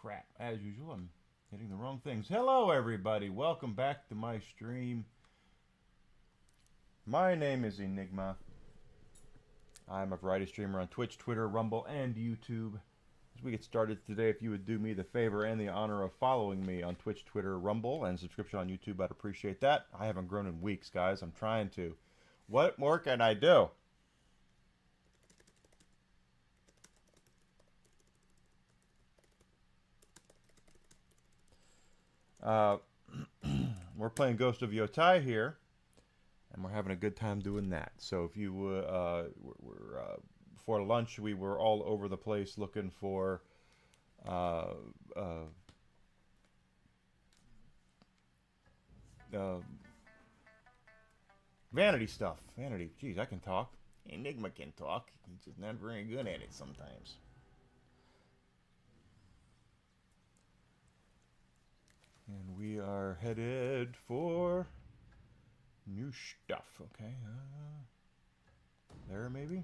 crap. As usual, I'm hitting the wrong things. Hello, everybody. Welcome back to my stream. My name is Enigma. I'm a variety streamer on Twitch, Twitter, Rumble, and YouTube. As we get started today, if you would do me the favor and the honor of following me on Twitch, Twitter, Rumble, and subscription on YouTube, I'd appreciate that. I haven't grown in weeks, guys. I'm trying to. What more can I do? We're playing Ghost of Yotei here, and we're having a good time doing that. So if you before lunch, we were all over the place looking for vanity stuff. Vanity. Jeez, I can talk. Enigma can talk. He's just not very good at it sometimes. And we are headed for new stuff. Okay. There maybe?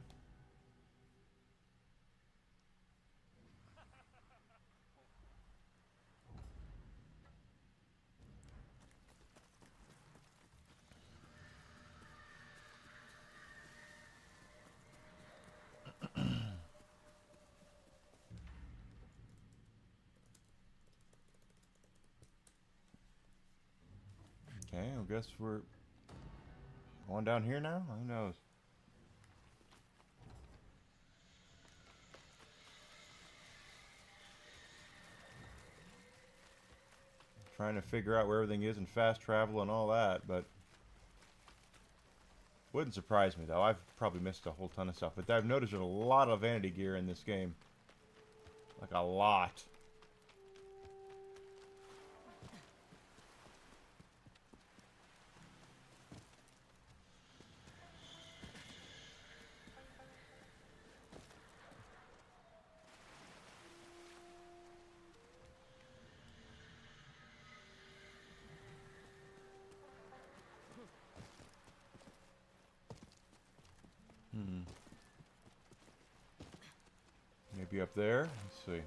Okay, I guess we're going down here now? Who knows? Trying to figure out where everything is and fast travel and all that, but wouldn't surprise me though. I've probably missed a whole ton of stuff, but I've noticed there's a lot of vanity gear in this game. Like a lot. Maybe up there? Let's see.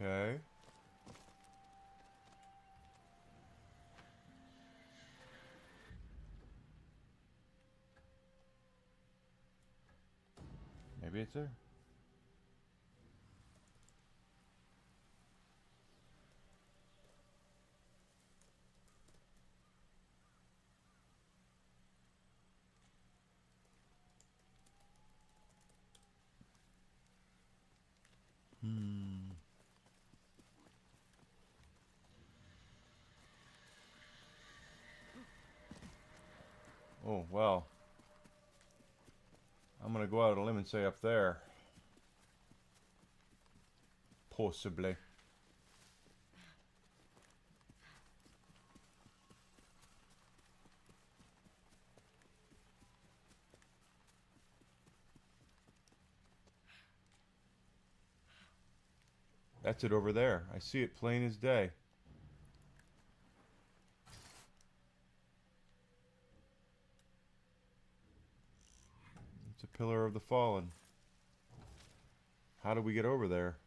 Okay. Maybe it's there. Oh, well. I'm gonna go out on a limb and say up there. Possibly. That's it over there. I see it plain as day. It's a pillar of the fallen. How do we get over there?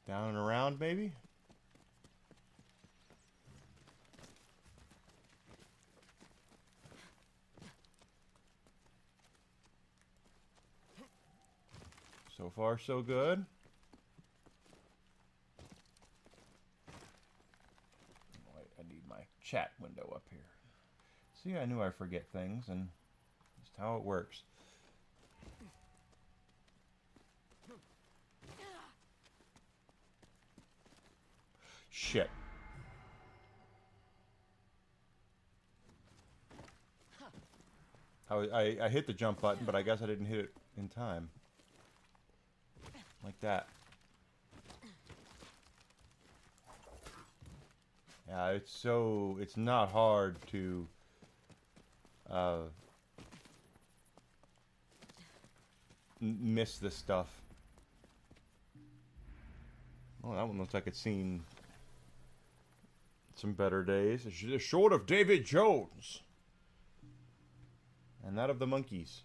Down and around, maybe? So far, so good. Wait, I need my chat window up here. See, I knew I forget things, and just how it works. Shit. I hit the jump button, but I guess I didn't hit it in time. Like that. Yeah, it's not hard to miss this stuff. Oh, that one looks like it's seen some better days. The sword of David Jones. And that of the monkeys.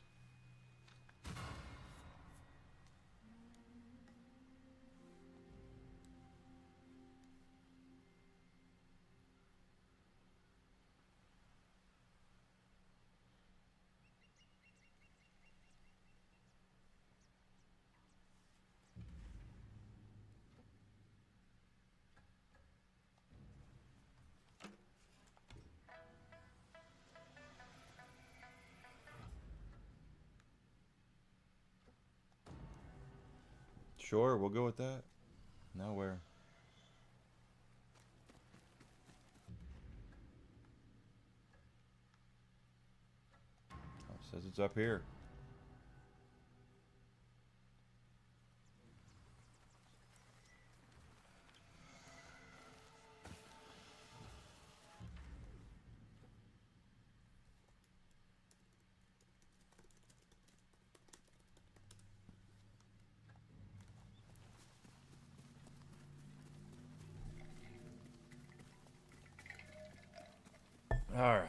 Sure, we'll go with that. Now where? Oh, it says it's up here. All right.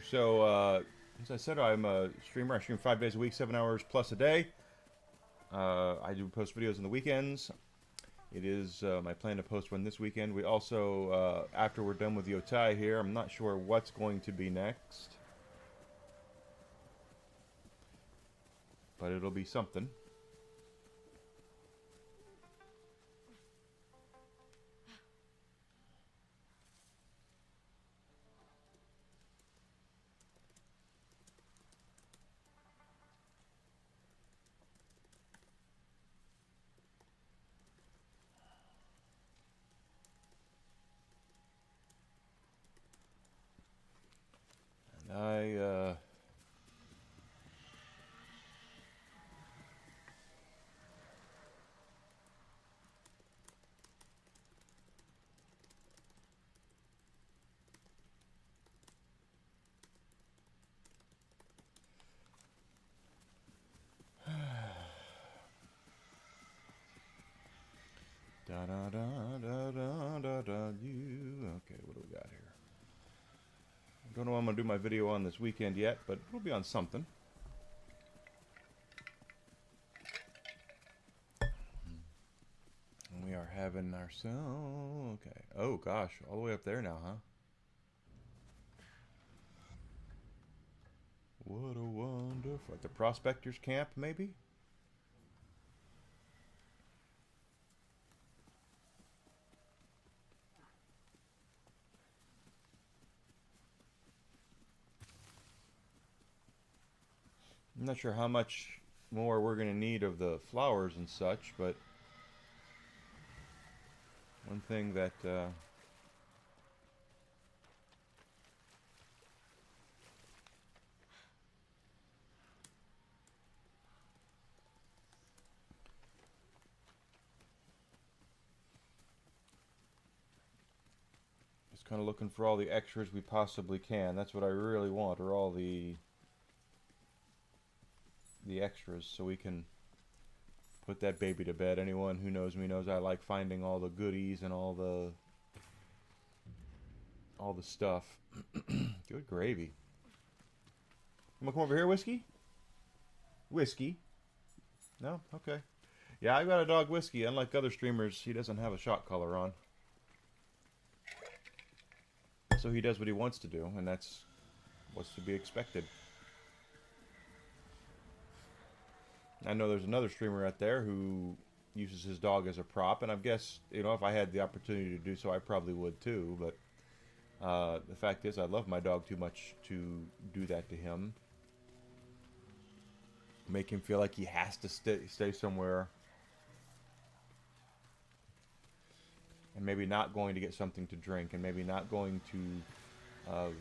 So, as I said, I'm a streamer. I stream 5 days a week, 7 hours plus a day. I do post videos on the weekends. It is my plan to post one this weekend. We also, after we're done with Yotei here, I'm not sure what's going to be next. But it'll be something. And okay, what do we got here? Don't know when I'm going to do my video on this weekend yet, but it'll be on something. And we are having ourselves... Okay. Oh, gosh. All the way up there now, huh? What a wonderful... Like the Prospectors Camp, maybe? I'm not sure how much more we're going to need of the flowers and such, but one thing that just kind of looking for all the extras we possibly can. That's what I really want, are all the extras, so we can put that baby to bed. Anyone who knows me knows I like finding all the goodies and all the stuff. Good gravy. You wanna come over here, Whiskey? Whiskey? No? Okay. Yeah, I got a dog, Whiskey. Unlike other streamers, he doesn't have a shot collar on. also he does what he wants to do, and that's what's to be expected. I know there's another streamer out there who uses his dog as a prop, and I guess, you know, if I had the opportunity to do so, I probably would too, but the fact is I love my dog too much to do that to him. Make him feel like he has to stay somewhere, and maybe not going to get something to drink, and maybe not going to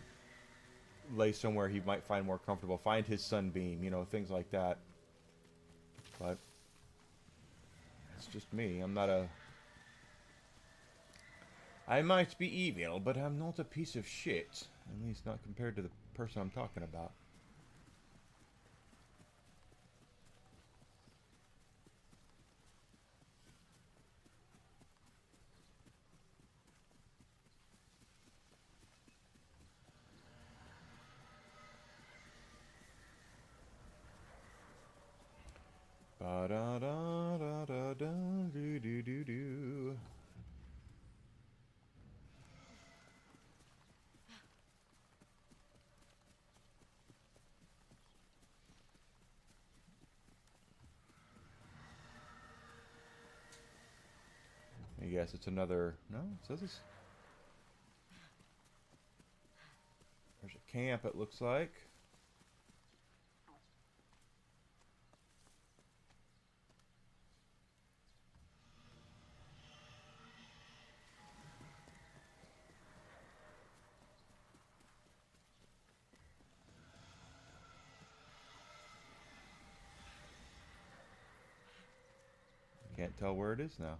lay somewhere he might find more comfortable, find his sunbeam, you know, things like that. But it's just me. I'm not a... I might be evil, but I'm not a piece of shit. At least not compared to the person I'm talking about. Ba da da da da da do do do do. I guess it's another... No, it says it's... There's a camp, it looks like. Can't tell where it is now.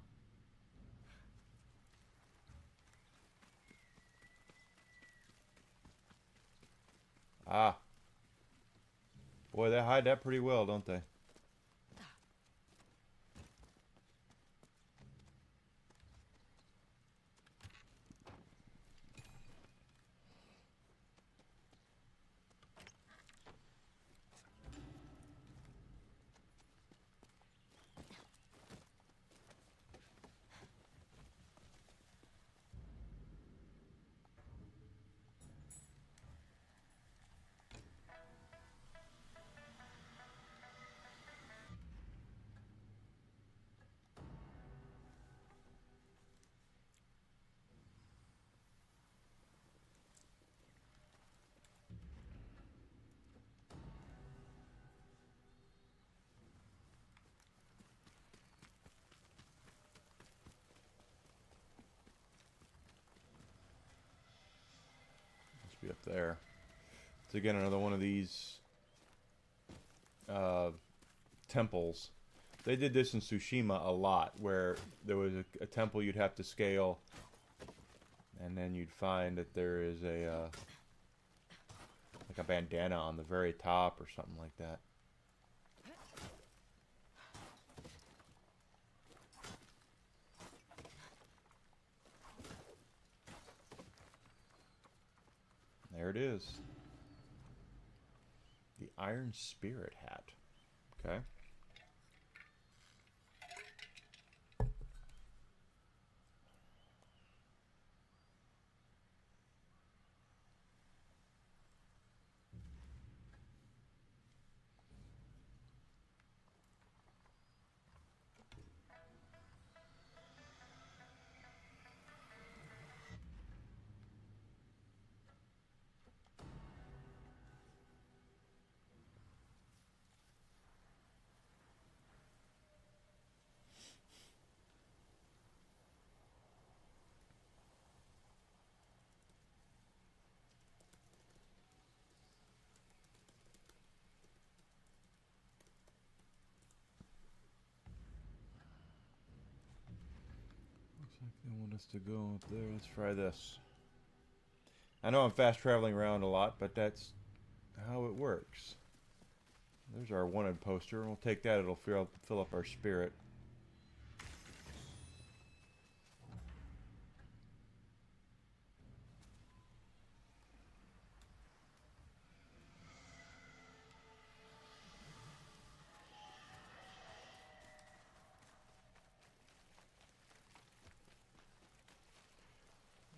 Ah. Boy, they hide that pretty well, don't they? Be up there. It's again another one of these temples. They did this in Tsushima a lot, where there was a temple you'd have to scale, and then you'd find that there is a like a bandana on the very top or something like that. There it is. The Iron Spirit hat. Okay. They want us to go up there. Let's try this. I know I'm fast traveling around a lot, but that's how it works. There's our wanted poster. We'll take that. It'll fill up our spirit.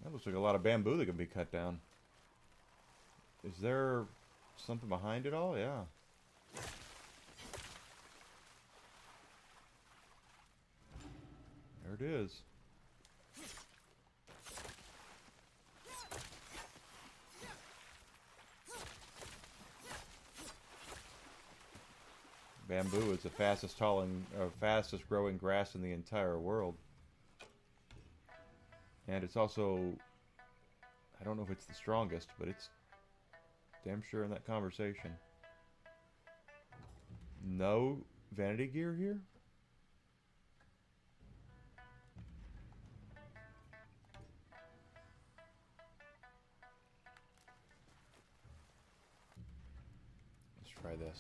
That looks like a lot of bamboo that can be cut down. Is there something behind it all? Yeah. There it is. Bamboo is the fastest growing grass in the entire world. And it's also, I don't know if it's the strongest, but it's damn sure in that conversation. No vanity gear here? Let's try this.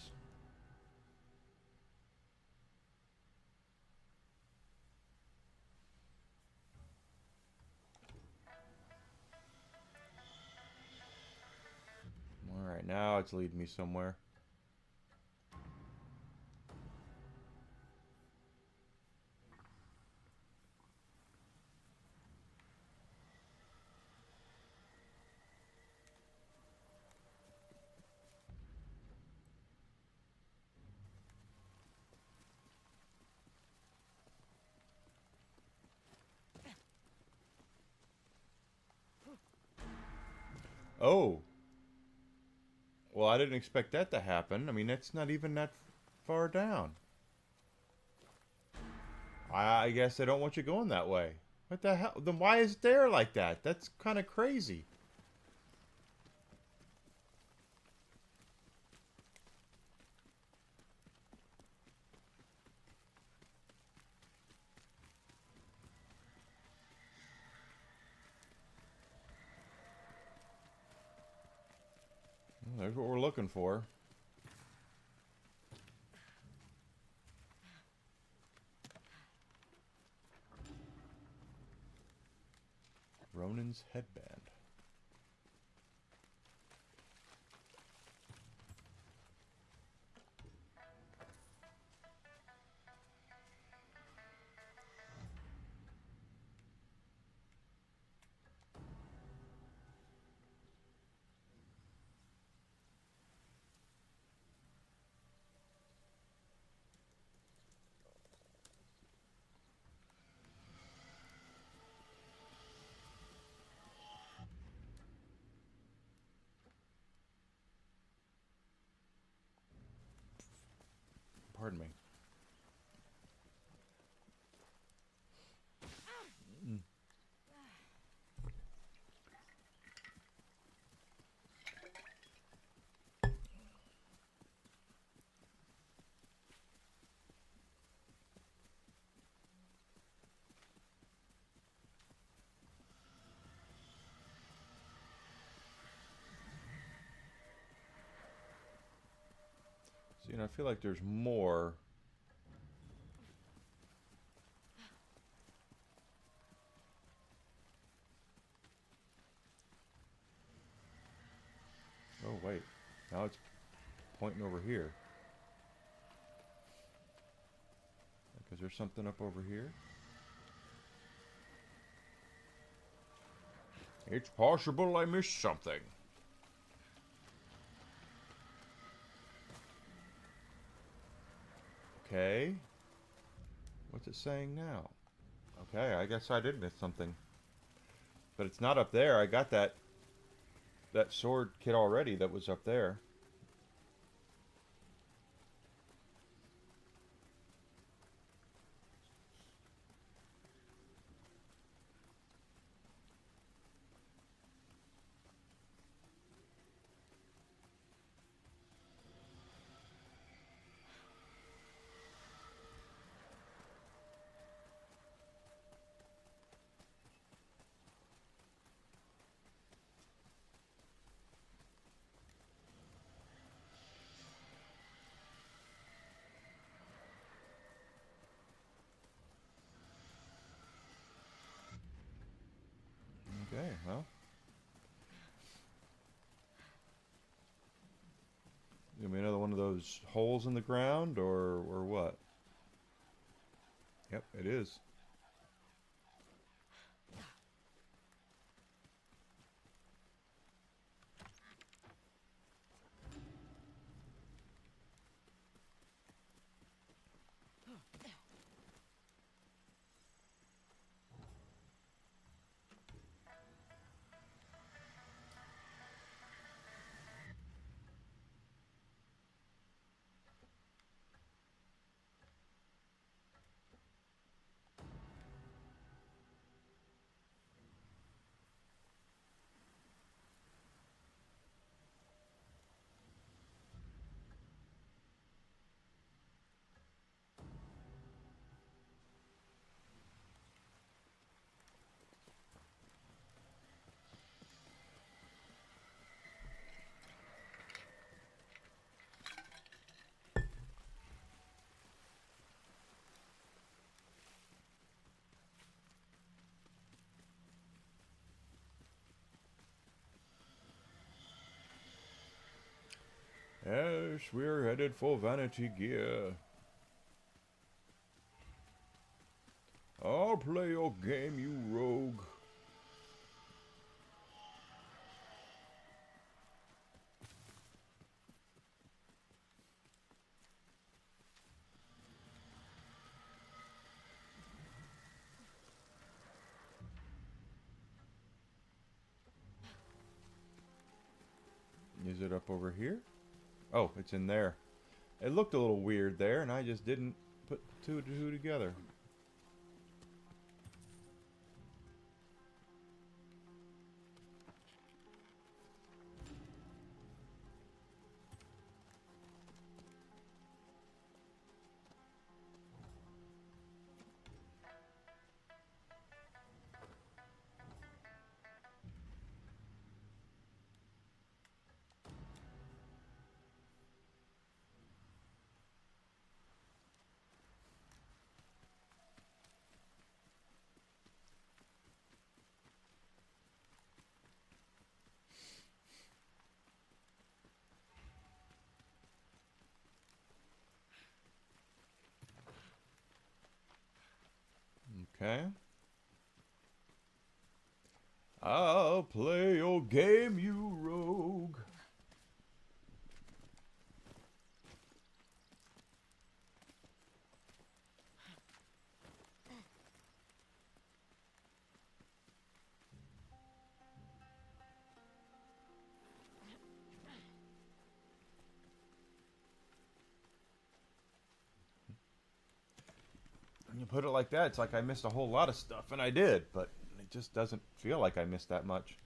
Alright, now it's leading me somewhere. Oh! Well, I didn't expect that to happen. I mean, that's not even that far down. I guess they don't want you going that way. What the hell? Then why is it there like that? That's kind of crazy. Well, there's what we're looking for. Ronin's headband. Pardon me. See, and I feel like there's more. Oh, wait. Now it's pointing over here. Because there's something up over here. It's possible I missed something. Okay. What's it saying now? Okay, I guess I did miss something. But it's not up there. I got that sword kit already that was up there. Okay, well. Gonna be another one of those holes in the ground, or what? Yep, it is. Yes, we're headed for Vanity Gear. I'll play your game, you rogue. Is it up over here? Oh, it's in there. It looked a little weird there, and I just didn't put two and two together. Okay. I'll play your game, you rogue. When you put it like that, it's like I missed a whole lot of stuff, and I did, but it just doesn't feel like I missed that much.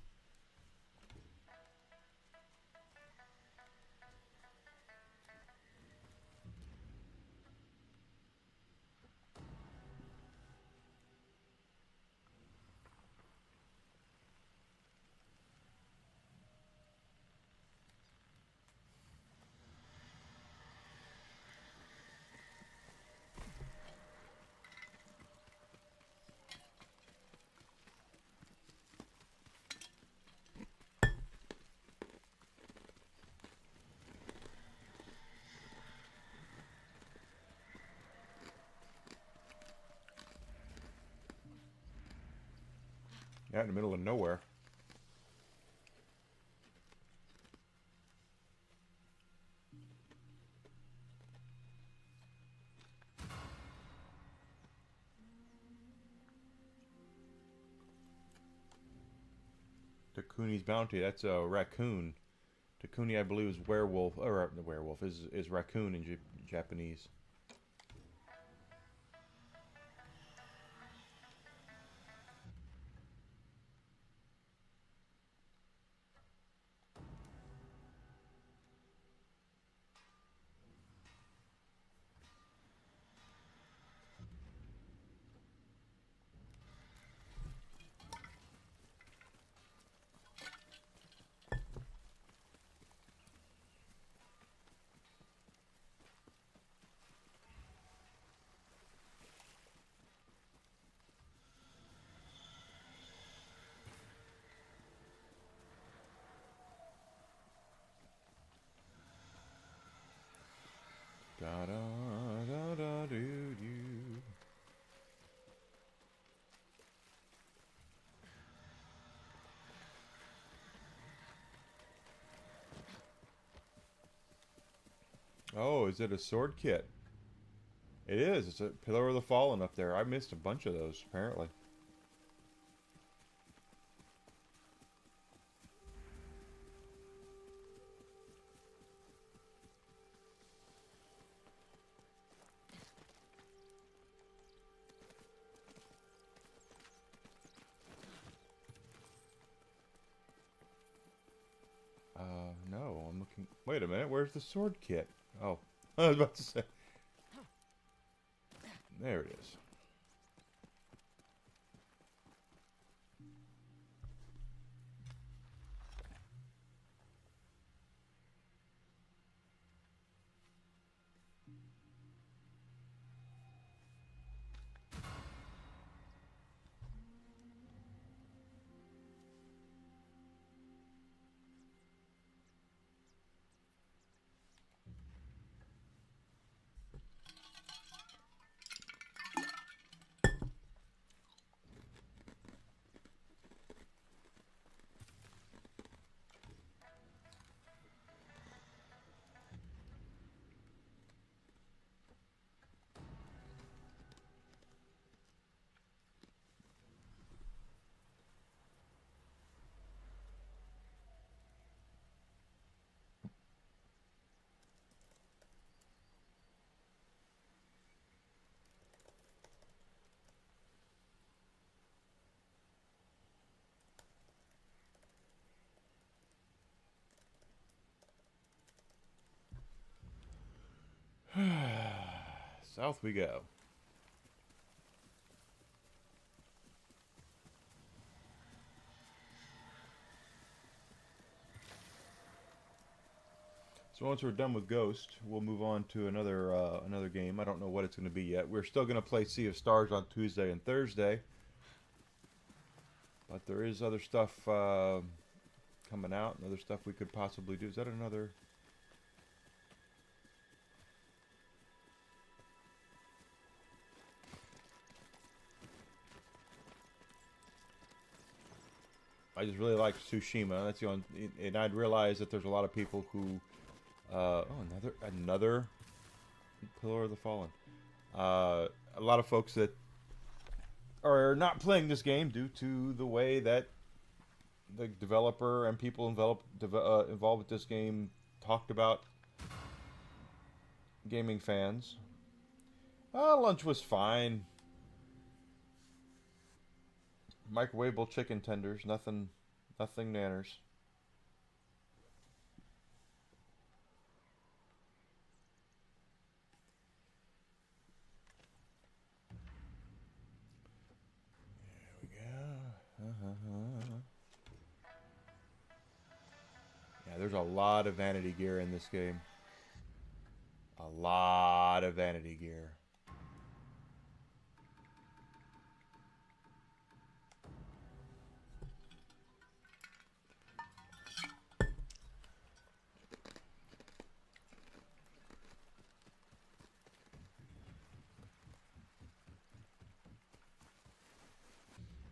Yeah, in the middle of nowhere. Takuni's Bounty, that's a raccoon. Takuni, I believe, is werewolf, or the werewolf is raccoon in Japanese. Da da da da do do. Oh, is it a sword kit? It is. It's a Pillar of the Fallen up there. I missed a bunch of those, apparently. No, I'm looking... Wait a minute, where's the sword kit? Oh, I was about to say... There it is. South we go. So once we're done with Ghost, we'll move on to another game. I don't know what it's going to be yet. We're still going to play Sea of Stars on Tuesday and Thursday, but there is other stuff coming out and other stuff we could possibly do. Is that another? I just really like Tsushima. That's the only, and I'd realize that there's a lot of people who. Oh, another Pillar of the Fallen. A lot of folks that are not playing this game due to the way that the developer and people involved with this game talked about gaming fans. Lunch was fine. Microwavable chicken tenders, nothing nanners. Yeah, there's a lot of vanity gear in this game. A lot of vanity gear.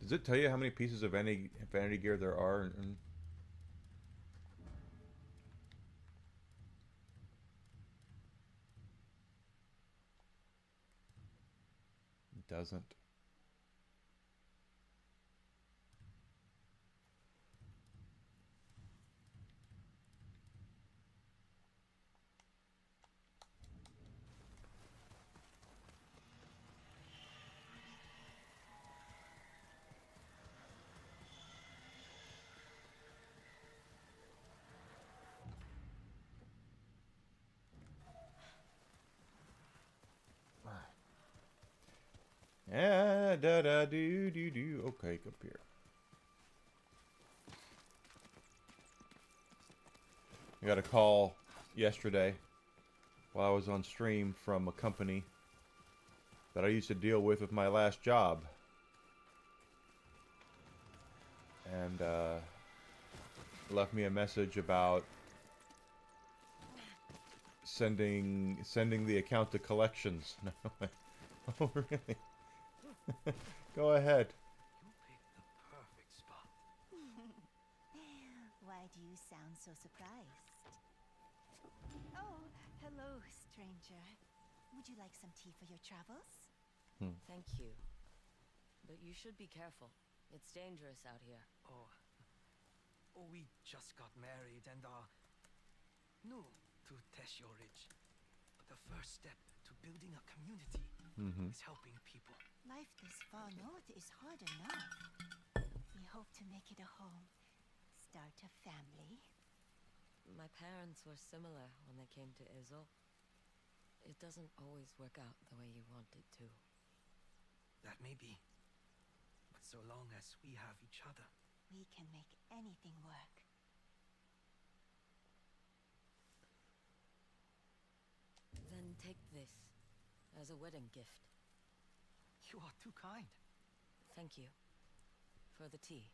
Does it tell you how many pieces of vanity gear there are? It doesn't. Yeah, da da do do do. Okay, up here. I got a call yesterday while I was on stream from a company that I used to deal with my last job, and left me a message about sending the account to collections. Oh, really? Go ahead. You picked the perfect spot. Why do you sound so surprised? Oh, hello, stranger. Would you like some tea for your travels? Thank you. But you should be careful. It's dangerous out here. Oh, we just got married and are new to Teshio Ridge. But the first step to building a community is helping people. Life this far north is hard enough. We hope to make it a home. Start a family. My parents were similar when they came to Izzle. It doesn't always work out the way you want it to. That may be. But so long as we have each other. We can make anything work. Then take this as a wedding gift. You are too kind. Thank you for the tea.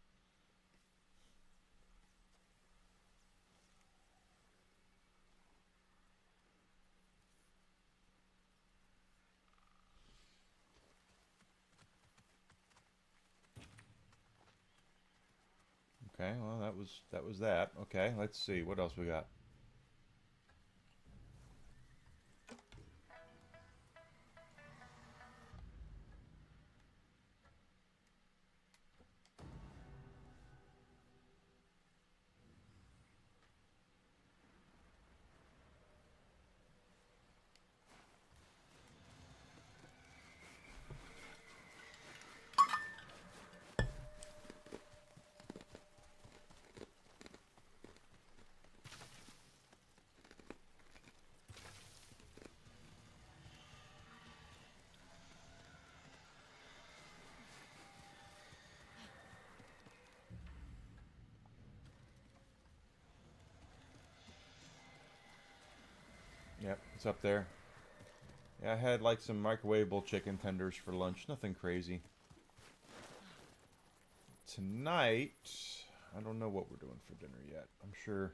Okay, well that was that. Okay, let's see what else we got. Yep, it's up there. Yeah, I had like some microwavable chicken tenders for lunch. Nothing crazy. Tonight, I don't know what we're doing for dinner yet. I'm sure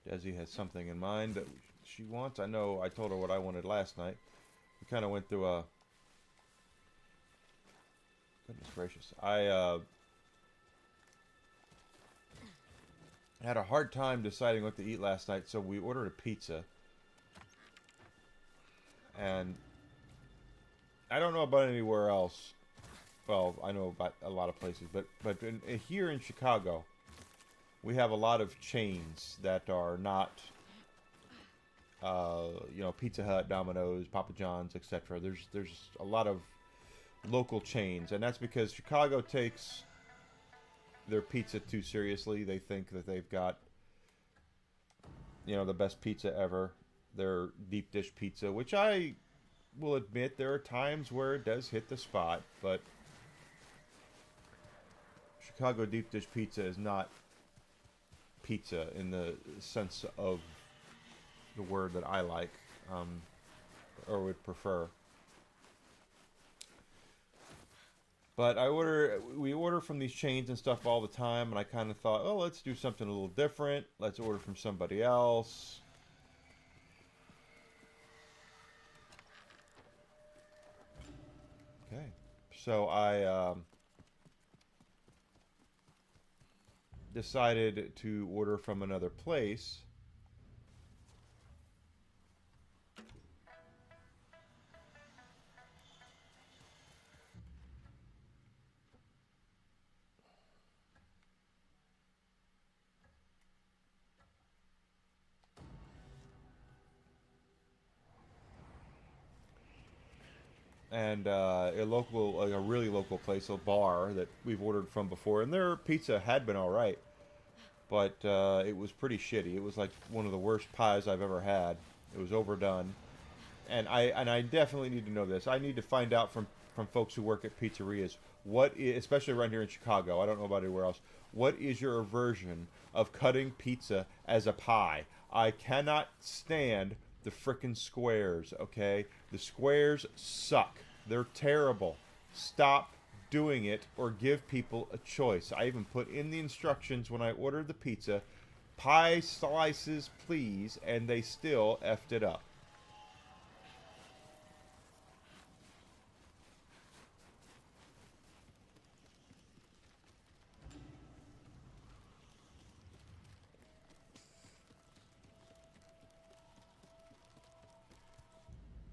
Desi has something in mind that she wants. I know I told her what I wanted last night. We kind of went through a... Goodness gracious. I had a hard time deciding what to eat last night, so we ordered a pizza. And I don't know about anywhere else. Well, I know about a lot of places, but here in Chicago, we have a lot of chains that are not, you know, Pizza Hut, Domino's, Papa John's, etc. There's a lot of local chains, and that's because Chicago takes their pizza too seriously. They think that they've got, you know, the best pizza ever. Their deep dish pizza, which I will admit there are times where it does hit the spot, but Chicago deep dish pizza is not pizza in the sense of the word that I like, or would prefer. But we order from these chains and stuff all the time, and I kind of thought, oh, let's do something a little different. Let's order from somebody else. Okay, so I decided to order from another place. And a local, like a really local place, a bar that we've ordered from before, and their pizza had been all right, but it was pretty shitty. It was like one of the worst pies I've ever had. It was overdone, and I definitely need to know this. I need to find out from folks who work at pizzerias what is, especially around here in Chicago. I don't know about anywhere else. What is your aversion of cutting pizza as a pie? I cannot stand the frickin' squares, okay? The squares suck. They're terrible. Stop doing it or give people a choice. I even put in the instructions when I ordered the pizza, pie slices, please, and they still effed it up.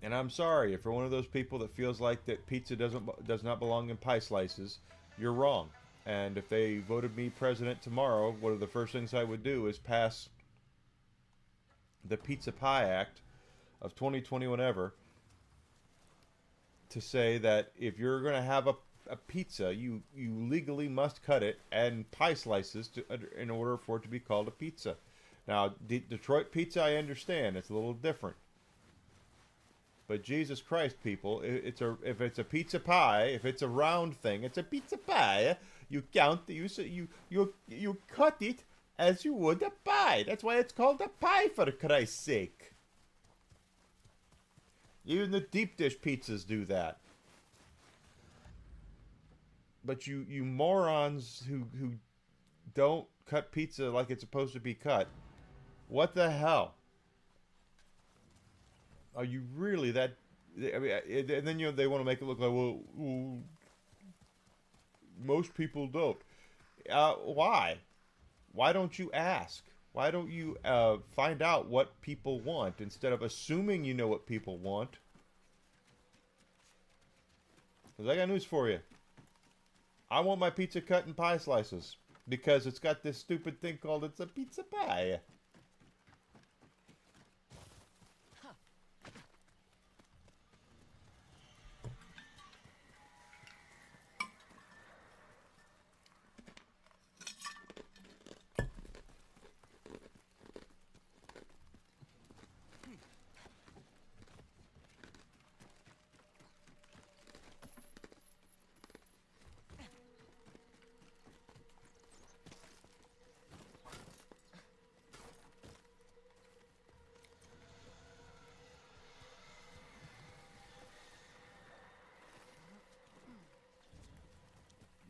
And I'm sorry if you're one of those people that feels like that pizza does not belong in pie slices. You're wrong. And if they voted me president tomorrow, one of the first things I would do is pass the Pizza Pie Act of 2020, whenever, to say that if you're going to have a pizza, you legally must cut it and pie slices in order for it to be called a pizza. Now, Detroit pizza, I understand. It's a little different. But Jesus Christ, people, if it's a pizza pie, if it's a round thing, it's a pizza pie. You cut it as you would a pie. That's why it's called a pie, for Christ's sake. Even the deep dish pizzas do that. But you morons who don't cut pizza like it's supposed to be cut, what the hell? Are you really that? I mean, and then they want to make it look like, well, most people don't. Why? Why don't you ask? Why don't you find out what people want instead of assuming you know what people want? Because I got news for you. I want my pizza cut in pie slices because it's got this stupid thing called it's a pizza pie.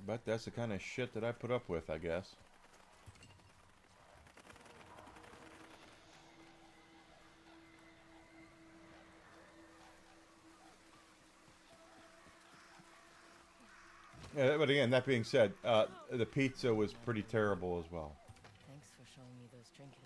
But that's the kind of shit that I put up with, I guess. But again, that being said, the pizza was pretty terrible as well. Thanks for showing me those trinkets.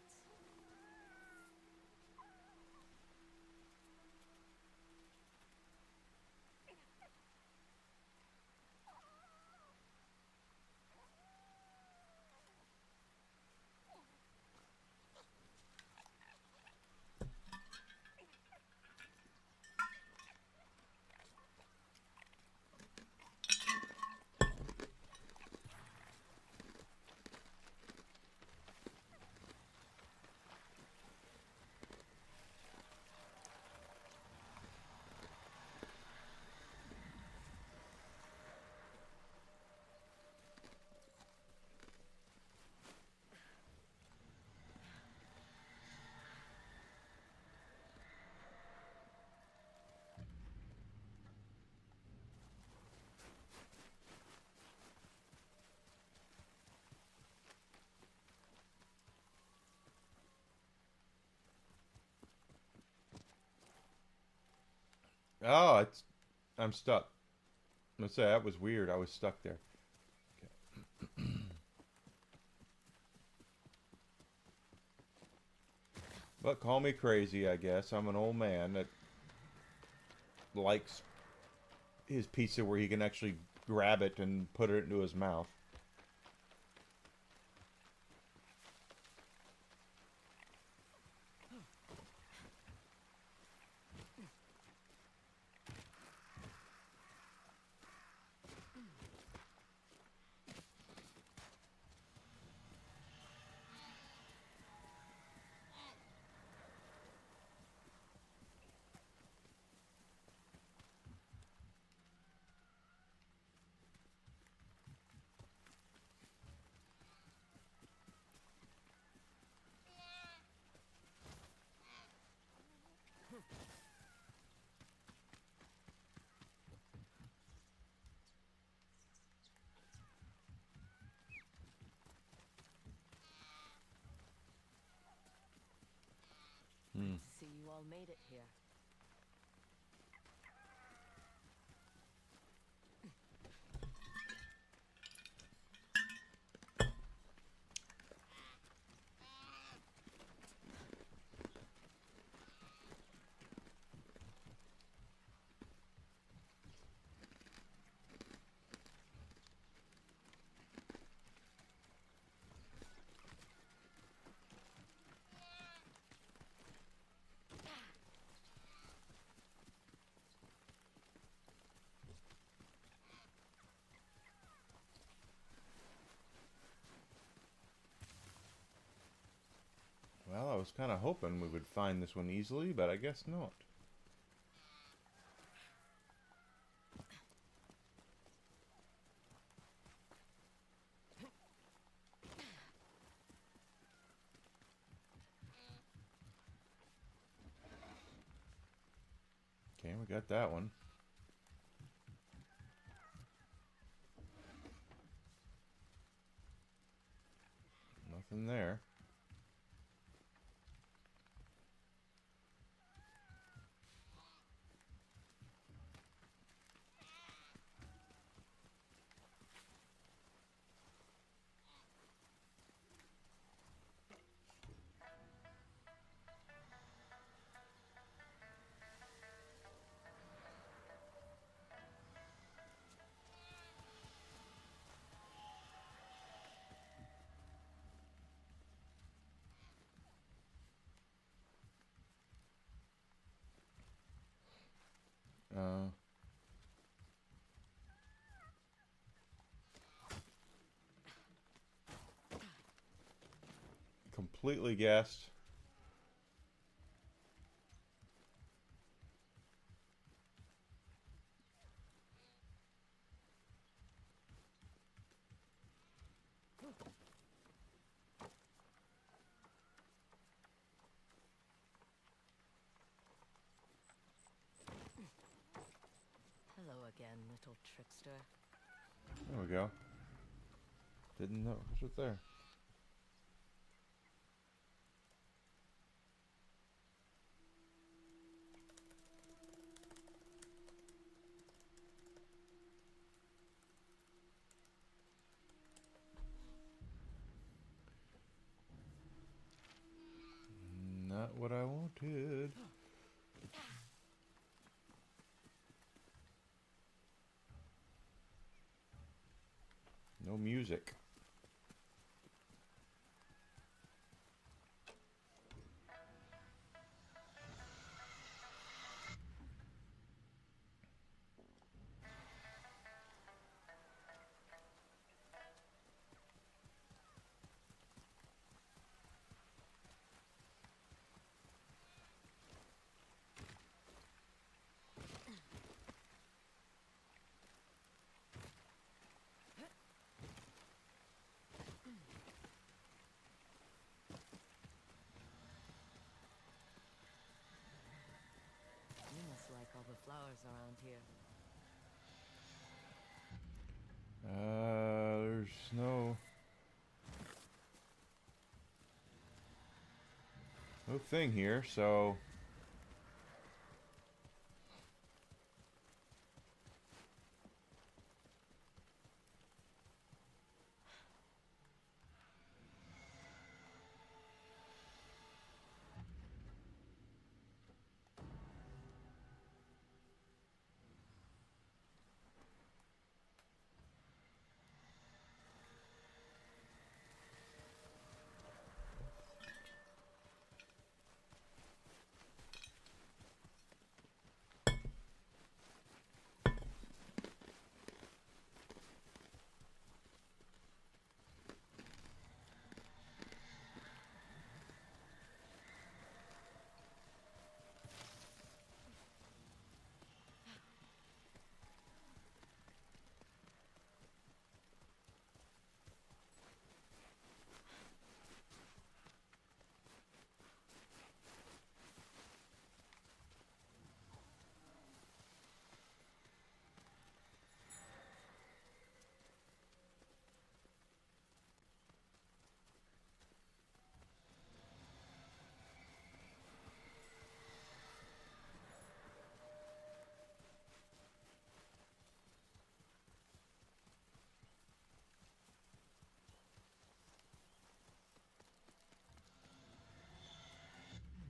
Oh, I'm stuck. Let's say that was weird. I was stuck there. Okay. But call me crazy, I guess. I'm an old man that likes his pizza where he can actually grab it and put it into his mouth. See, you all made it here. Well, I was kind of hoping we would find this one easily, but I guess not. Okay, we got that one. Nothing there. Completely guessed. Hello again, little trickster. There we go. Didn't know. What's it there? Not what I wanted. No music. You must like all the flowers around here. There's no thing here, so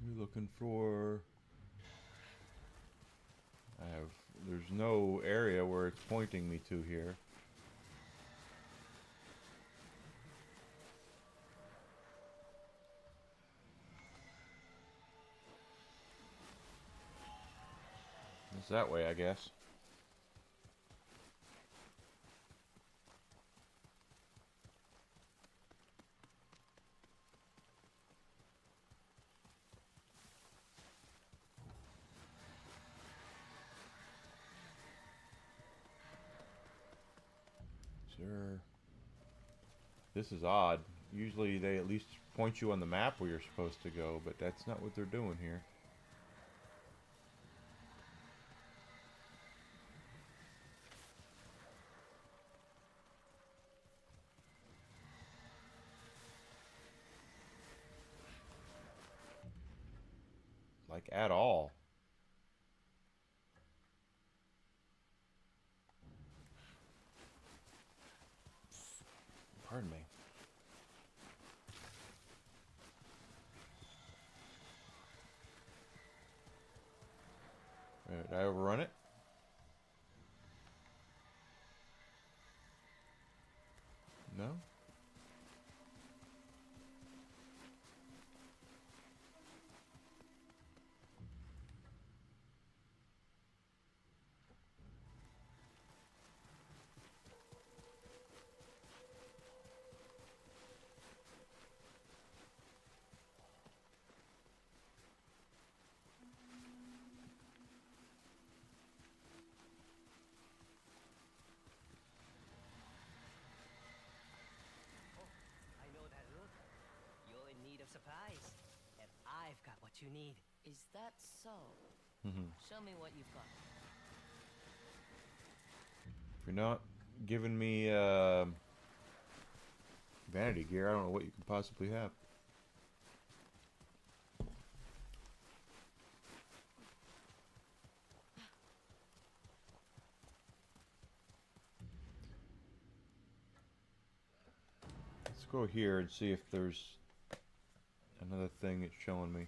we're looking for. There's no area where it's pointing me to here. It's that way, I guess. Sure. This is odd. Usually they at least point you on the map where you're supposed to go, but that's not what they're doing here. Like, at all. Pardon me. Did I overrun it? No? I know that look. You're in need of supplies, and I've got what you need. Is that so? Show me what you've got. If you're not giving me Vanity gear, I don't know what you can possibly have. Let's go here and see if there's another thing it's showing me.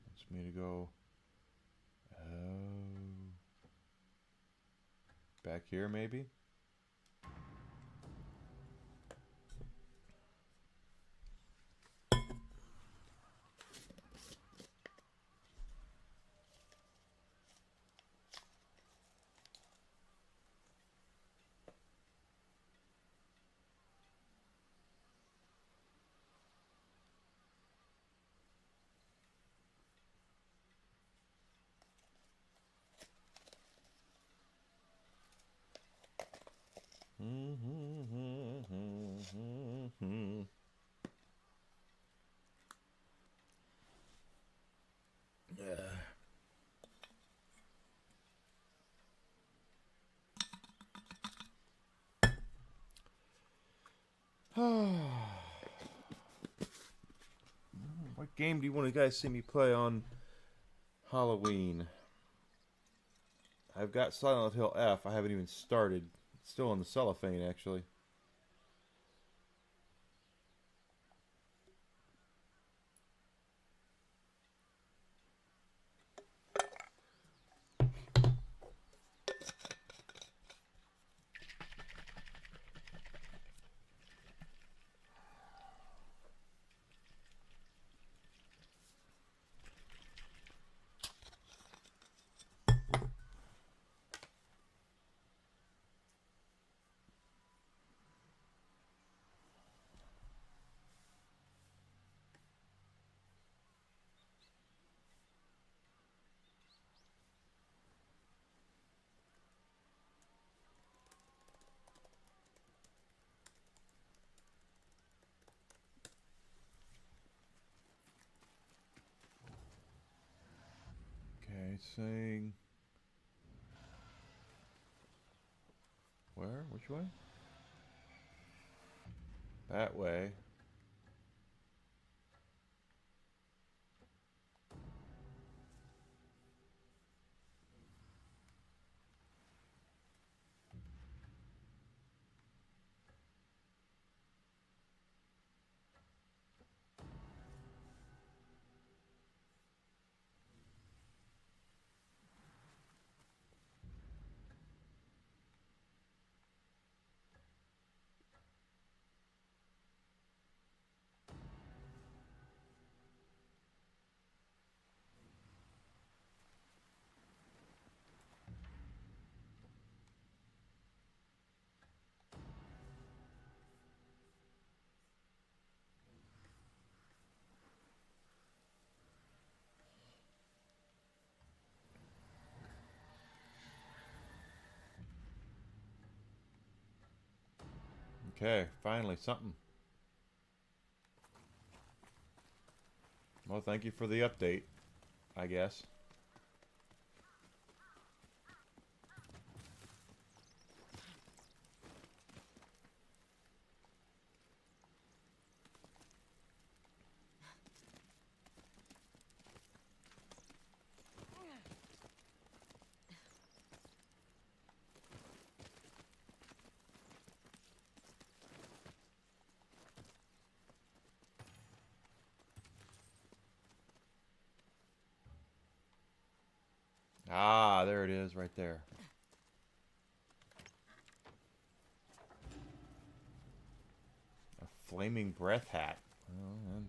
Wants me to go back here maybe? What game do you want to guys see me play on Halloween? I've got Silent Hill F. I haven't even started. It's still in the cellophane, actually. Okay, saying... Where? Which way? That way. Okay, finally something. Well, thank you for the update, I guess. Ah, there it is, right there. A flaming breath hat. Oh, man.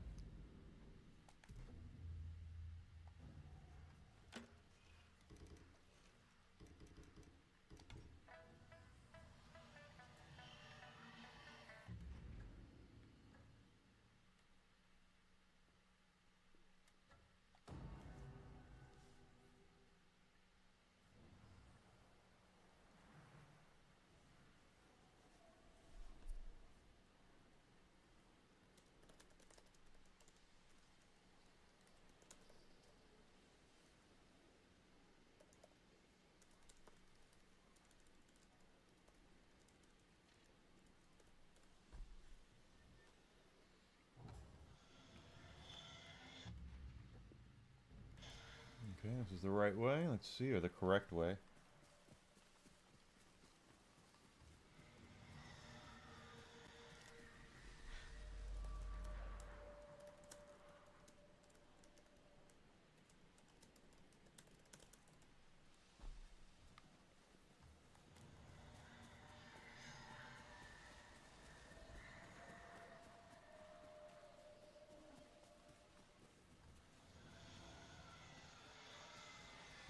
This is the right way. Let's see, or the correct way.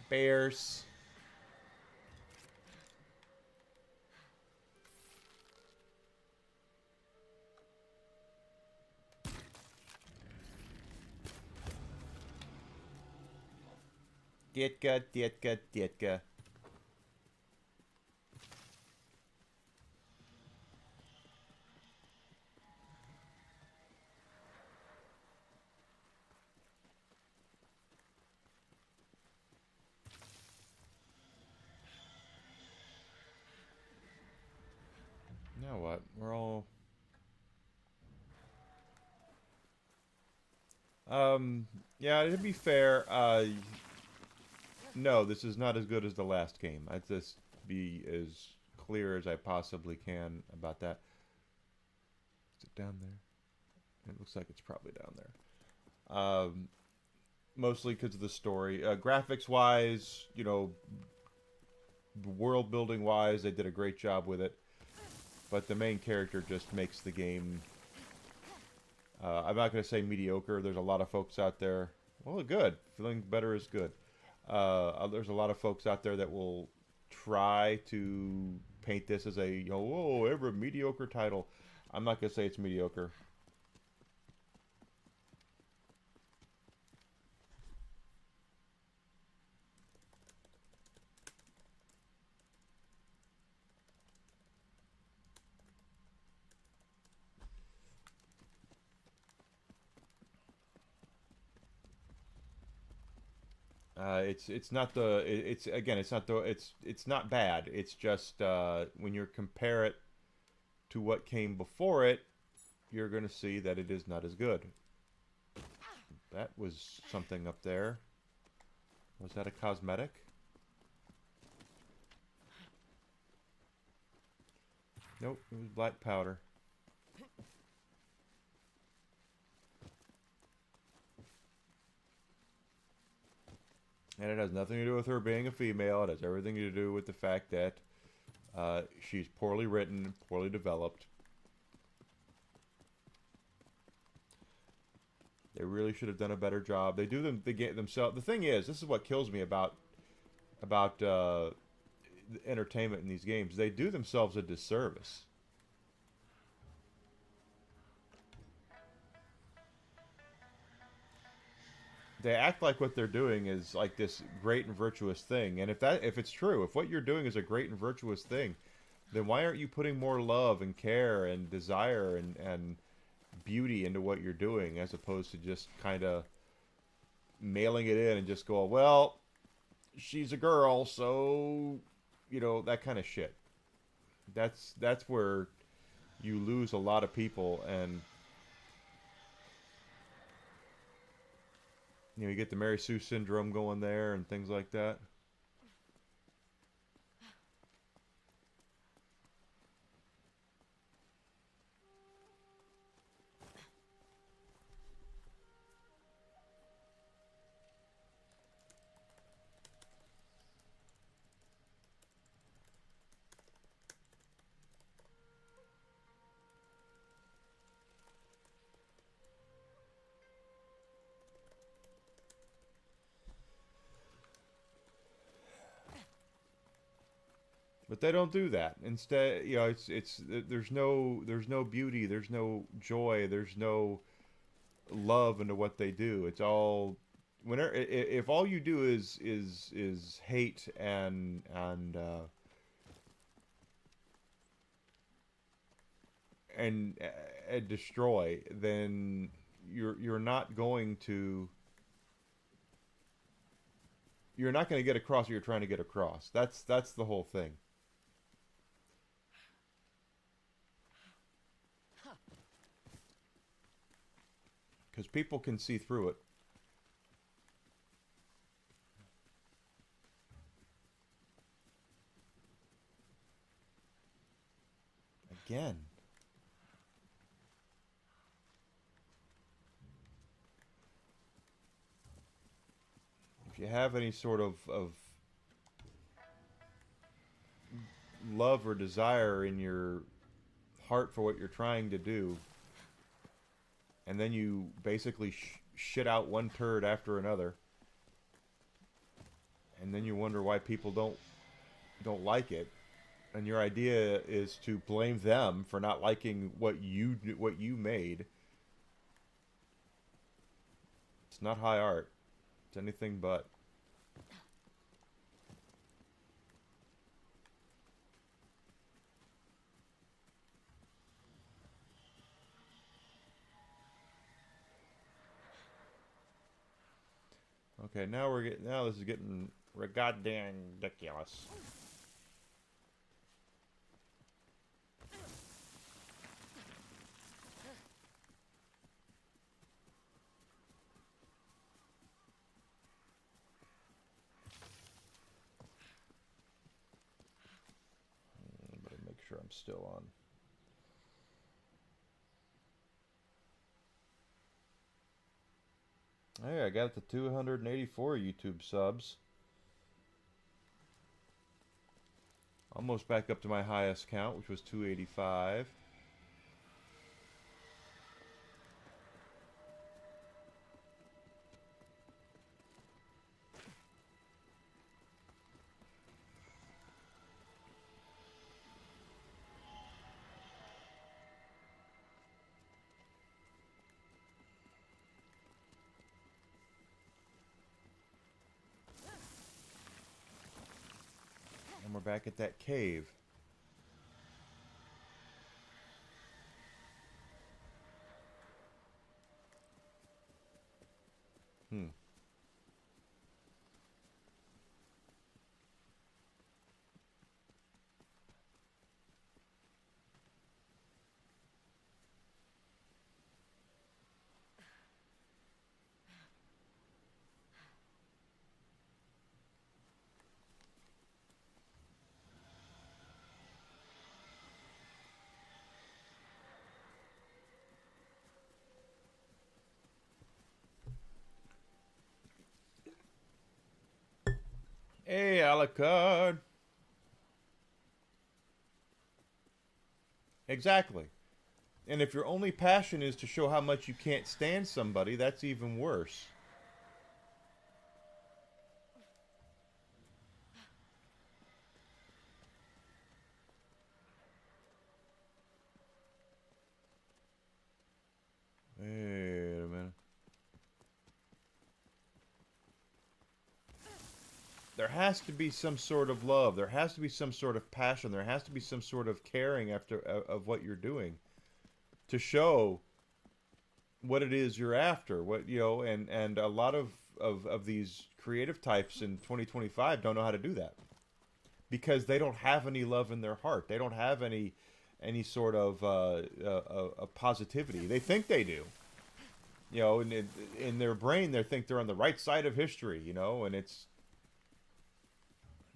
Bears. Dietka, Dietka, Dietka. Now what? We're all... yeah, to be fair, no, this is not as good as the last game. I'd just be as clear as I possibly can about that. Is it down there? It looks like it's probably down there. Mostly because of the story. Graphics-wise, you know, world-building-wise, they did a great job with it. But the main character just makes the game... I'm not going to say mediocre. There's a lot of folks out there... Well, good. Feeling better is good. There's a lot of folks out there that will try to paint this as a, you know, whoa, every mediocre title. I'm not going to say it's mediocre. It's not the it's again it's not the it's not bad. It's just when you compare it to what came before it, you're going to see that it is not as good. That was something up there. Was that a cosmetic? Nope, it was black powder. And it has nothing to do with her being a female. It has everything to do with the fact that she's poorly written, poorly developed. They really should have done a better job. They do them. They get themselves. The thing is, this is what kills me about entertainment in these games. They do themselves a disservice. They act like what they're doing is like this great and virtuous thing. And if it's true, if what you're doing is a great and virtuous thing, then why aren't you putting more love and care and desire and beauty into what you're doing, as opposed to just kind of mailing it in and just go, well, she's a girl, so, you know, that kind of shit. That's where you lose a lot of people. And you know, you get the Mary Sue syndrome going there and things like that. But they don't do that. Instead, you know, there's no beauty, there's no joy, there's no love into what they do. It's all whenever if all you do is hate and destroy, then you're not going to get across what you're trying to get across. That's the whole thing. Because people can see through it. again. If you have any sort of love or desire in your heart for what you're trying to do, and then you basically shit out one turd after another, and then you wonder why people don't like it, and your idea is to blame them for not liking what you made. It's not high art. It's anything but. Okay, now this is getting goddamn ridiculous. Better make sure I'm still on. Hey, I got it to 284 YouTube subs. Almost back up to my highest count, which was 285. And we're back at that cave. Hey, Alucard. Exactly. And if your only passion is to show how much you can't stand somebody, that's even worse. Wait a minute. There has to be some sort of love. There has to be some sort of passion. There has to be some sort of caring of what you're doing to show what it is you're after. What, you know, and a lot of these creative types in 2025 don't know how to do that because they don't have any love in their heart. They don't have any sort of positivity. They think they do. You know, in their brain, they think they're on the right side of history. You know, and it's.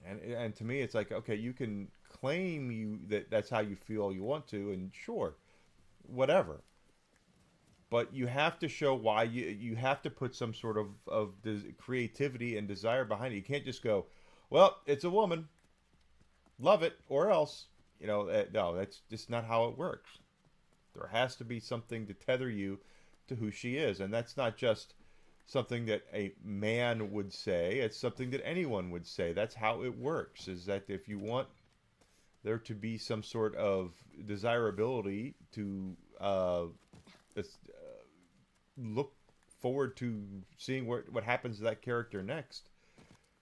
And to me, it's like, okay, you can claim that's how you feel you want to, and sure, whatever. But you have to show why you have to put some sort of creativity and desire behind it. You can't just go, well, it's a woman, love it, or else. You know, no, that's just not how it works. There has to be something to tether you to who she is, and that's not just something that a man would say. It's something that anyone would say. That's how it works, is that if you want there to be some sort of desirability to look forward to seeing what happens to that character next,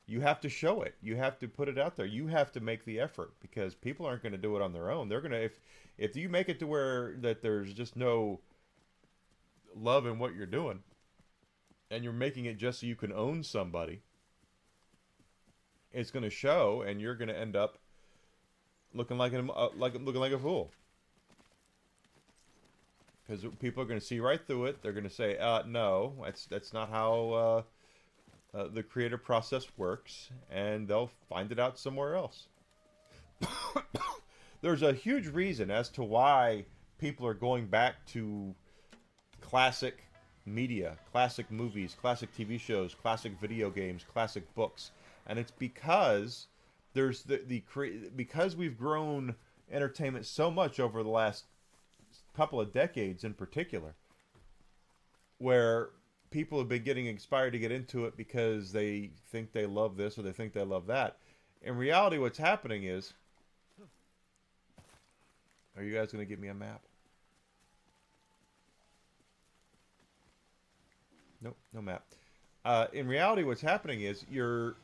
you have to show it. You have to put it out there. You have to make the effort, because people aren't going to do it on their own. They're going to, if you make it to where that there's just no love in what you're doing, and you're making it just so you can own somebody, it's going to show, and you're going to end up looking like a fool. Because people are going to see right through it. They're going to say, "No, that's not how the creative process works," and they'll find it out somewhere else. there's a huge reason as to why people are going back to classic media, classic movies, classic TV shows, classic video games, classic books, and it's because there's because we've grown entertainment so much over the last couple of decades in particular, where people have been getting inspired to get into it because they think they love this or they think they love that. In reality, what's happening is, are you guys going to give me a map? Nope, no map. In reality, what's happening is you've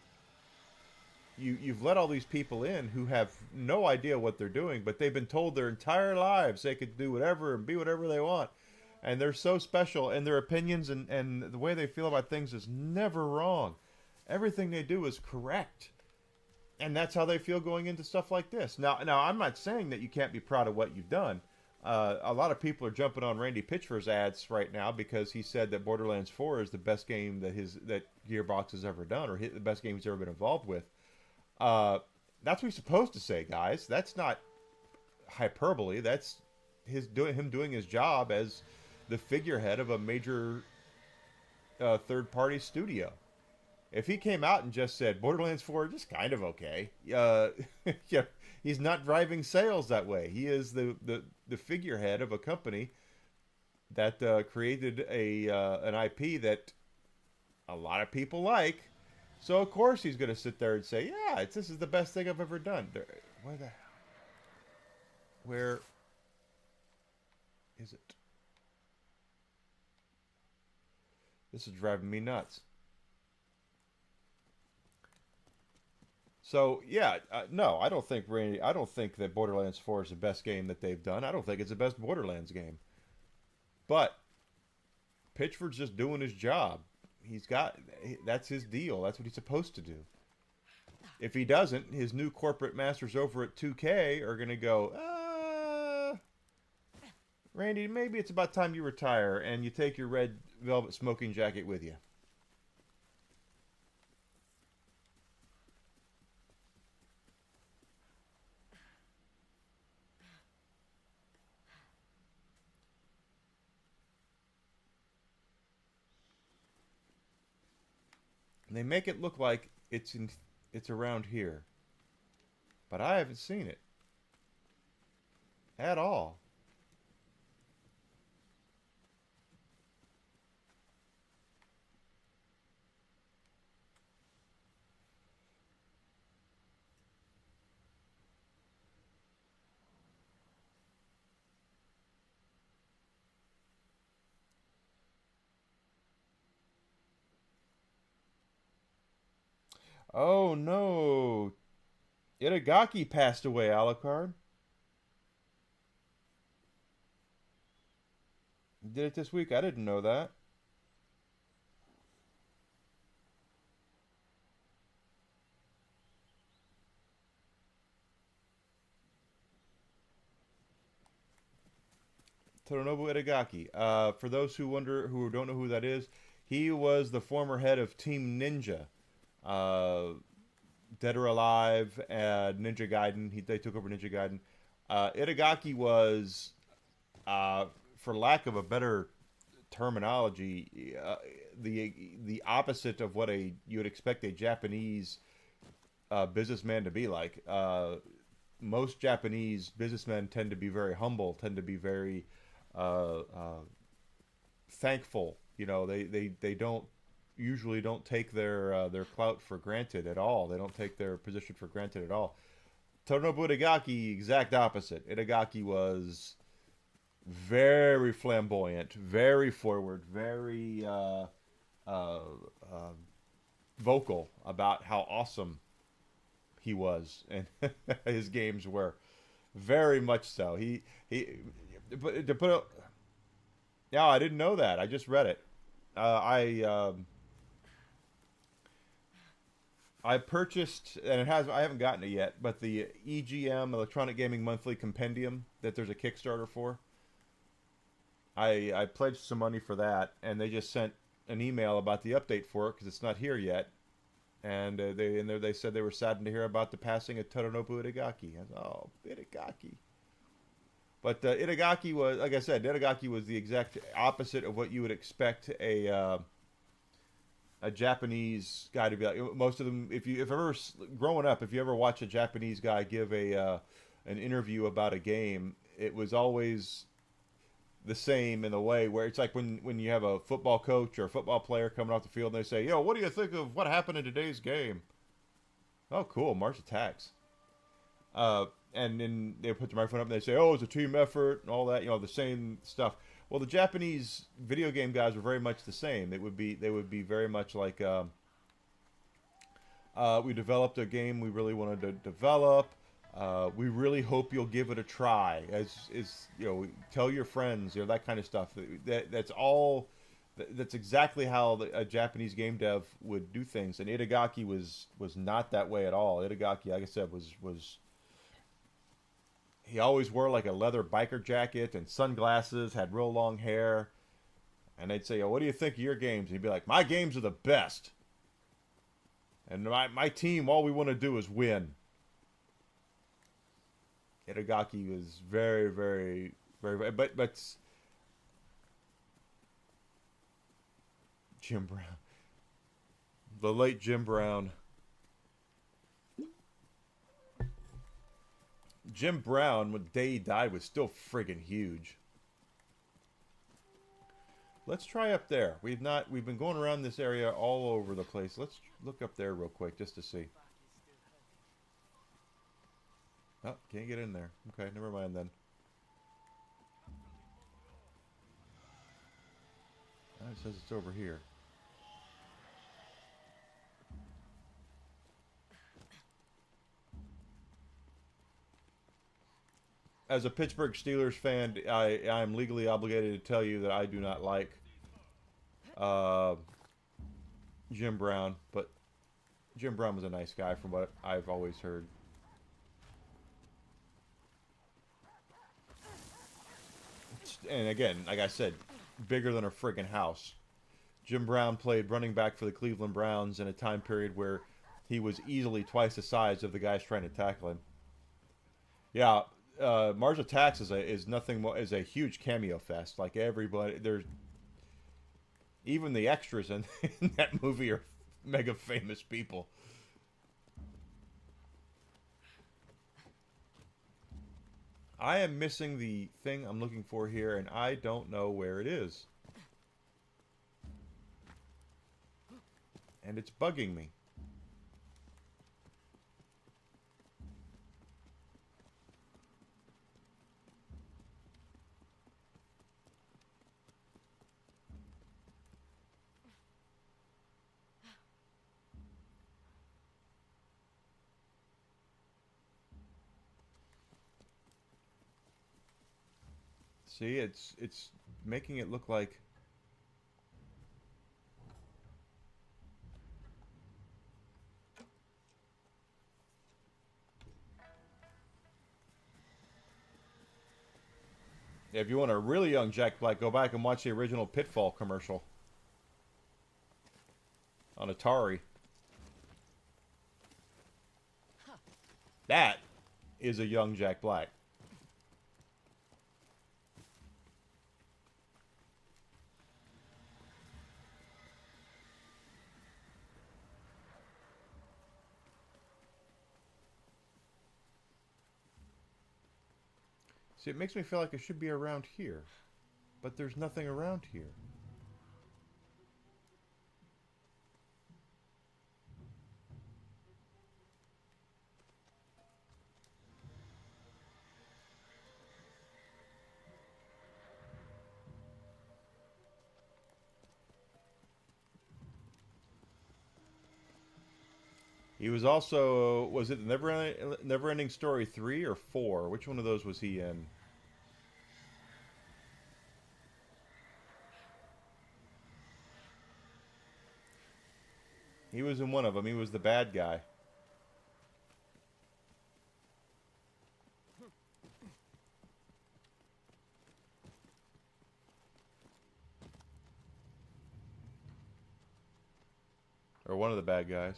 let all these people in who have no idea what they're doing, but they've been told their entire lives they could do whatever and be whatever they want. And they're so special, and their opinions and the way they feel about things is never wrong. Everything they do is correct. And that's how they feel going into stuff like this. Now, I'm not saying that you can't be proud of what you've done. A lot of people are jumping on Randy Pitchford's ads right now because he said that Borderlands 4 is the best game that Gearbox has ever done, or the best game he's ever been involved with. That's what he's supposed to say, guys. That's not hyperbole. That's him doing his job as the figurehead of a major third-party studio. If he came out and just said Borderlands 4 just kind of okay, yeah, he's not driving sales that way. He is the figurehead of a company that created an IP that a lot of people like. So of course he's going to sit there and say, "Yeah, this is the best thing I've ever done." Where is it? This is driving me nuts. So yeah, no, I don't think that Borderlands 4 is the best game that they've done. I don't think it's the best Borderlands game. But Pitchford's just doing his job. That's his deal. That's what he's supposed to do. If he doesn't, his new corporate masters over at 2K are going to go, Randy, maybe it's about time you retire and you take your red velvet smoking jacket with you. And they make it look like it's around here. But I haven't seen it. At all. Oh no. Itagaki passed away, Alucard. Did it this week? I didn't know that. Toronobu Itagaki. For those who don't know who that is, he was the former head of Team Ninja. Dead or Alive, Ninja Gaiden. They took over Ninja Gaiden. Itagaki was, for lack of a better terminology, the opposite of what you would expect a Japanese businessman to be like. Most Japanese businessmen tend to be very humble, tend to be very thankful. You know, they usually don't take their clout for granted at all. They don't take their position for granted at all. Toronobu Itagaki, exact opposite. Itagaki was very flamboyant, very forward, very vocal about how awesome he was, and his games were very much so. Yeah, I didn't know that. I just read it. I purchased, and I haven't gotten it yet, but the EGM, Electronic Gaming Monthly Compendium, that there's a Kickstarter for. I pledged some money for that, and they just sent an email about the update for it because it's not here yet. And they said they were saddened to hear about the passing of Todoronobu Itagaki. I was, oh, Itagaki. But Itagaki was, like I said, Itagaki was the exact opposite of what you would expect a Japanese guy to be like. Most of them, if ever growing up, if you ever watch a Japanese guy give an interview about a game, it was always the same in a way where it's like when you have a football coach or a football player coming off the field and they say, "Yo, what do you think of what happened in today's game?" Oh, cool, Mars attacks. And then they put the microphone up and they say, "Oh, it's a team effort," and all that, the same stuff. Well, the Japanese video game guys were very much the same. They would be very much like, we developed a game we really wanted to develop. We really hope you'll give it a try. Tell your friends, that kind of stuff. That's all. That's exactly how a Japanese game dev would do things. And Itagaki was not that way at all. Itagaki, like I said, was he always wore like a leather biker jacket and sunglasses, had real long hair. And they'd say, "Oh, what do you think of your games?" And he'd be like, "My games are the best. And my team, all we want to do is win." Itagaki was very, very, very, but Jim Brown, the late Jim Brown. Jim Brown, when the day he died, was still friggin' huge. Let's try up there. We've been going around this area all over the place. Let's look up there real quick just to see. Oh, can't get in there. Okay, never mind then. Oh, it says it's over here. As a Pittsburgh Steelers fan, I am legally obligated to tell you that I do not like Jim Brown, but Jim Brown was a nice guy from what I've always heard. And again, like I said, bigger than a friggin' house. Jim Brown played running back for the Cleveland Browns in a time period where he was easily twice the size of the guys trying to tackle him. Yeah, Mars Attacks is nothing more, is a huge cameo fest. Like everybody, there's even the extras in that movie are mega famous people. I am missing the thing I'm looking for here, and I don't know where it is. And it's bugging me. See, it's making it look like if you want a really young Jack Black, go back and watch the original Pitfall commercial on Atari. That is a young Jack Black. See, it makes me feel like it should be around here. But there's nothing around here. He was also, was it Never-Ending Story 3 or 4? Which one of those was he in? He was in one of them. He was the bad guy. Or one of the bad guys.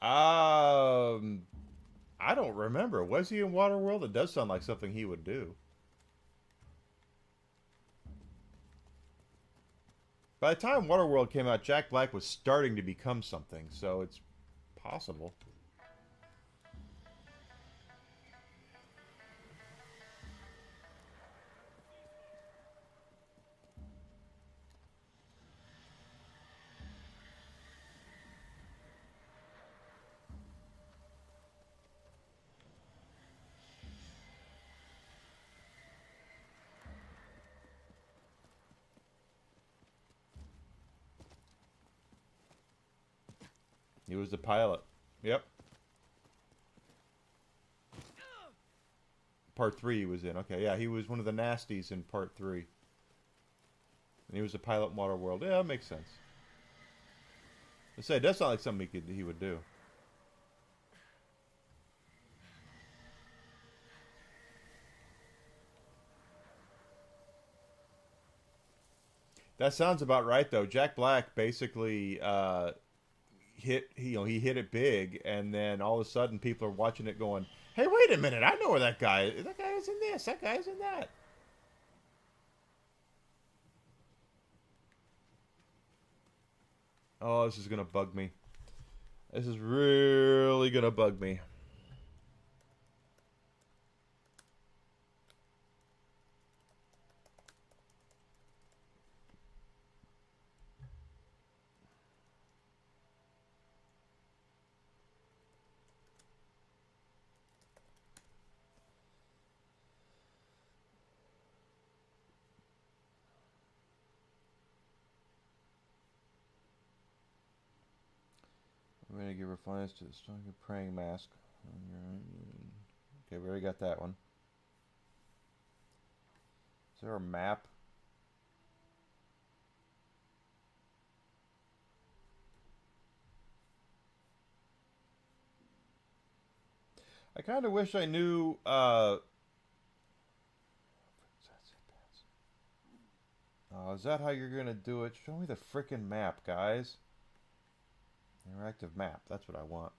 I don't remember. Was he in Waterworld? It does sound like something he would do. By the time Waterworld came out, Jack Black was starting to become something, so it's possible. He was the pilot. Yep. Part 3 he was in. Okay, yeah, he was one of the nasties in Part 3. And he was the pilot in Waterworld. Yeah, that makes sense. I say, it does sound like something he would do. That sounds about right, though. Jack Black basically he hit it big, and then all of a sudden people are watching it going, hey, wait a minute, I know where that guy is. That guy is in this, that guy is in that. Oh, this is gonna bug me. This is really gonna bug me. I'm going to give replies to the stronger praying mask. Okay, we already got that one. Is there a map? I kind of wish I knew, oh, is that how you're going to do it? Show me the frickin' map, guys. Interactive map. That's what I want.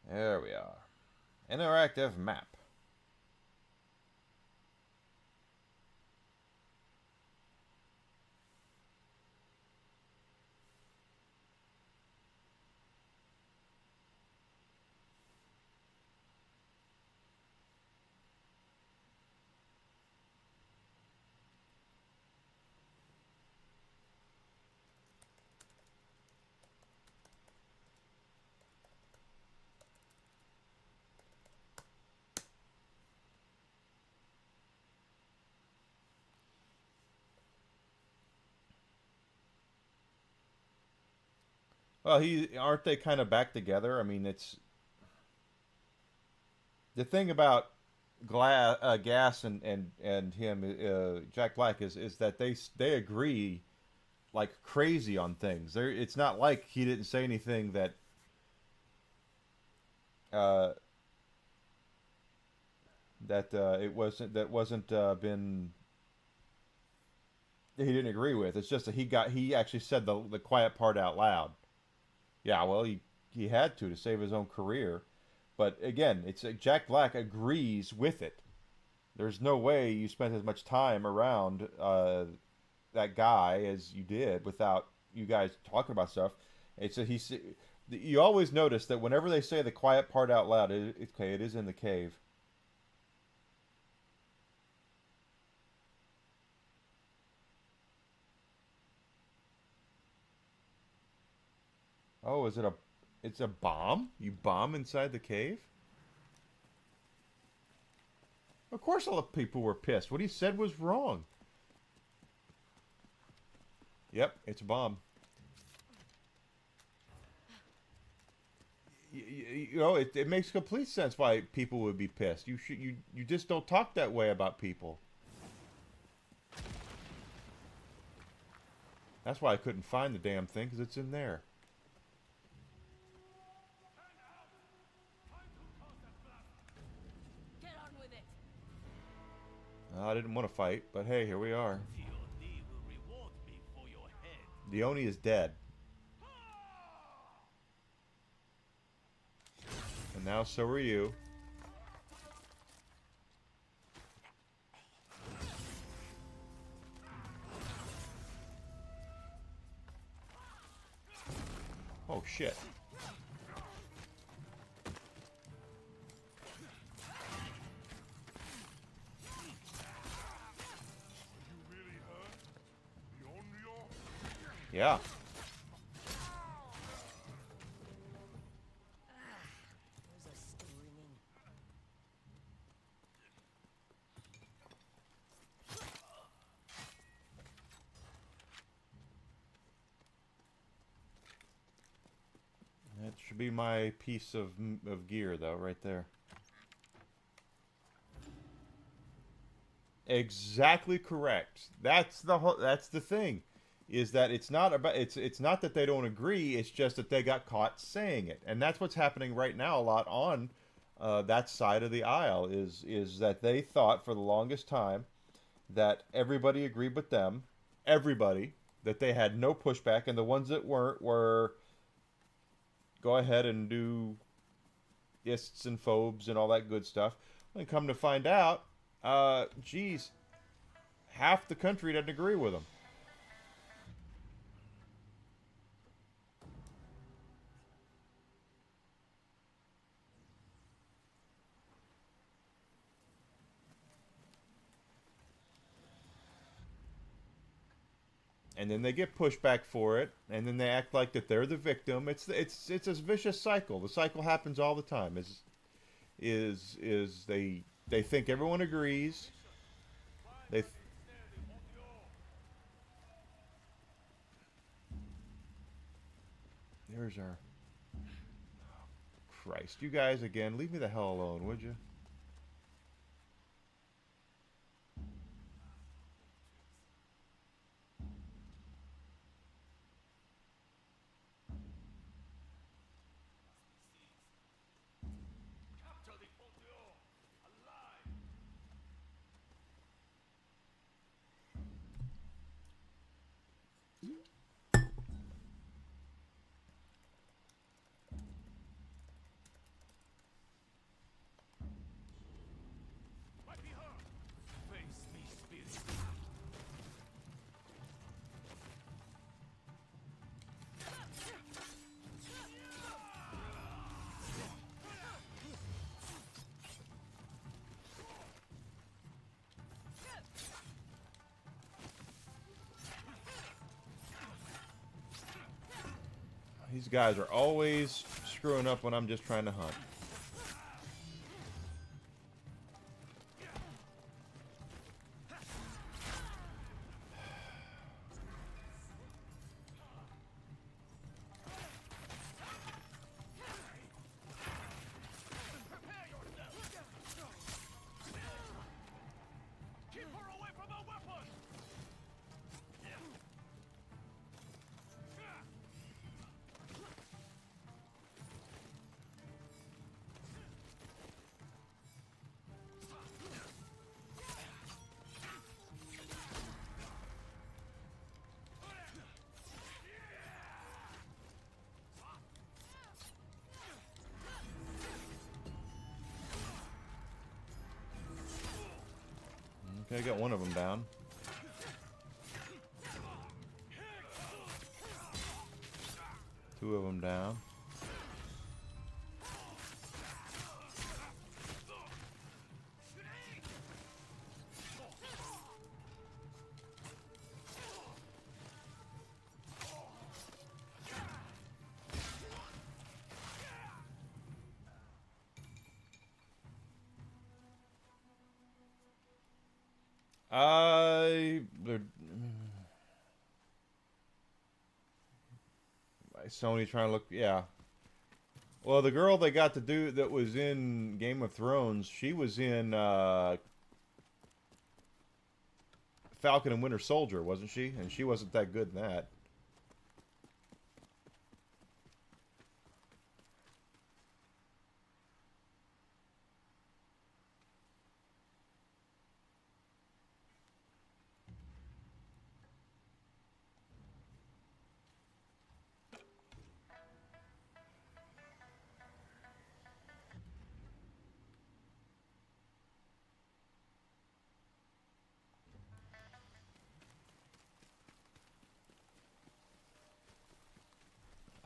There we are. Interactive map. Well, aren't they kind of back together? I mean, it's the thing about Gas and him, Jack Black, is that they agree like crazy on things. It's not like he didn't say anything that it wasn't been he didn't agree with. It's just that he actually said the quiet part out loud. Yeah, well, he had to save his own career. But again, it's Jack Black agrees with it. There's no way you spent as much time around that guy as you did without you guys talking about stuff. You always notice that whenever they say the quiet part out loud, it is in the cave. Oh, it's a bomb? You bomb inside the cave? Of course all the people were pissed. What he said was wrong. Yep, it's a bomb. You know, it makes complete sense why people would be pissed. You just don't talk that way about people. That's why I couldn't find the damn thing, because it's in there. I didn't want to fight, but hey, here we are. Yotei will reward me The Oni is dead. And now so are you. Oh shit. Yeah. Those are still ringing. That should be my piece of gear, though, right there. Exactly correct. That's the thing, is that it's not about it's not that they don't agree. It's just that they got caught saying it, and that's what's happening right now a lot on that side of the aisle. Is that they thought for the longest time that everybody agreed with them, everybody, that they had no pushback, and the ones that weren't were go ahead and do ists and phobes and all that good stuff. And come to find out, geez, half the country doesn't agree with them. And then they get pushback for it, and then they act like that they're the victim. It's a vicious cycle. The cycle happens all the time. Is they think everyone agrees. There's our Christ. You guys again, leave me the hell alone, would you? These guys are always screwing up when I'm just trying to hunt. Okay, I got one of them down. Two of them down. Sony trying to look, yeah. Well, the girl they got to do that was in Game of Thrones, she was in Falcon and Winter Soldier, wasn't she? And she wasn't that good in that.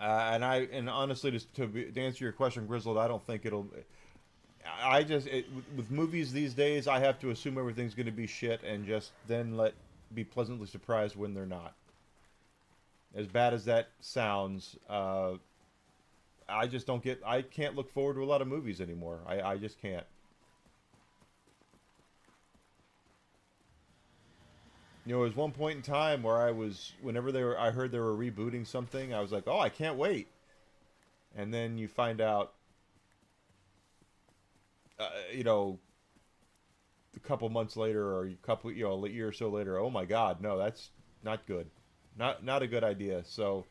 And honestly, to answer your question, Grizzled, I don't think it'll. With movies these days, I have to assume everything's going to be shit, and just then be pleasantly surprised when they're not. As bad as that sounds, I just don't get. I can't look forward to a lot of movies anymore. I just can't. You know, there was one point in time where whenever I heard they were rebooting something, I was like, oh, I can't wait. And then you find out, you know, a couple months later, or a year or so later, oh my God, no, that's not good. Not a good idea. So,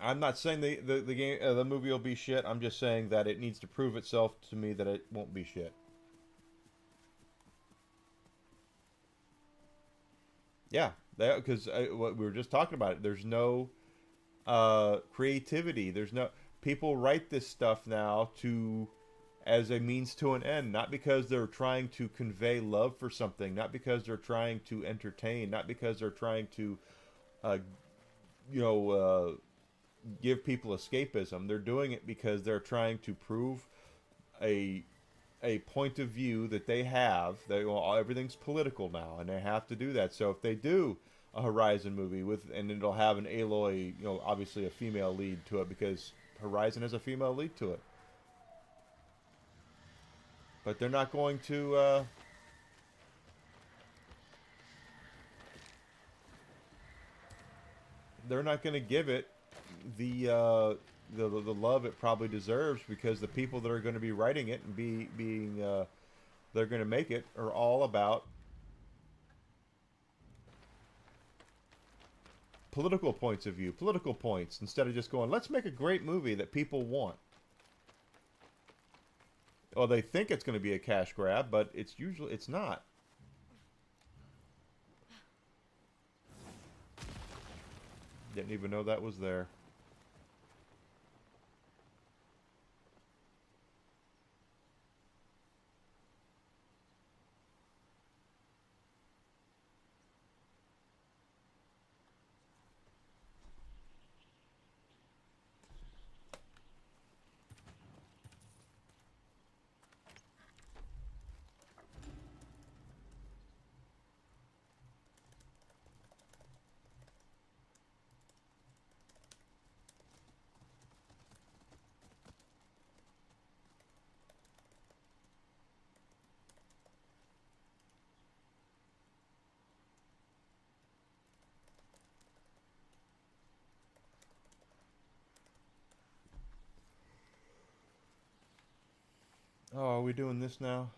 I'm not saying the movie will be shit. I'm just saying that it needs to prove itself to me that it won't be shit. Yeah, because what we were just talking about it. There's no creativity. There's no people write this stuff now as a means to an end, not because they're trying to convey love for something, not because they're trying to entertain, not because they're trying to, you know. Give people escapism. They're doing it because they're trying to prove a point of view that they have. Everything's political now, and they have to do that. So if they do a Horizon movie and it'll have an Aloy, you know, obviously a female lead to it because Horizon has a female lead to it. But they're not going to. They're not going to give it the love it probably deserves, because the people that are going to be writing it and they're going to make it are all about political points of view, political points, instead of just going, let's make a great movie that people want. Well, they think it's going to be a cash grab, but it's not. Didn't even know that was there. Oh, are we doing this now?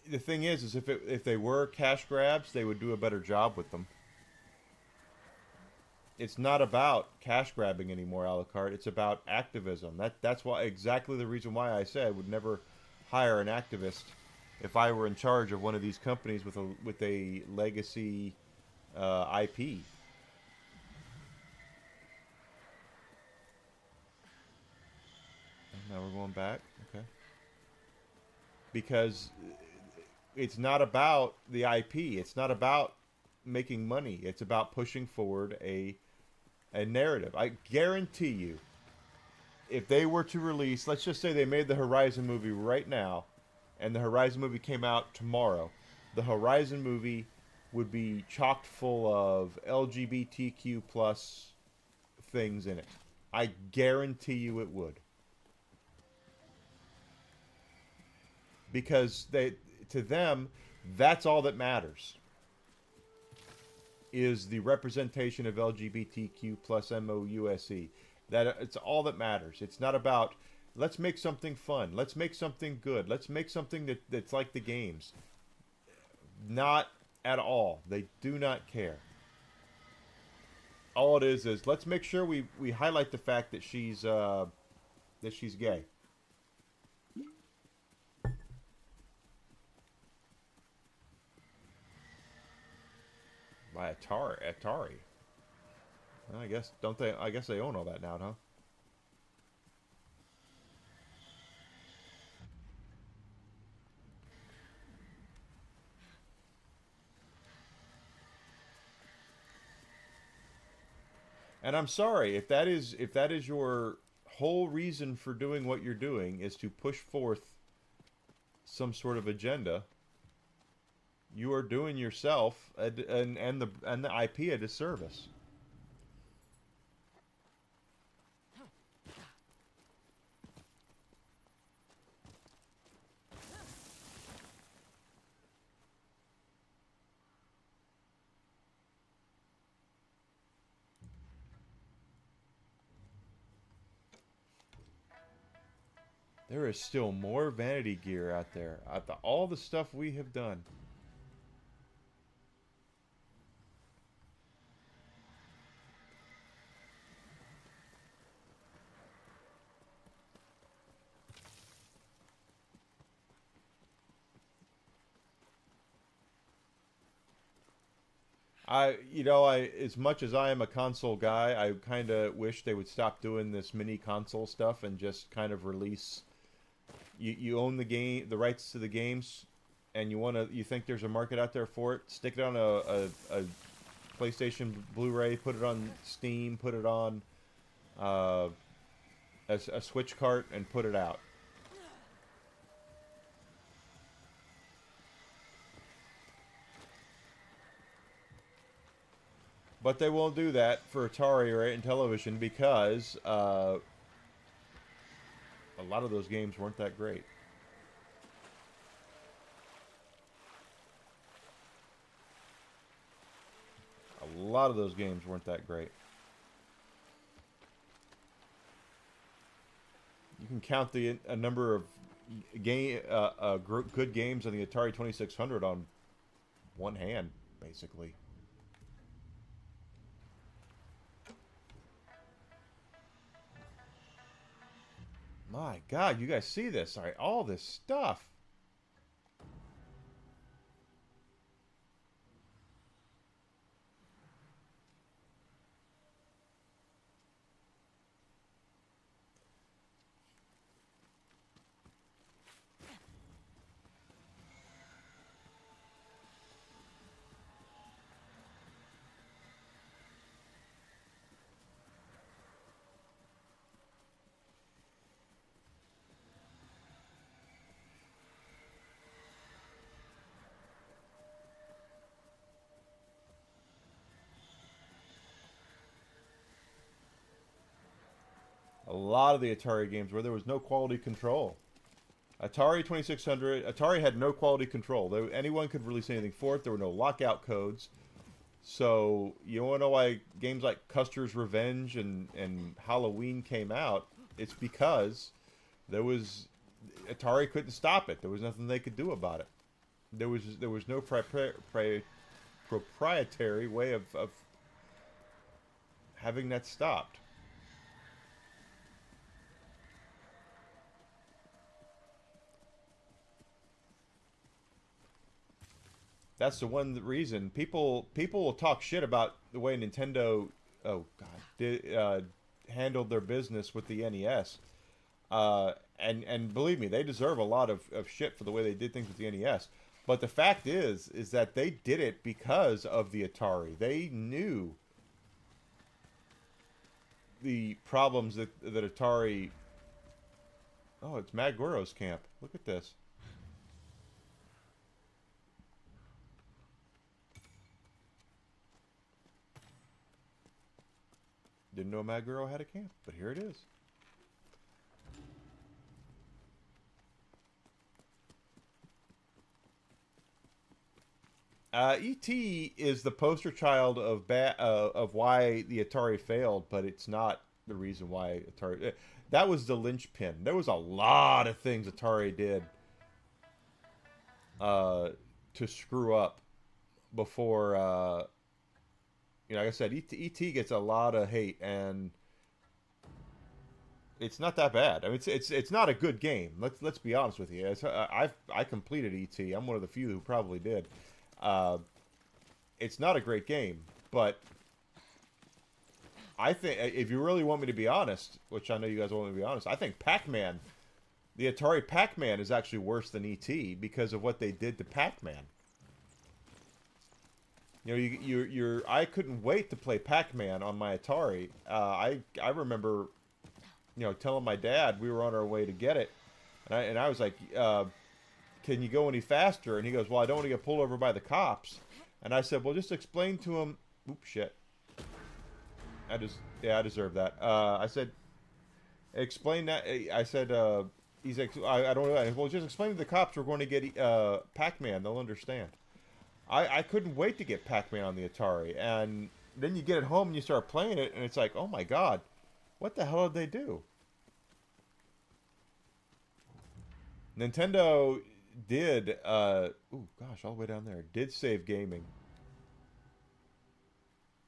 The thing is if they were cash grabs, they would do a better job with them. It's not about cash grabbing anymore, Alucard. It's about activism. That's why, exactly the reason why I said I would never hire an activist if I were in charge of one of these companies with a legacy IP. Now we're going back. Okay. Because it's not about the IP. It's not about making money. It's about pushing forward a narrative. I guarantee you, if they were to release, let's just say they made the Horizon movie right now, and the Horizon movie came out tomorrow, the Horizon movie would be chocked full of LGBTQ plus things in it. I guarantee you it would. Because to them, that's all that matters. Is the representation of LGBTQ plus MOUSE. That it's all that matters. It's not about, let's make something fun. Let's make something good. Let's make something that's like the games. Not at all. They do not care. all it is let's make sure we highlight the fact that she's gay. By Atari. Well, I guess don't they? I guess they own all that now, huh? And I'm sorry if that is your whole reason for doing what you're doing is to push forth some sort of agenda. You are doing yourself and the IP a disservice. There is still more vanity gear out there. After all the stuff we have done. As much as I am a console guy, I kind of wish they would stop doing this mini console stuff and just kind of release. You own the game, the rights to the games, and you think there's a market out there for it. Stick it on a PlayStation Blu-ray, put it on Steam, put it on a Switch cart, and put it out. But they won't do that for Atari or Intellivision because a lot of those games weren't that great. A lot of those games weren't that great. You can count a number of good games on the Atari 2600 on one hand, basically. My God, you guys see this? All right, all this stuff. A lot of the Atari games where there was no quality control. Atari 2600, Atari had no quality control. Anyone could release anything for it. There were no lockout codes. So, you want to know why games like Custer's Revenge and Halloween came out? It's because Atari couldn't stop it. There was nothing they could do about it. There was no proprietary way of having that stopped. That's the one reason people will talk shit about the way Nintendo, handled their business with the NES, and believe me, they deserve a lot of shit for the way they did things with the NES. But the fact is that they did it because of the Atari. They knew the problems that Atari. Oh, it's Maguiro's camp. Look at this. Didn't know Maguro had a camp, but here it is. E.T. is the poster child of why the Atari failed, but it's not the reason why Atari. That was the linchpin. There was a lot of things Atari did to screw up before you know, like I said, ET gets a lot of hate, and it's not that bad. I mean, it's not a good game. Let's be honest with you. I completed ET. I'm one of the few who probably did. It's not a great game, but I think if you really want me to be honest, which I know you guys want me to be honest, I think Pac-Man, the Atari Pac-Man, is actually worse than ET because of what they did to Pac-Man. You know, I couldn't wait to play Pac-Man on my Atari. I remember, you know, telling my dad we were on our way to get it, and I was like, "Can you go any faster?" And he goes, "Well, I don't want to get pulled over by the cops." And I said, "Well, just explain to him." Oops, shit. I deserve that. I said, "Explain that." I said, "He's like, I don't know." Well, just explain to the cops we're going to get Pac-Man. They'll understand. I couldn't wait to get Pac-Man on the Atari, and then you get it home and you start playing it, and it's like, oh my god, what the hell did they do? Nintendo did, oh gosh, all the way down there, did save gaming.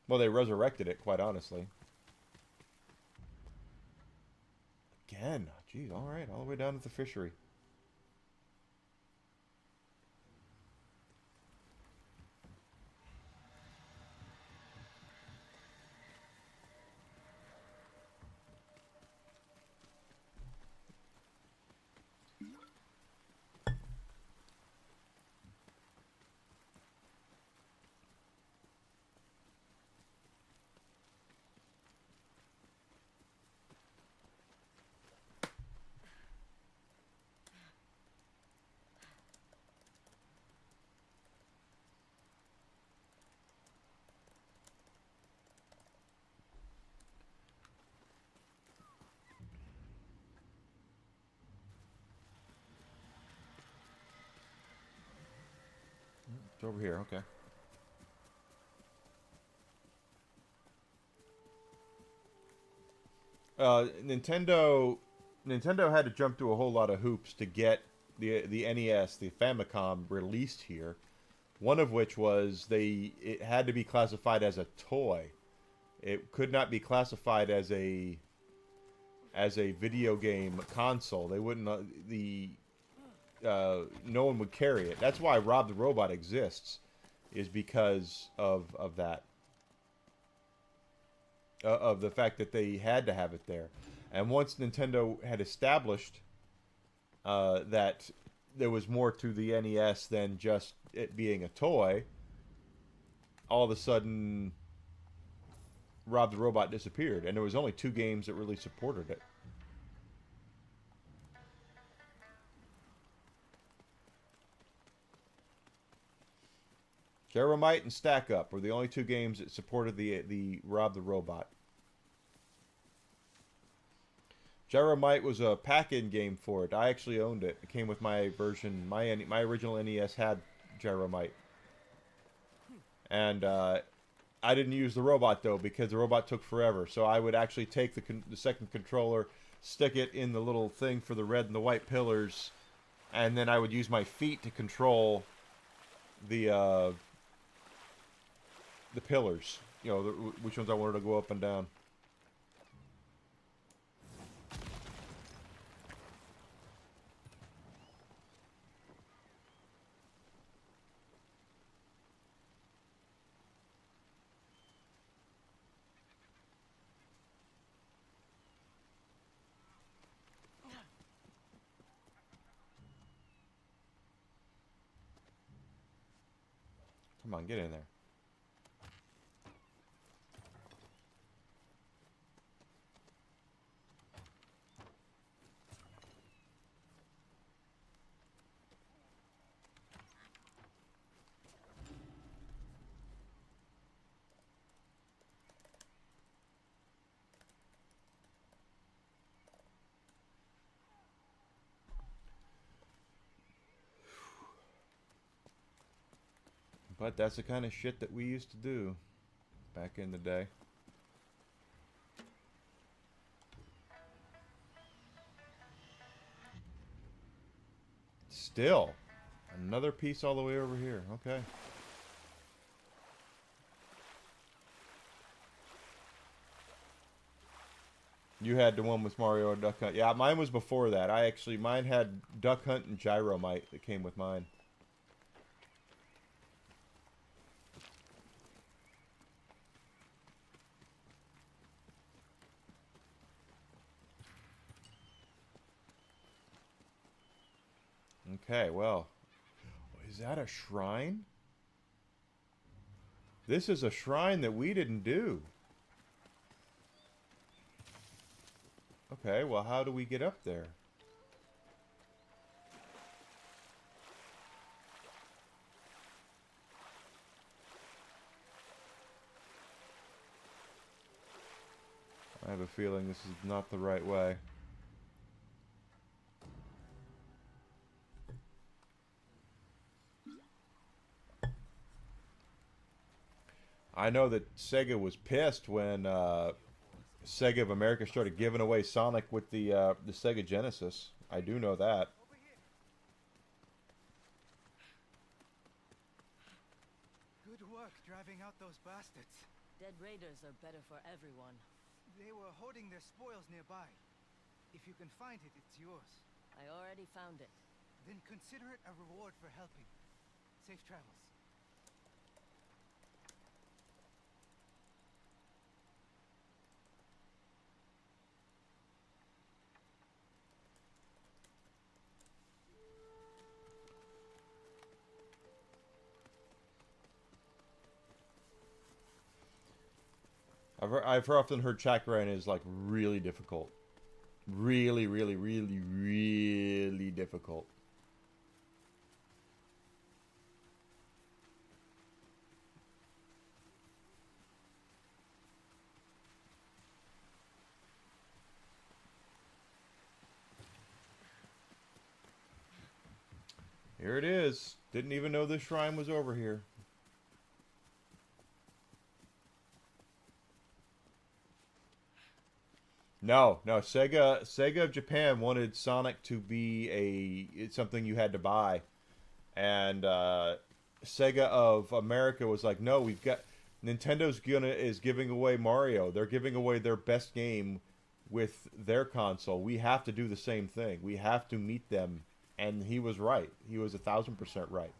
Well, they resurrected it, quite honestly. Again, geez, alright, all the way down to the fishery. It's over here, okay. Nintendo had to jump through a whole lot of hoops to get the NES, the Famicom, released here. One of which was it had to be classified as a toy. It could not be classified as a video game console. They wouldn't no one would carry it. That's why Rob the Robot exists, is because of that. Of the fact that they had to have it there. And once Nintendo had established that there was more to the NES than just it being a toy, all of a sudden Rob the Robot disappeared, and there was only 2 games that really supported it. Jeromite and Stack Up were the only 2 games that supported the Rob the Robot. Jeromite was a pack-in game for it. I actually owned it. It came with my version. My original NES had Jeromite. And I didn't use the robot, though, because the robot took forever. So I would actually take the second controller, stick it in the little thing for the red and the white pillars, and then I would use my feet to control the pillars. You know, which ones I wanted to go up and down. Come on, get in there. But that's the kind of shit that we used to do back in the day. Still, another piece all the way over here. Okay. You had the one with Mario and Duck Hunt. Yeah, mine was before that. Mine had Duck Hunt and Gyromite that came with mine. Okay, well. Is that a shrine? This is a shrine that we didn't do. Okay, well, how do we get up there? I have a feeling this is not the right way. I know that Sega was pissed when Sega of America started giving away Sonic with the Sega Genesis. I do know that. Good work driving out those bastards. Dead raiders are better for everyone. They were hoarding their spoils nearby. If you can find it, it's yours. I already found it. Then consider it a reward for helping. Safe travels. I've often heard Chakran is like really difficult. Really, really, really, really difficult. Here it is. Didn't even know this shrine was over here. No, no. Sega of Japan wanted Sonic to be it's something you had to buy, and Sega of America was like, no, we've got is giving away Mario. They're giving away their best game with their console. We have to do the same thing. We have to meet them, and he was right. He was 1,000% right.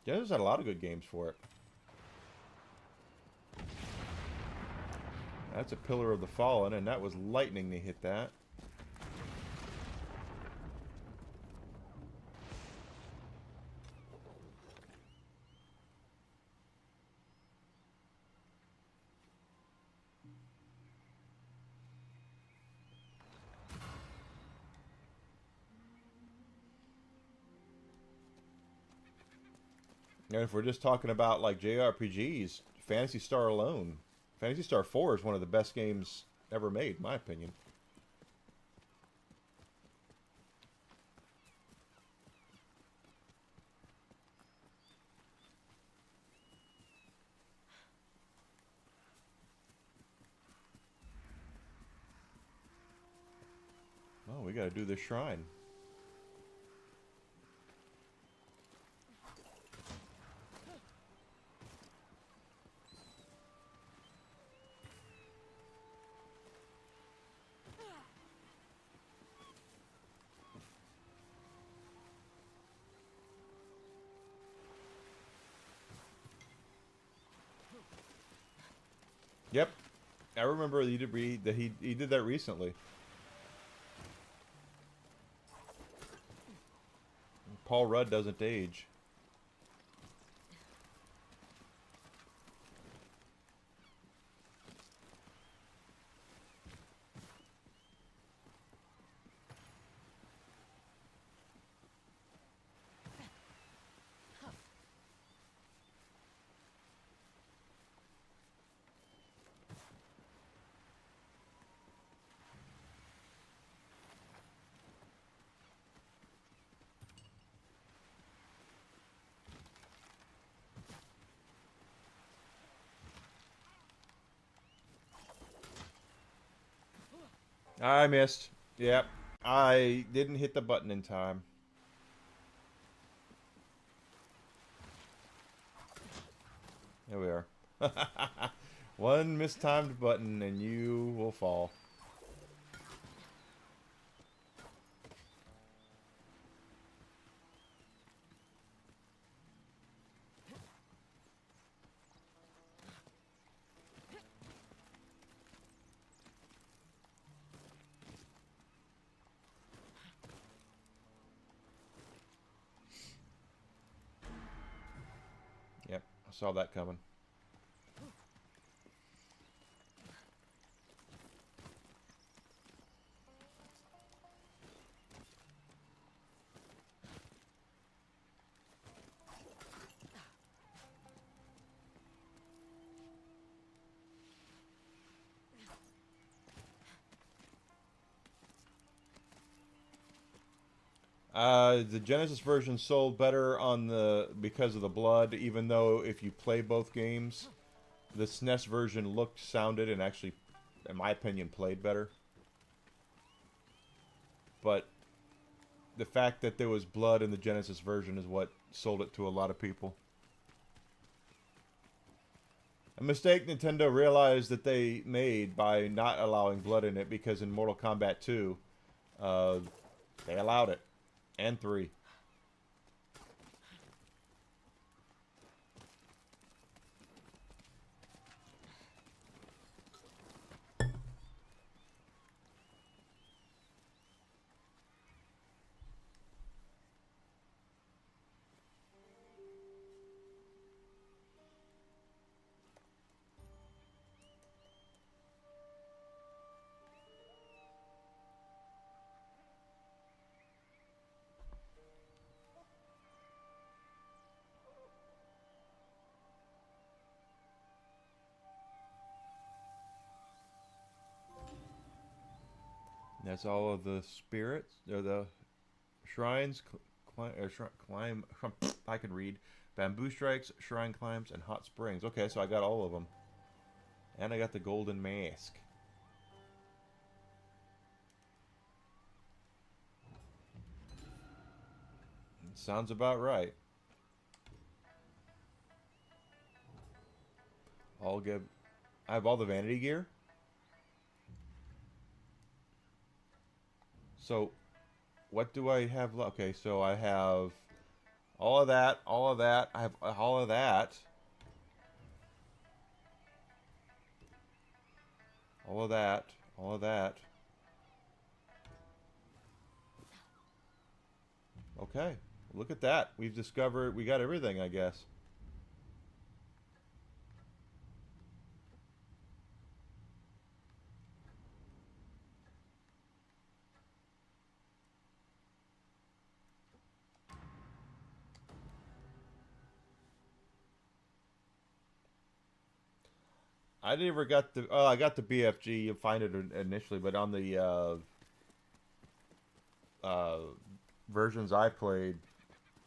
Genesis had a lot of good games for it. That's a Pillar of the Fallen, and that was lightning that hit that. And if we're just talking about like JRPGs, Phantasy Star alone, Phantasy Star 4 is one of the best games ever made, in my opinion. Oh, we gotta do this shrine. Yep, I remember he did that recently. Paul Rudd doesn't age. I missed. Yep. I didn't hit the button in time. There we are. One mistimed button and you will fall. Yep, I saw that coming. The Genesis version sold better on because of the blood, even though if you play both games, the SNES version looked, sounded, and actually, in my opinion, played better. But the fact that there was blood in the Genesis version is what sold it to a lot of people. A mistake Nintendo realized that they made by not allowing blood in it, because in Mortal Kombat 2, they allowed it. And 3. That's all of the spirits, or the shrines, climb. I can read. Bamboo strikes, shrine climbs, and hot springs. Okay, so I got all of them, and I got the golden mask. Sounds about right. I'll give. I have all the vanity gear. So, what do I have left? Okay, so I have all of that, all of that. I have all of that. All of that, all of that. Okay, look at that. We've discovered, we got everything, I guess. I never got the. Oh, I got the BFG. You find it initially, but on the versions I played,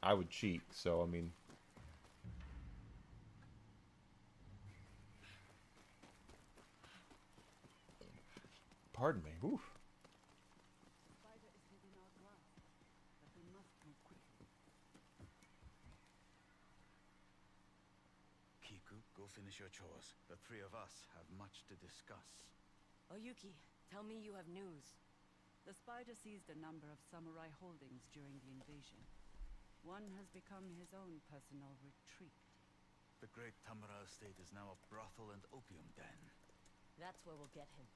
I would cheat. So I mean, pardon me. Oof. Spider is within our grasp, but we must move quickly. Kiku, go finish your chores. The three of us have much to discuss. Oyuki, tell me you have news. The spider seized a number of samurai holdings during the invasion. One has become his own personal retreat. The great Tamara estate is now a brothel and opium den. That's where we'll get him.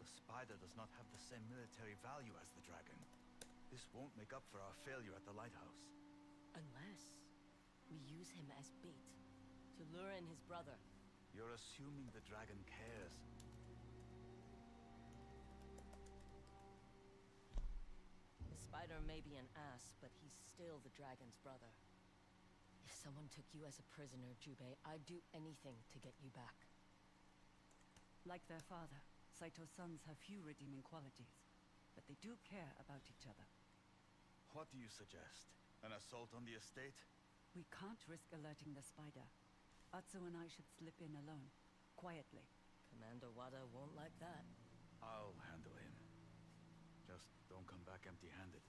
The spider does not have the same military value as the dragon. This won't make up for our failure at the lighthouse. Unless we use him as bait to lure in his brother. You're assuming the dragon cares. The spider may be an ass, but he's still the dragon's brother. If someone took you as a prisoner, Jubei, I'd do anything to get you back. Like their father, Saito's sons have few redeeming qualities, but they do care about each other. What do you suggest? An assault on the estate? We can't risk alerting the spider. Atsu and I should slip in alone, quietly. Commander Wada won't like that. I'll handle him. Just don't come back empty-handed.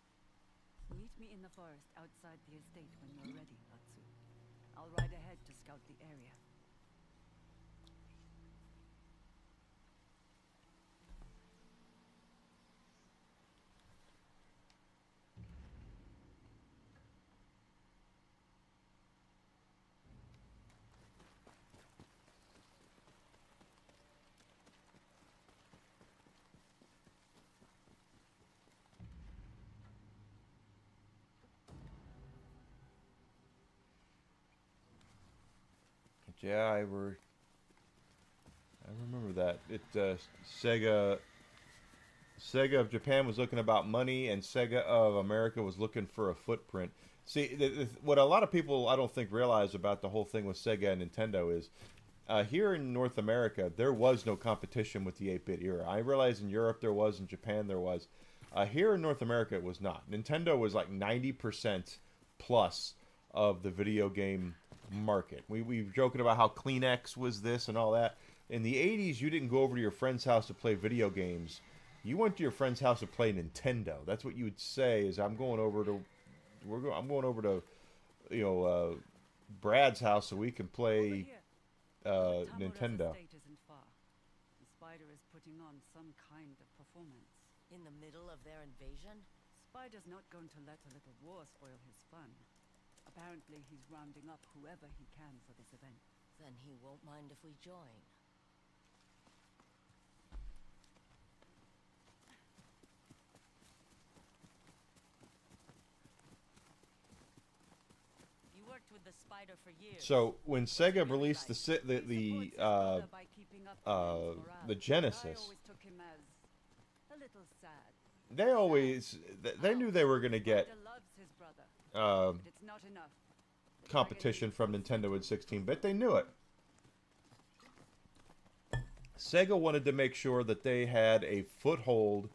Meet me in the forest outside the estate when you're ready, Atsu. I'll ride ahead to scout the area. Yeah, I remember that. Sega of Japan was looking about money, and Sega of America was looking for a footprint. See, what a lot of people I don't think realize about the whole thing with Sega and Nintendo is here in North America there was no competition with the 8-bit era. I realize in Europe there was, in Japan there was. Here in North America it was not. Nintendo was like 90% plus of the video game market. We were joking about how Kleenex was this and all that. In the 80s, you didn't go over to your friend's house to play video games. You went to your friend's house to play Nintendo. That's what you would say is, I'm going over to Brad's house so we can play Nintendo. Estate isn't far. The spider is putting on some kind of performance. In the middle of their invasion? Spider's not going to let a little war spoil his fun. Apparently, he's rounding up whoever he can for this event. Then he won't mind if we join. You worked with the spider for years. So when Sega released the Genesis, A little sad. they knew they were going to get Spider loves his brother, but it's not enough. competition from Nintendo in 16-bit. They knew it. Sega wanted to make sure that they had a foothold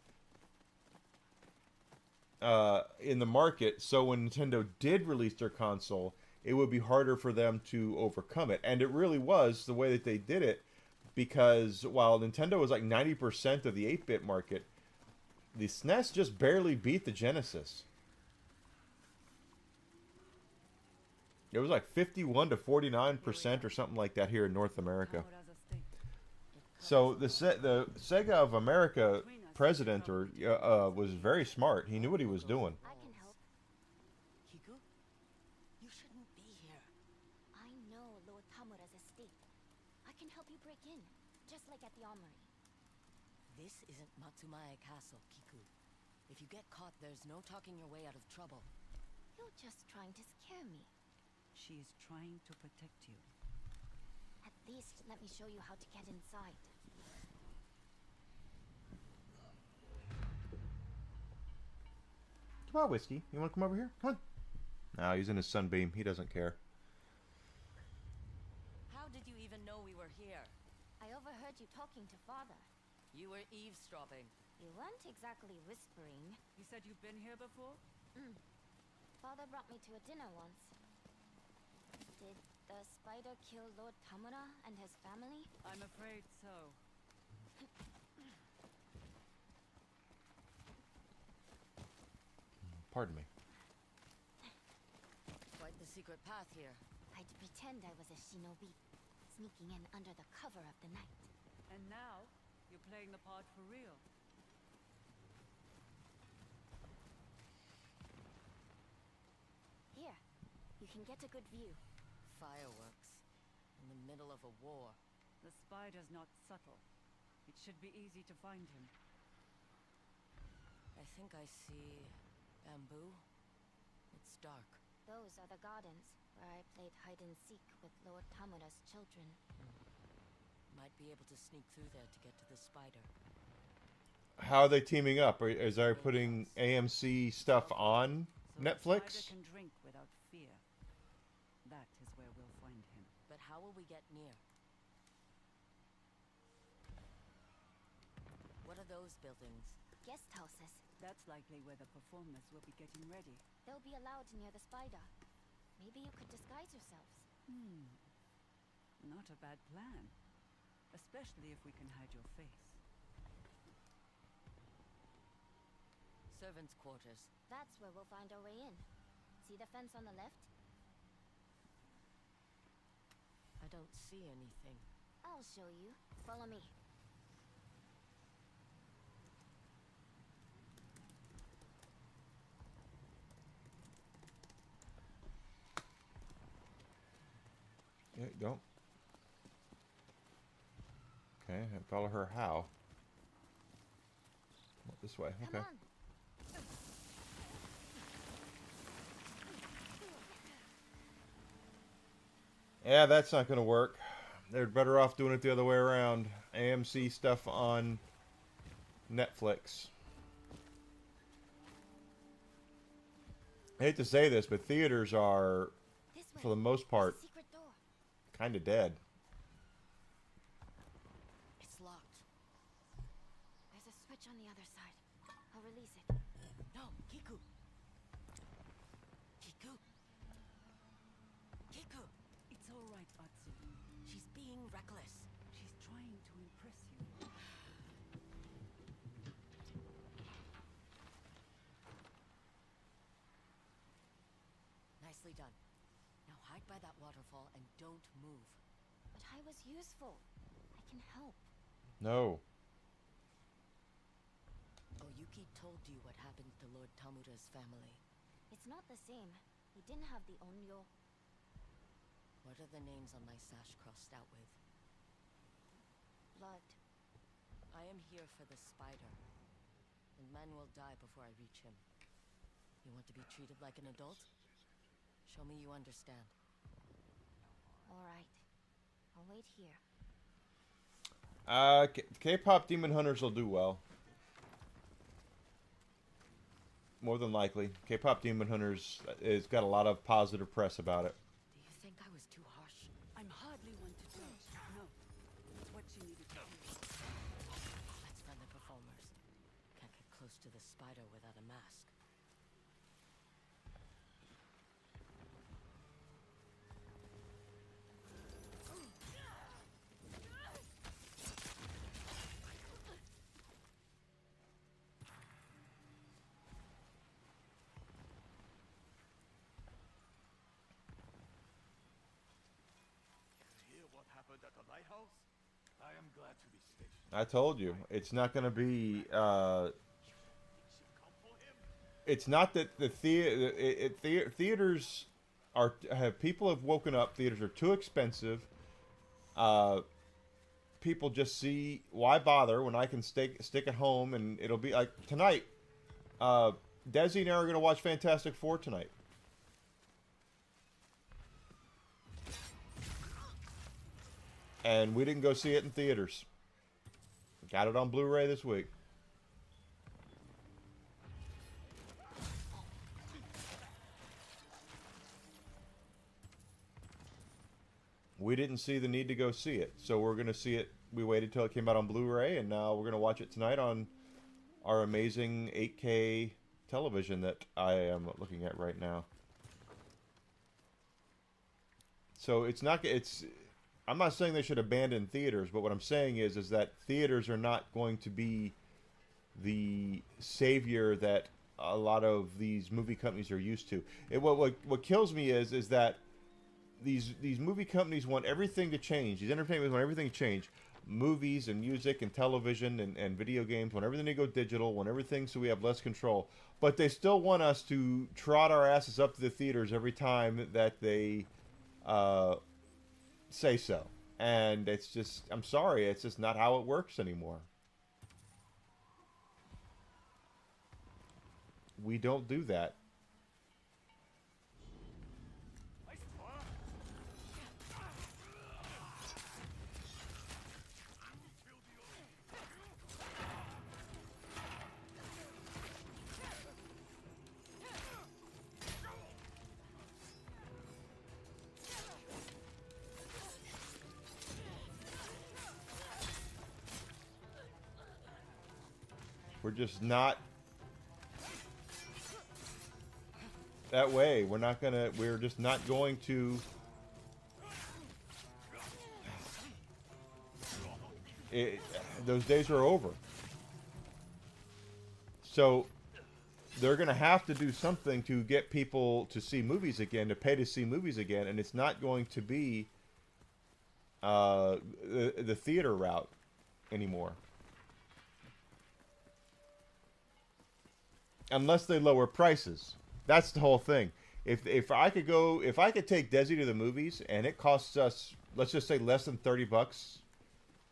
in the market, so when Nintendo did release their console, it would be harder for them to overcome it. And it really was the way that they did it, because while Nintendo was like 90% of the 8-bit market, the SNES just barely beat the Genesis. It was like 51 to 49% or something like that here in North America. So the Sega of America president was very smart. He knew what he was doing. I can help. Kiku? You shouldn't be here. I know Lord Tamura's estate. I can help you break in, just like at the armory. This isn't Matsumaya Castle, Kiku. If you get caught, there's no talking your way out of trouble. You're just trying to scare me. She is trying to protect you. At least let me show you how to get inside. Come on, Whiskey. You want to come over here? Come on. No, he's in his sunbeam. He doesn't care. How did you even know we were here? I overheard you talking to Father. You were eavesdropping. You weren't exactly whispering. You said you've been here before? Father brought me to a dinner once. Did the spider kill Lord Tamura and his family? I'm afraid so. Pardon me. Quite the secret path here. I'd pretend I was a shinobi, sneaking in under the cover of the night. And now, you're playing the part for real. Here, you can get a good view. Fireworks. In the middle of a war. The spider's not subtle. It should be easy to find him. I think I see bamboo. It's dark. Those are the gardens where I played hide and seek with Lord Tamura's children. Might be able to sneak through there to get to the spider. How are they teaming up? Is they putting AMC stuff on So the Netflix? spider can drink without fear. That is where we'll find him. But how will we get near? What are those buildings? Guest houses. That's likely where the performers will be getting ready. They'll be allowed near the spider. Maybe you could disguise yourselves. Not a bad plan. Especially if we can hide your face. Servants' quarters. That's where we'll find our way in. See the fence on the left? I don't see anything. I'll show you. Follow me. Yeah, don't. Okay, and follow her how? This way, Come okay. on. Yeah, that's not going to work. They're better off doing it the other way around. AMC stuff on Netflix. I hate to say this, but theaters are, This way. for the most There's part, a secret door. kind of dead. It's locked. There's a switch on the other side. I'll release it. No, Kiku. Kiku. Kiku. It's all right, Atsu. She's being reckless. She's trying to impress you. Nicely done. Now hide by that waterfall and don't move. But I was useful. I can help. No. Oyuki told you what happened to Lord Tamura's family. It's not the same. He didn't have the Onryo. What are the names on my sash crossed out with? Blood. I am here for the spider. And man will die before I reach him. You want to be treated like an adult? Show me you understand. All right. I'll wait here. K-pop Demon Hunters will do well. More than likely. K-pop Demon Hunters has got a lot of positive press about it. Do you think I was too harsh? I'm hardly one to judge. No. It's what she needed to do. Let's find the performers. Can't get close to the spider without a mask. Hear what happened at the lighthouse? I am glad to be stationed. I told you, it's not going to be. She come for him. It's not that the theaters are people have woken up. Theaters are too expensive. People just see, why bother when I can stick at home, and it'll be like tonight. Desi and I are going to watch Fantastic Four tonight. And we didn't go see it in theaters. Got it on Blu-ray this week. We didn't see the need to go see it, so we're going to see it. We waited till it came out on Blu-ray, and now we're going to watch it tonight on our amazing 8K television that I am looking at right now. So it's not. I'm not saying they should abandon theaters, but what I'm saying is that theaters are not going to be the savior that a lot of these movie companies are used to. What kills me is that these movie companies want everything to change. These entertainment want everything to change. Movies and music and television and video games want everything to go digital, want everything so we have less control. But they still want us to trot our asses up to the theaters every time that they say so. And it's just, I'm sorry, it's just not how it works anymore. We don't do that. We're just not that way. We're just not going to. Those days are over. So they're going to have to do something to get people to see movies again, to pay to see movies again, and it's not going to be the theater route anymore. Unless they lower prices. That's the whole thing. If I could take Desi to the movies and it costs us, let's just say, less than $30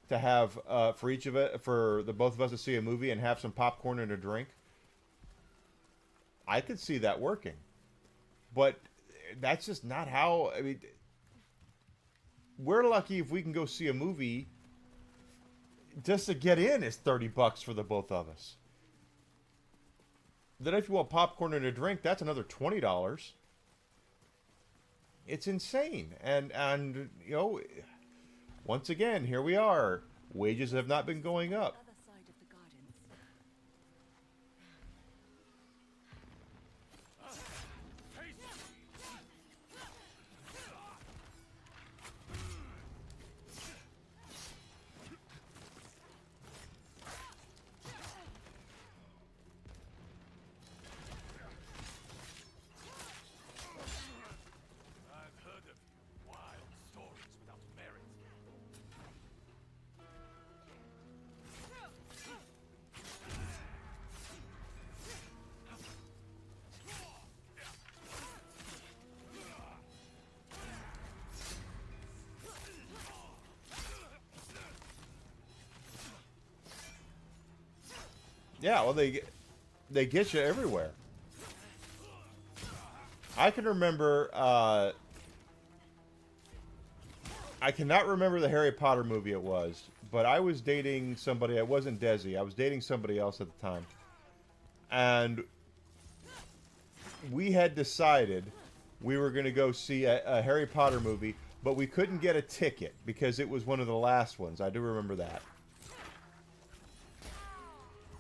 to have for each of it, for the both of us to see a movie and have some popcorn and a drink, I could see that working. But that's just not how. I mean, we're lucky if we can go see a movie. Just to get in is $30 for the both of us. Then if you want popcorn and a drink, that's another $20. It's insane. And you know, once again, here we are. Wages have not been going up. Other side of the gardens. I've heard of you. Wild stories without merit. Yeah, well, they get you everywhere. I can remember. I cannot remember the Harry Potter movie it was, but I was dating somebody. It wasn't Desi. I was dating somebody else at the time, and we had decided we were going to go see a Harry Potter movie, but we couldn't get a ticket because it was one of the last ones. I do remember that.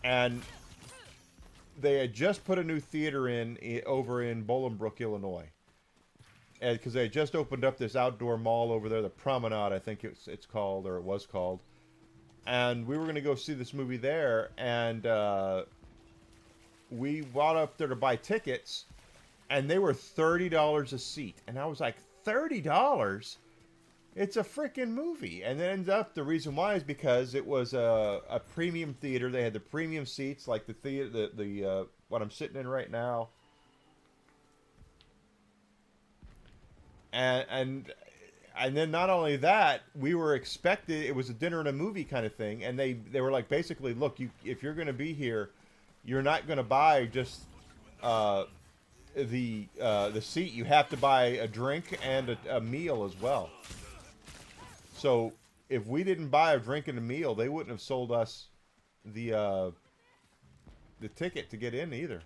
And they had just put a new theater in over in Bolingbrook, Illinois. And because they had just opened up this outdoor mall over there, the Promenade, I think it's called, or it was called. And we were going to go see this movie there, and we went up there to buy tickets, and they were $30 a seat. And I was like, $30? It's a freaking movie. And then ends up, the reason why is because it was a premium theater. They had the premium seats, like the theater, the what I'm sitting in right now. And then not only that, we were expected, it was a dinner and a movie kind of thing. And they were like, basically, look, if you're going to be here, you're not going to buy just the seat. You have to buy a drink and a meal as well. So if we didn't buy a drink and a meal, they wouldn't have sold us the ticket to get in either.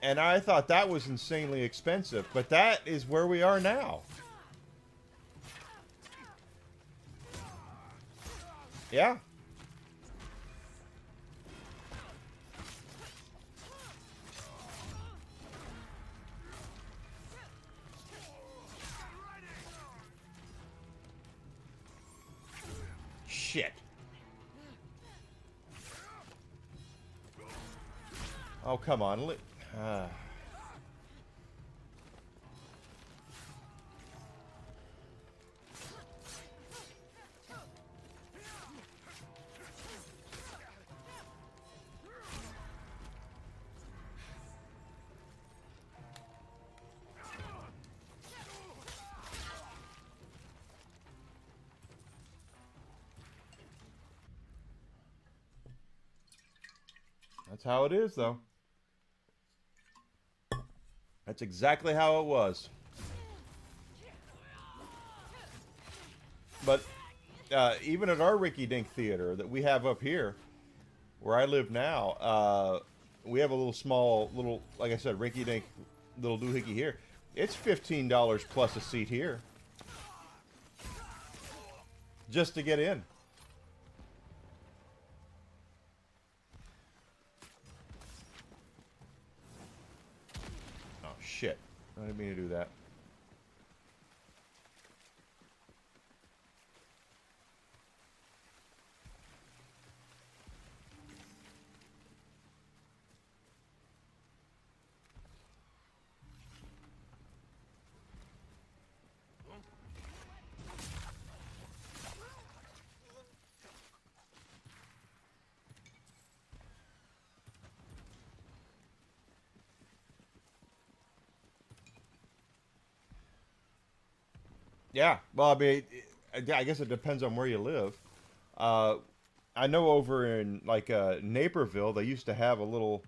And I thought that was insanely expensive, but that is where we are now. Yeah. Shit. Oh, come on. That's how it is, though. That's exactly how it was. But even at our rinky-dink theater that we have up here, where I live now, we have a little, like I said, rinky-dink little doohickey here. It's $15 plus a seat here. Just to get in. I didn't mean to do that. Yeah, well, I mean, I guess it depends on where you live. Uh, I know over in like Naperville, they used to have a little.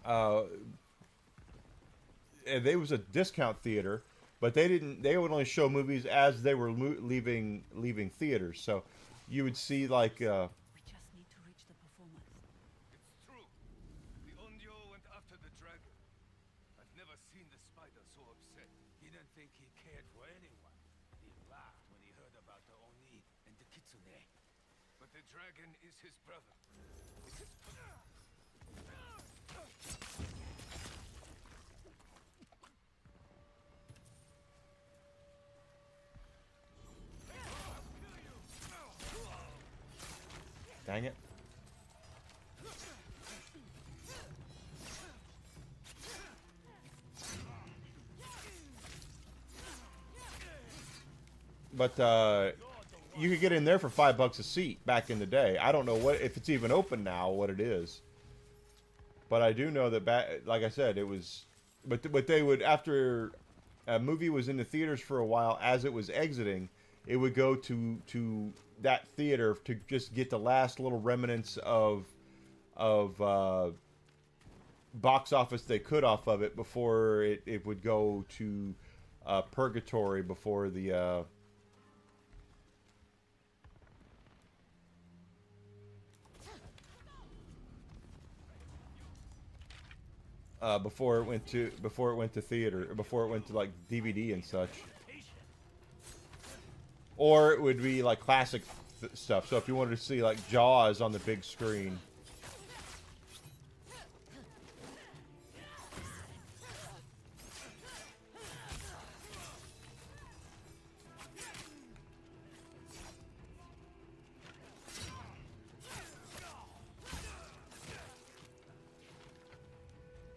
Uh, They was a discount theater, but they didn't. They would only show movies as they were leaving theaters. So you would see like We just need to reach the performance. It's true. The Onryo went after the dragon. I've never seen the spider so upset. He didn't think he cared for anyone. He laughed when he heard about the Oni and the Kitsune. But the dragon is his brother. It is dang it. But you could get in there for $5 a seat back in the day. I don't know what if it's even open now. What it is, but I do know that like I said, it was. But they would after a movie was in the theaters for a while, as it was exiting, it would go to that theater to just get the last little remnants of box office they could off of it before it would go to purgatory before the before it went to theater, before it went to like DVD and such. Or it would be like classic stuff. So if you wanted to see like Jaws on the big screen.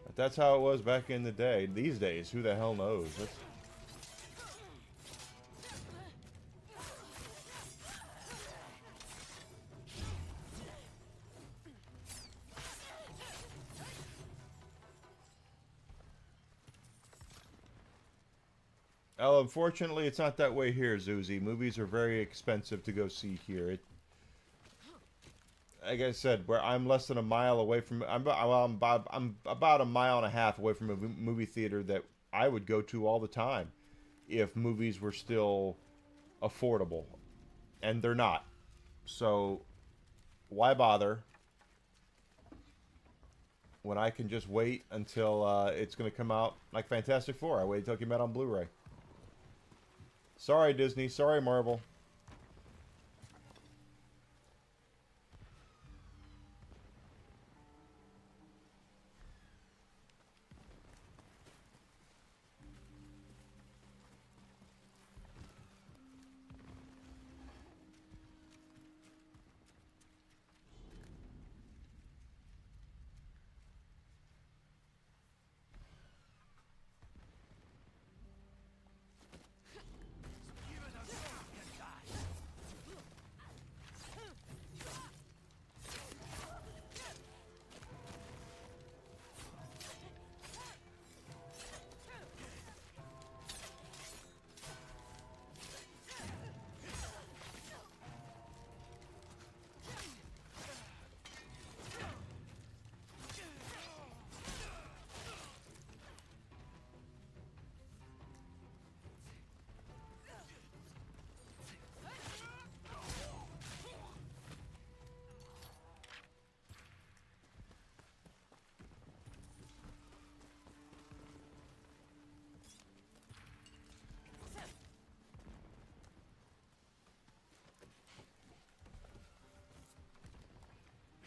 But that's how it was back in the day. These days, who the hell knows? Oh, unfortunately, it's not that way here, Zuzi. Movies are very expensive to go see here. Like I said, where I'm less than a mile away from, I'm about a mile and a half away from a movie theater that I would go to all the time if movies were still affordable, and they're not. So, why bother when I can just wait until it's going to come out like Fantastic Four? I waited until it came out on Blu-ray. Sorry, Disney. Sorry, Marvel.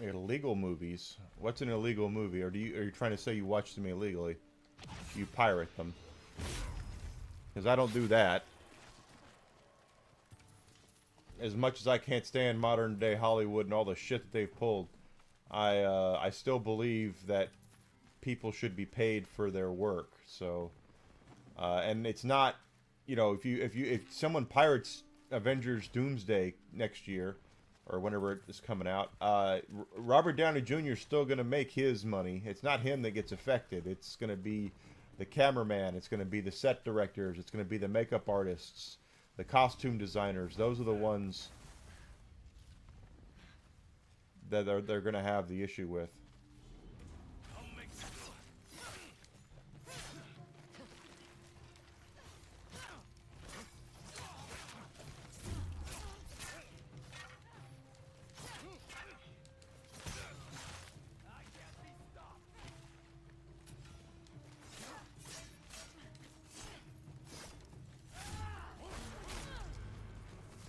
Illegal movies. What's an illegal movie? Or are you trying to say you watch them illegally? You pirate them? Because I don't do that. As much as I can't stand modern day Hollywood and all the shit that they've pulled, I still believe that people should be paid for their work. So, and it's not, you know, if someone pirates Avengers Doomsday next year, or whenever it is coming out, Robert Downey Jr. is still going to make his money. It's not him that gets affected. It's going to be the cameraman. It's going to be the set directors. It's going to be the makeup artists, the costume designers. Those are the ones that they're going to have the issue with.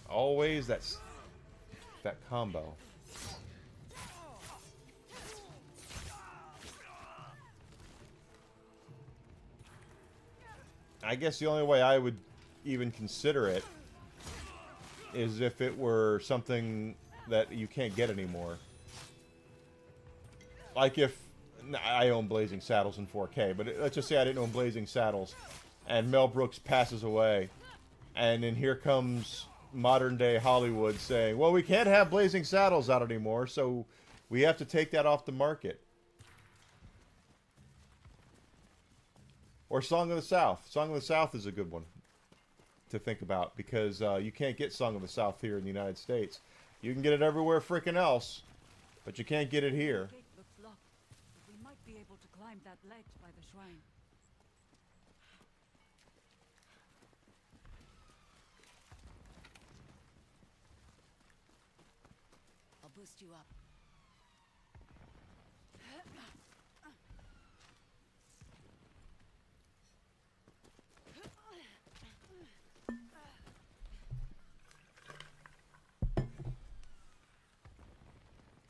Always that combo. I guess the only way I would even consider it is if it were something that you can't get anymore. Like if I own Blazing Saddles in 4K, but let's just say I didn't own Blazing Saddles and Mel Brooks passes away, and then here comes modern day Hollywood saying, well, we can't have Blazing Saddles out anymore, so we have to take that off the market. Or Song of the South. Song of the South is a good one to think about, because you can't get Song of the South here in the United States. You can get it everywhere frickin' else, but you can't get it here. The gate looks locked, but we might be able to climb that ledge by the shrine. I'll boost you up.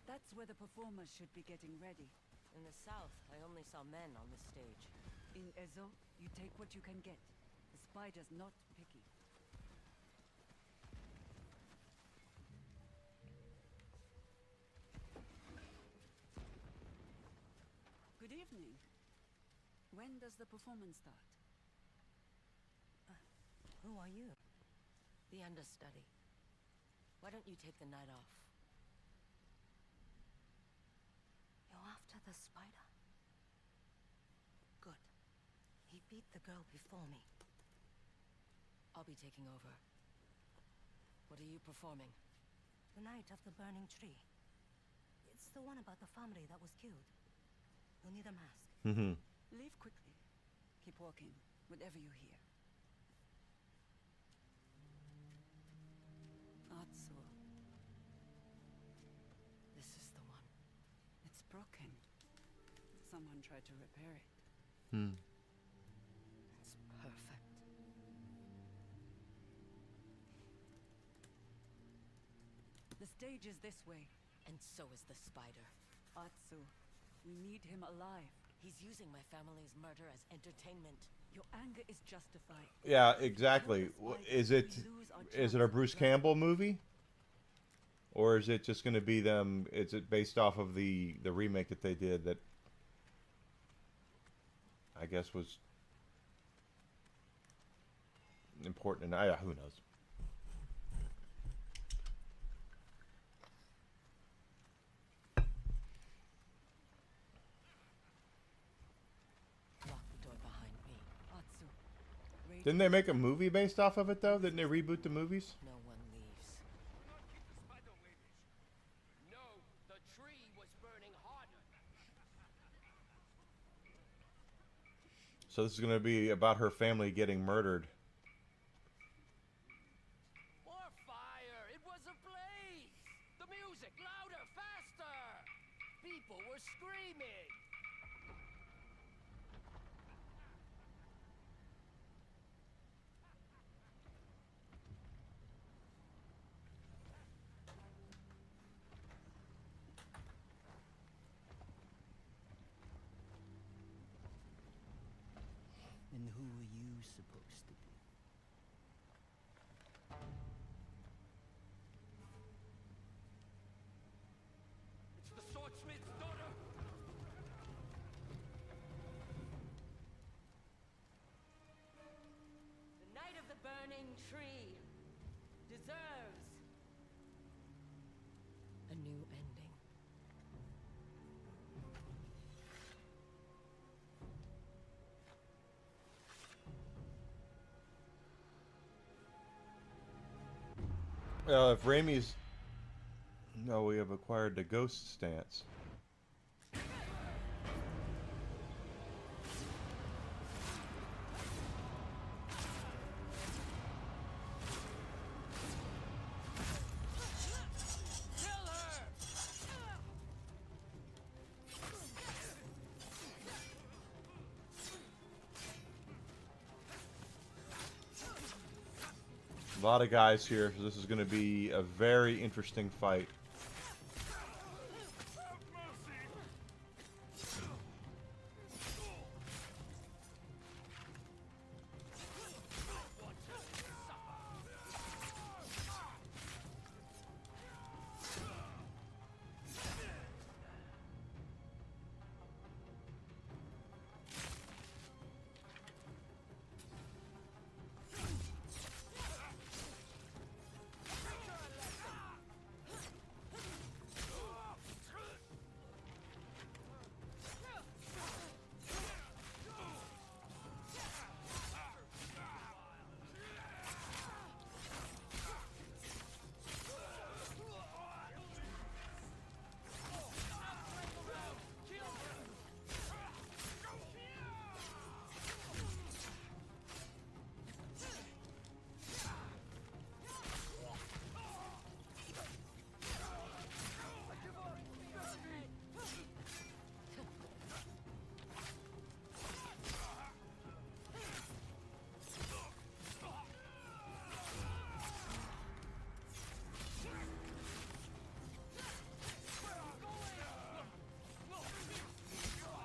That's where the performers should be getting ready. In the south, I only saw men on the stage. In Ezo, you take what you can get. The spider's not picky. Good evening. When does the performance start? Who are you? The understudy. Why don't you take the night off? You're after the spider? Good. He beat the girl before me. I'll be taking over. What are you performing? The Night of the Burning Tree. It's the one about the family that was killed. You'll need a mask. Leave quickly. Keep walking, whatever you hear. Atsu. This is the one. It's broken. Someone tried to repair it. It's perfect. The stage is this way. And so is the spider. Atsu, we need him alive. He's using my family's murder as entertainment. Your anger is justified. Yeah, exactly. Is it a Bruce Campbell movie? Or is it just going to be them, is it based off of the remake that they did that I guess was important? And who knows? Lock the door behind me. Atsu, Didn't they make a movie based off of it, though? Didn't they reboot the movies? No one leaves. Do not keep the spider waiting. No, the tree was burning harder. So this is going to be about her family getting murdered. More fire! It was a blaze! The music louder, faster! People were screaming! And who are you supposed to be? It's the swordsmith's daughter! The Knight of the Burning Tree deserves a new ending. If Raimi's... No, we have acquired the ghost stance. A lot of guys here, so this is going to be a very interesting fight.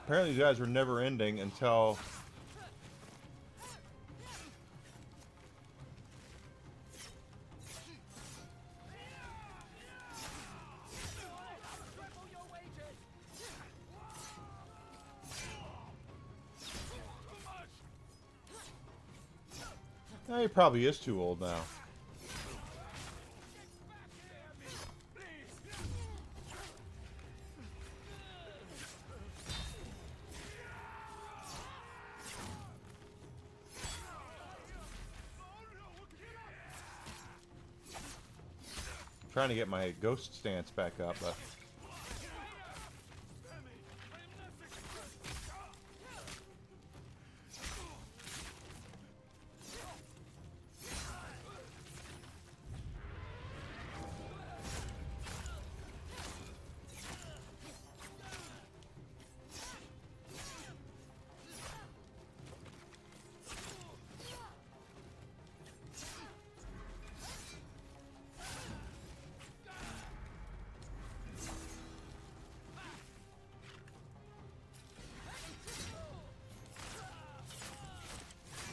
Apparently these guys were never ending until... He probably is too old now. Trying to get my ghost stance back up, but...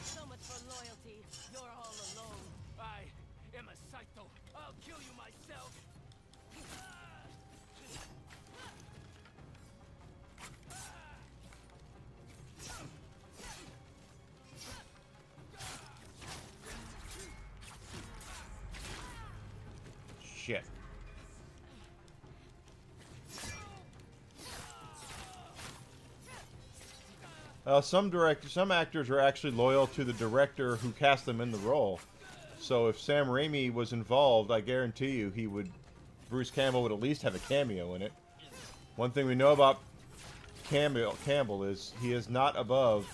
So much for loyalty. You're all alone. I am a Saito. I'll kill you myself. Shit. Some actors are actually loyal to the director who cast them in the role. So if Sam Raimi was involved, I guarantee you Bruce Campbell would at least have a cameo in it. One thing we know about Campbell is he is not above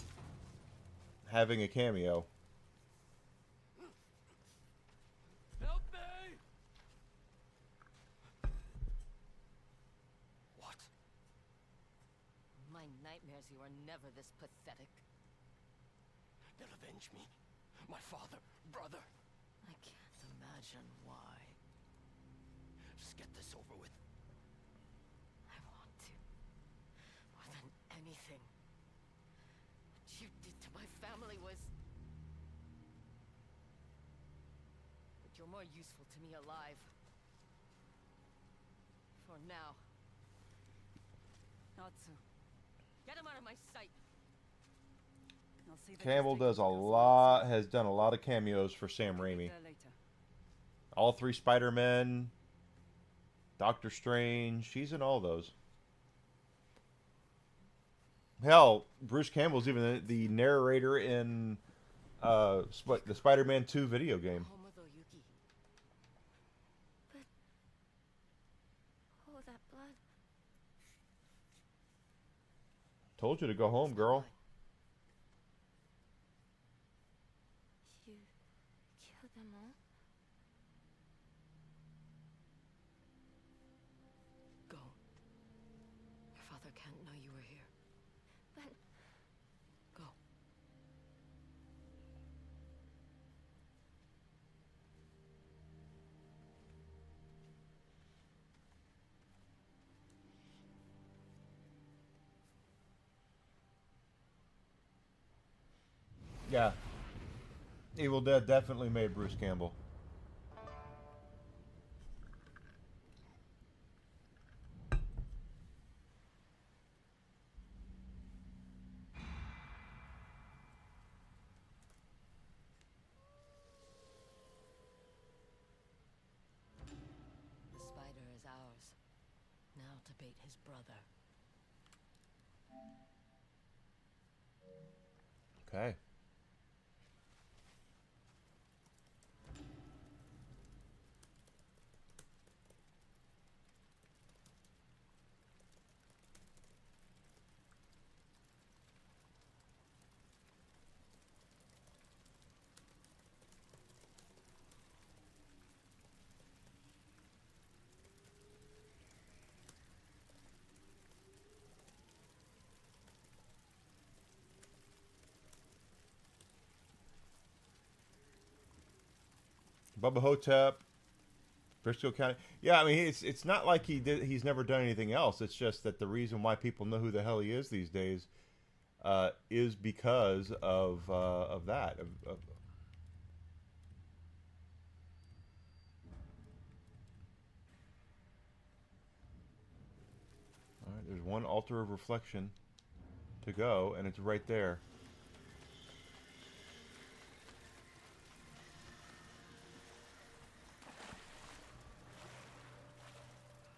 having a cameo. Help me! What? My nightmares, you are never this pathetic. They'll avenge me. My father, brother. I can't imagine why. Just get this over with. I want to. More than anything. What you did to my family Sally was... But you're more useful to me alive. For now. Natsu, Get him out of my sight. I'll see that Campbell he's taken does a to Gosling lot, has done a lot of cameos for Sam I'll be Raimi. there later. All 3 Spider-Men, Doctor Strange, she's in all those. Hell, Bruce Campbell's even the narrator in the Spider-Man 2 video game. Yuki. But... Oh, that blood. Told you to go home, girl. You killed them all? Go. Your father can't know you were here. But... Go. Yeah. Evil Dead definitely made Bruce Campbell. The spider is ours. Now to bait his brother. Okay. Bubba Hotep, Briscoe County. Yeah, I mean, it's not like he's never done anything else. It's just that the reason why people know who the hell he is these days is because of that. All right, there's one altar of reflection to go, and it's right there.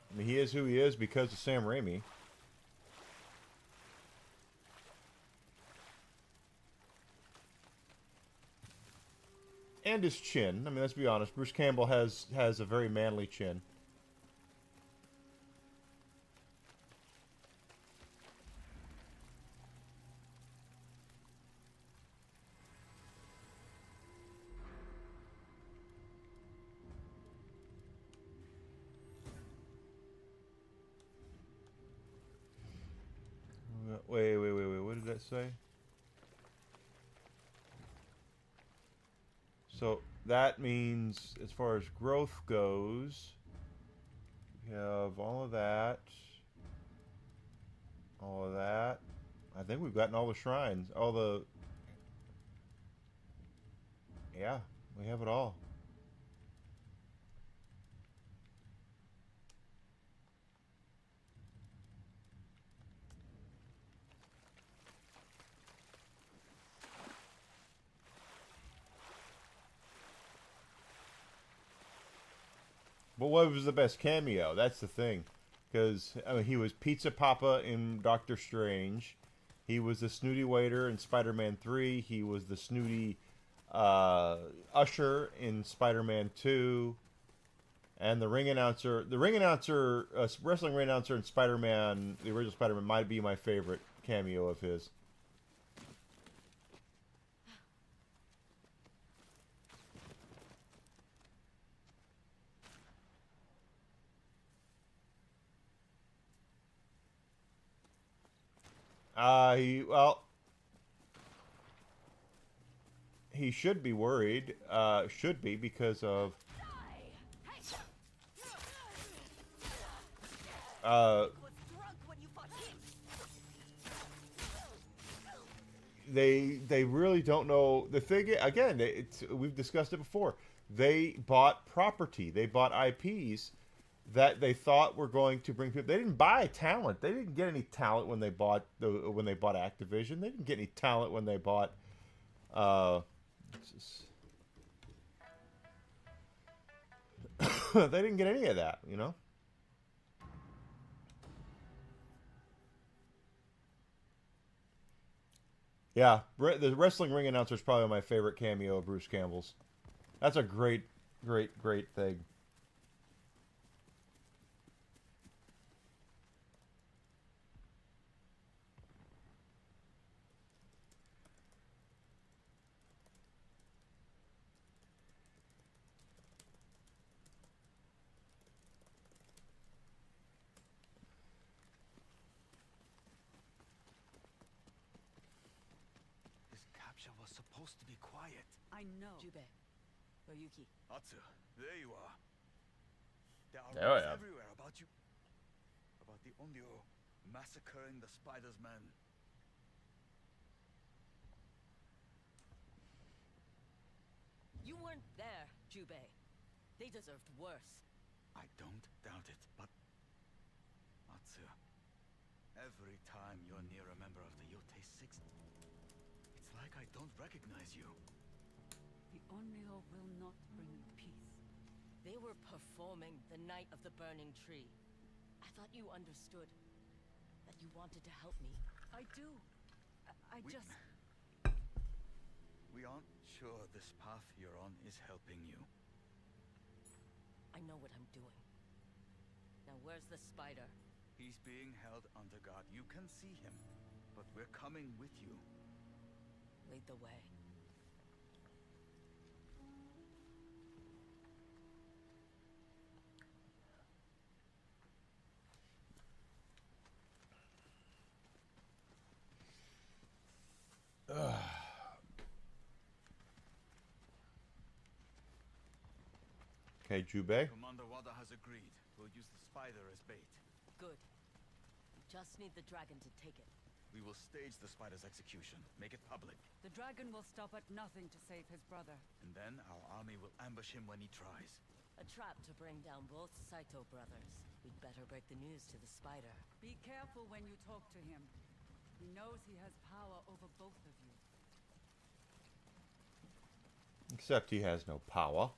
I mean, he is who he is because of Sam Raimi. And his chin. I mean, let's be honest. Bruce Campbell has a very manly chin. Wait. What did that say? So that means, as far as growth goes, we have all of that. All of that. I think we've gotten all the shrines. All the... Yeah, we have it all. But what was the best cameo? That's the thing. Because, I mean, he was Pizza Papa in Doctor Strange. He was the snooty waiter in Spider-Man 3. He was the snooty usher in Spider-Man 2. And the ring announcer, wrestling ring announcer in Spider-Man, the original Spider-Man, might be my favorite cameo of his. He should be worried. Should be because of. they really don't know the thing. Again, we've discussed it before. They bought property. They bought IPs that they thought were going to bring people. They didn't buy talent. They didn't get any talent when they bought Activision. They didn't get any talent when they bought. They didn't get any of that, you know. Yeah, the wrestling ring announcer is probably my favorite cameo of Bruce Campbell's. That's a great thing. Was supposed to be quiet. I know. Jubei, Ryuki. Atsu, there you are. There are There I rumors am. everywhere about you. About the Onryo massacring the Spider's men. You weren't there, Jubei. They deserved worse. I don't doubt it, but Atsu, every time you're near a member of the Yotei 6, it's like I don't recognize you. The Onryo will not bring peace. They were performing the Night of the Burning Tree. I thought you understood. That you wanted to help me. I do. I just... We aren't sure this path you're on is helping you. I know what I'm doing. Now where's the spider? He's being held under guard. You can see him, but we're coming with you. Lead the way. Okay, Jubei. Commander Wada has agreed. We'll use the spider as bait. Good. We just need the dragon to take it. We will stage the spider's execution. Make it public. The dragon will stop at nothing to save his brother. And then our army will ambush him when he tries. A trap to bring down both Saito brothers. We'd better break the news to the spider. Be careful when you talk to him. He knows he has power over both of you. Except he has no power.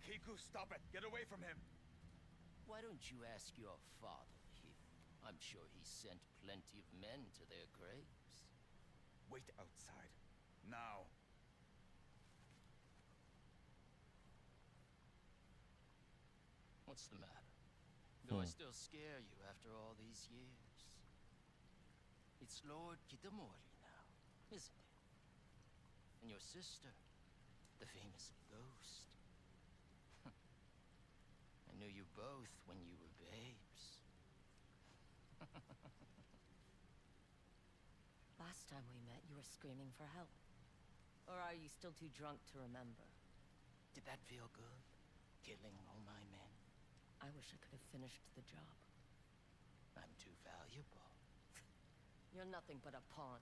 Kiku, stop it! Get away from him! Why don't you ask your father here? I'm sure he sent plenty of men to their graves. Wait outside. Now. What's the matter? Do I Hmm. still scare you after all these years? It's Lord Kitamori now, isn't it? And your sister, the famous ghost. I knew you both when you were babes. Last time we met, you were screaming for help. Or are you still too drunk to remember? Did that feel good? Killing all my men? I wish I could have finished the job. I'm too valuable. You're nothing but a pawn.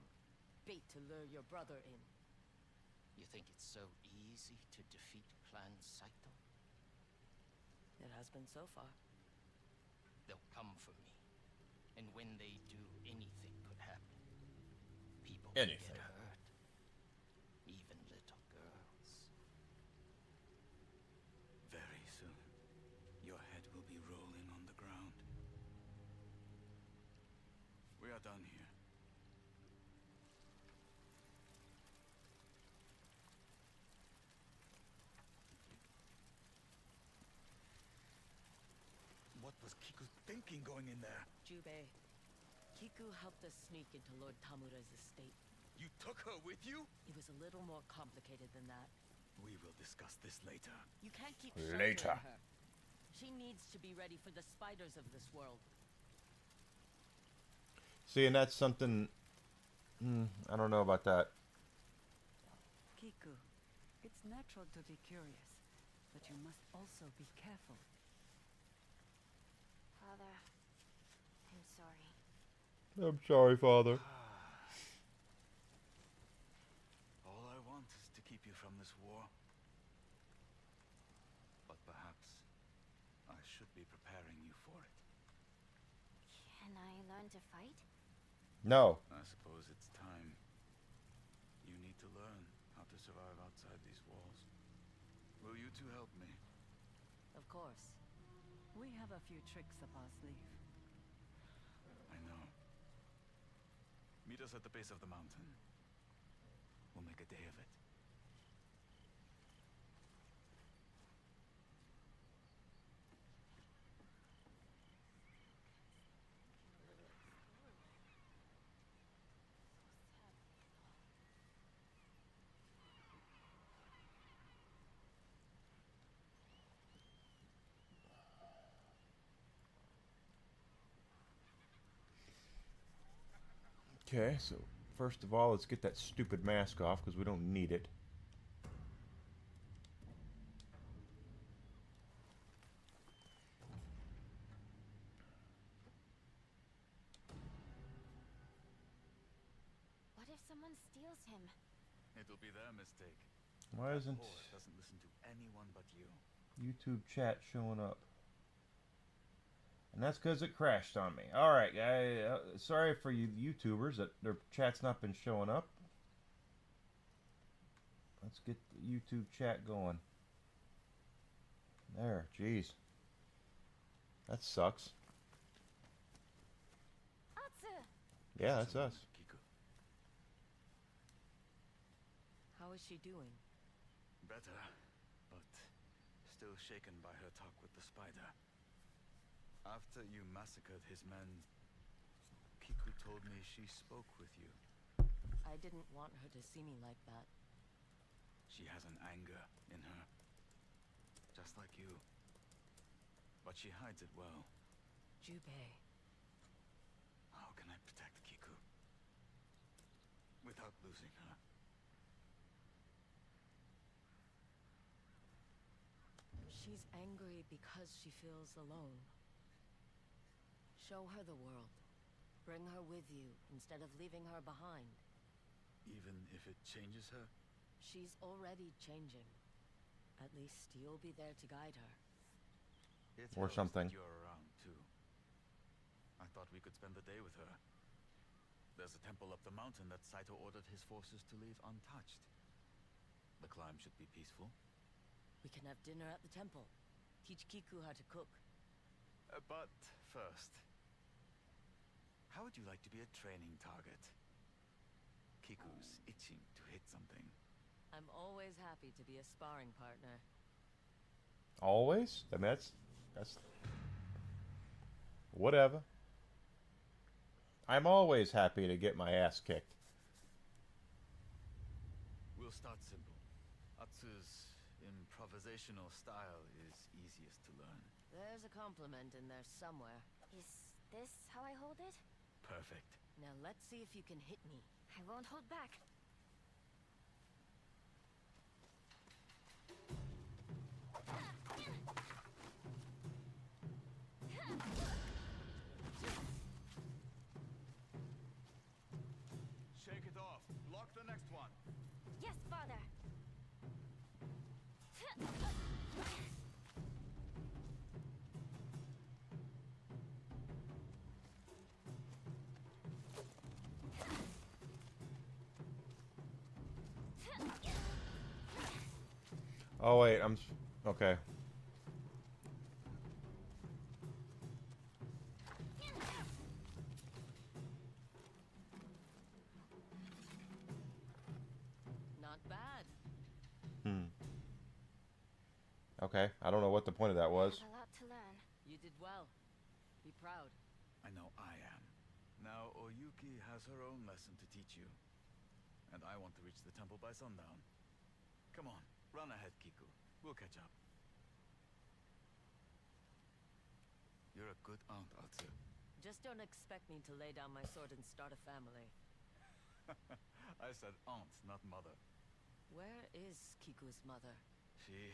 Bait to lure your brother in. You think it's so easy to defeat Clan Saito? It has been so far. They'll come for me. And when they do, anything could happen. People can Anything. get hurt. Even little girls. Very soon, your head will be rolling on the ground. We are done here. What was Kiku thinking going in there? Jubei, Kiku helped us sneak into Lord Tamura's estate. You took her with you? It was a little more complicated than that. We will discuss this later. You can't keep Later. sheltering her. She needs to be ready for the spiders of this world. See, and that's something. I don't know about that. Kiku, it's natural to be curious, but you must also be careful. Father, I'm sorry. I'm sorry, Father. All I want is to keep you from this war. But perhaps I should be preparing you for it. Can I learn to fight? No. I suppose it's time. You need to learn how to survive outside these walls. Will you two help me? Of course. We have a few tricks up our sleeve. I know. Meet us at the base of the mountain. We'll make a day of it. Okay, so first of all, let's get that stupid mask off because we don't need it. What if someone steals him? It'll be their mistake. Why isn't Or doesn't listen to anyone but you. YouTube chat showing up? And that's because it crashed on me. Alright, sorry for you YouTubers that their chat's not been showing up. Let's get the YouTube chat going. There, jeez. That sucks. Atsu! Yeah, that's us. Kiku. How is she doing? Better, but still shaken by her talk with the spider. After you massacred his men, Kiku told me she spoke with you. I didn't want her to see me like that. She has an anger in her, just like you. But she hides it well. Jubei. How can I protect Kiku without losing her? She's angry because she feels alone. Show her the world. Bring her with you instead of leaving her behind. Even if it changes her? She's already changing. At least you'll be there to guide her. It Or helps something. that you're around too. I thought we could spend the day with her. There's a temple up the mountain that Saito ordered his forces to leave untouched. The climb should be peaceful. We can have dinner at the temple. Teach Kiku how to cook. But first, how would you like to be a training target? Kiku's itching to hit something. I'm always happy to be a sparring partner. Always? I mean, that's whatever. I'm always happy to get my ass kicked. We'll start simple. Atsu's improvisational style is easiest to learn. There's a compliment in there somewhere. Is this how I hold it? Perfect. Now let's see if you can hit me. I won't hold back. Shake it off. Block the next one. Yes, father. Oh wait, okay. Not bad. Okay, I don't know what the point of that was. I have a lot to learn. You did well. Be proud. I know I am. Now Oyuki has her own lesson to teach you. And I want to reach the temple by sundown. Come on, run ahead, Kiku. We'll catch up. You're a good aunt, Atsu. Just don't expect me to lay down my sword and start a family. I said aunt, not mother. Where is Kiku's mother? She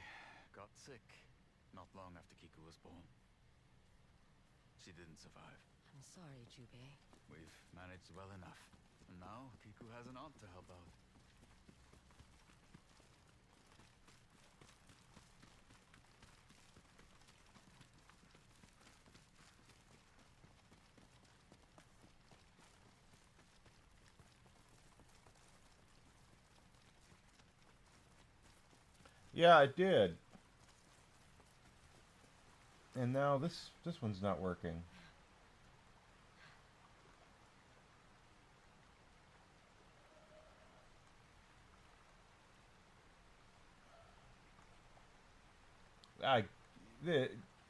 got sick not long after Kiku was born. She didn't survive. I'm sorry, Jubei. We've managed well enough. And now Kiku has an aunt to help out. Yeah, it did. And now this one's not working.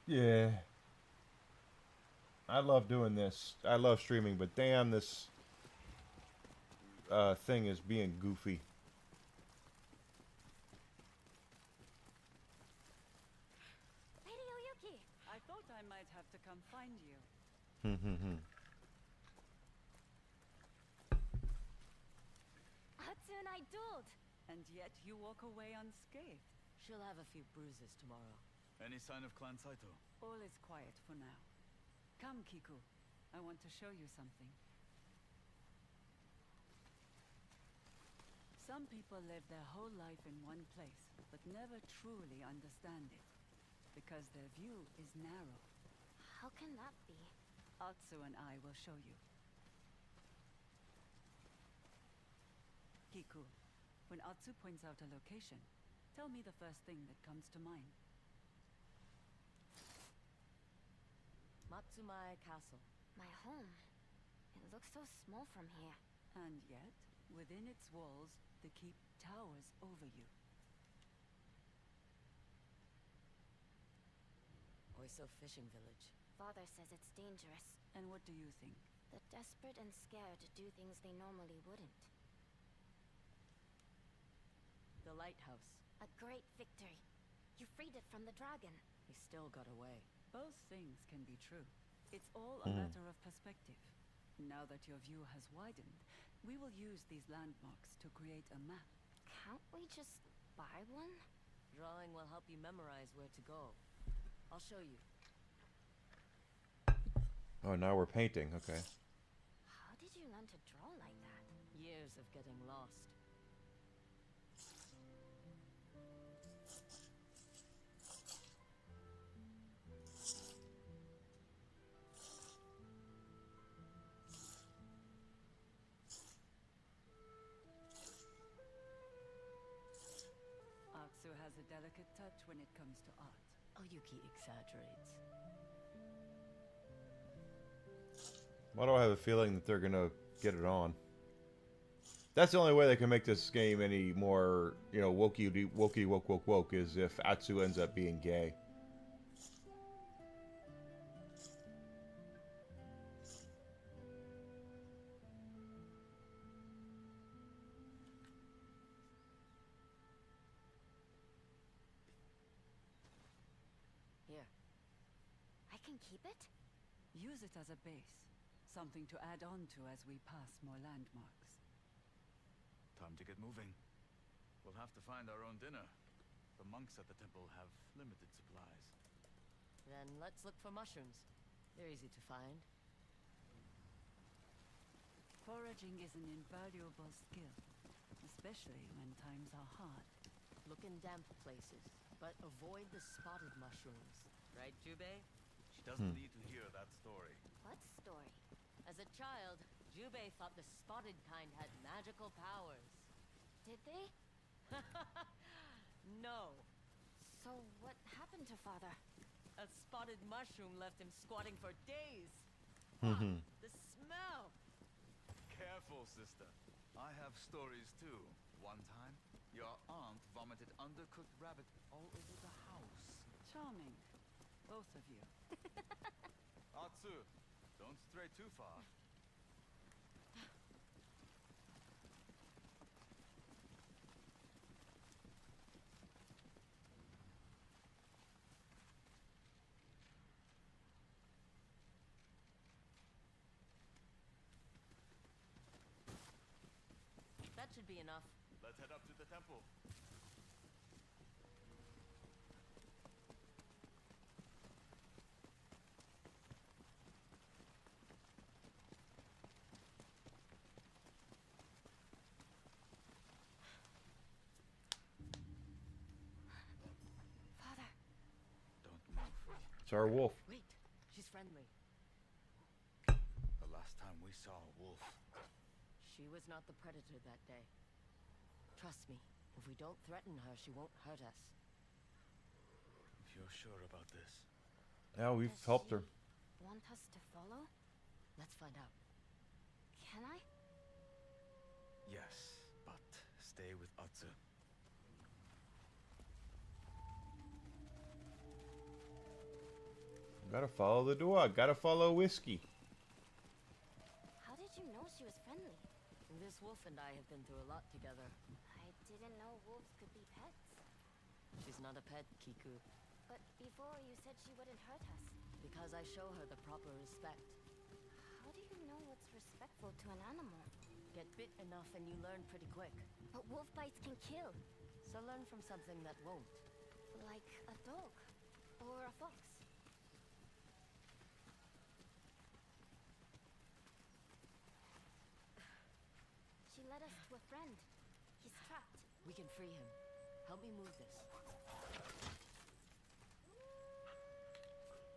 Yeah. I love doing this. I love streaming, but damn, this thing is being goofy. Lady Oyuki! I thought I might have to come find you. Atsu and I dueled. And yet you walk away unscathed. She'll have a few bruises tomorrow. Any sign of Clan Saito? All is quiet for now. Come, Kiku. I want to show you something. Some people live their whole life in one place, but never truly understand it. Because their view is narrow. How can that be? Atsu and I will show you. Kiku, when Atsu points out a location, tell me the first thing that comes to mind. Matsumai Castle. My home. It looks so small from here. And yet, within its walls, the keep towers over you. Oiso Fishing Village. Father says it's dangerous. And what do you think? The desperate and scared do things they normally wouldn't. The lighthouse. A great victory. You freed it from the dragon. He still got away. Both things can be true. It's all a matter of perspective. Now that your view has widened, we will use these landmarks to create a map. Can't we just buy one? Drawing will help you memorize where to go. I'll show you. Oh, now we're painting. Okay. How did you learn to draw like that? Years of getting lost. Atsu has a delicate touch when it comes to art. Oyuki exaggerates. Why do I have a feeling that they're gonna get it on? That's the only way they can make this game any more, you know, woke, is if Atsu ends up being gay. Here. I can keep it? Use it as a base. Something to add on to as we pass more landmarks. Time to get moving. We'll have to find our own dinner. The monks at the temple have limited supplies. Then let's look for mushrooms. They're easy to find. Foraging is an invaluable skill, especially when times are hard. Look in damp places, but avoid the spotted mushrooms. Right, Jubei? She doesn't need to hear that story. What story? As a child, Jubei thought the spotted kind had magical powers. Did they? No. So what happened to father? A spotted mushroom left him squatting for days. The smell! Careful, sister. I have stories too. One time, your aunt vomited undercooked rabbit all over the house. Charming. Both of you. Atsu, don't stray too far. That should be enough. Let's head up to the temple. Father. Don't move. It's our wolf. Wait. She's friendly. The last time we saw a wolf. She was not the predator that day. Trust me, if we don't threaten her, she won't hurt us. If you're sure about this. Yeah, we've Does helped she her. Want us to follow? Let's find out. Can I? Yes, but stay with Atsu. Gotta follow the dog. Gotta follow Whiskey. How did you know she was friendly? This wolf and I have been through a lot together. I didn't know wolves could be pets. She's not a pet, Kiku. But before you said she wouldn't hurt us. Because I show her the proper respect. How do you know what's respectful to an animal? Get bit enough and you learn pretty quick. But wolf bites can kill. So learn from something that won't. Like a dog. Or a fox. She led us to a friend. He's trapped. We can free him. Help me move this.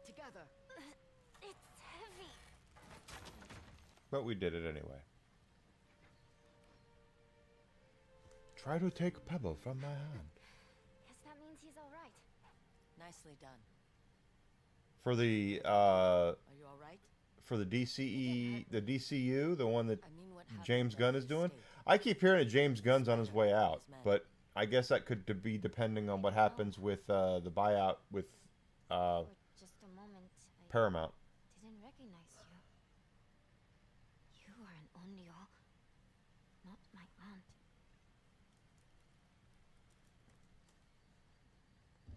Together. It's heavy. But we did it anyway. Try to take a pebble from my hand. Guess that means he's alright. Nicely done. For the Are you alright? for the DCE, the DCU, the one that I mean, what happened James at Gunn the is doing. estate? I keep hearing that James Gunn's on his way out, but I guess that could be depending on what happens with the buyout with For just a moment, I Paramount. didn't recognize you. You are an Onryo, not my aunt.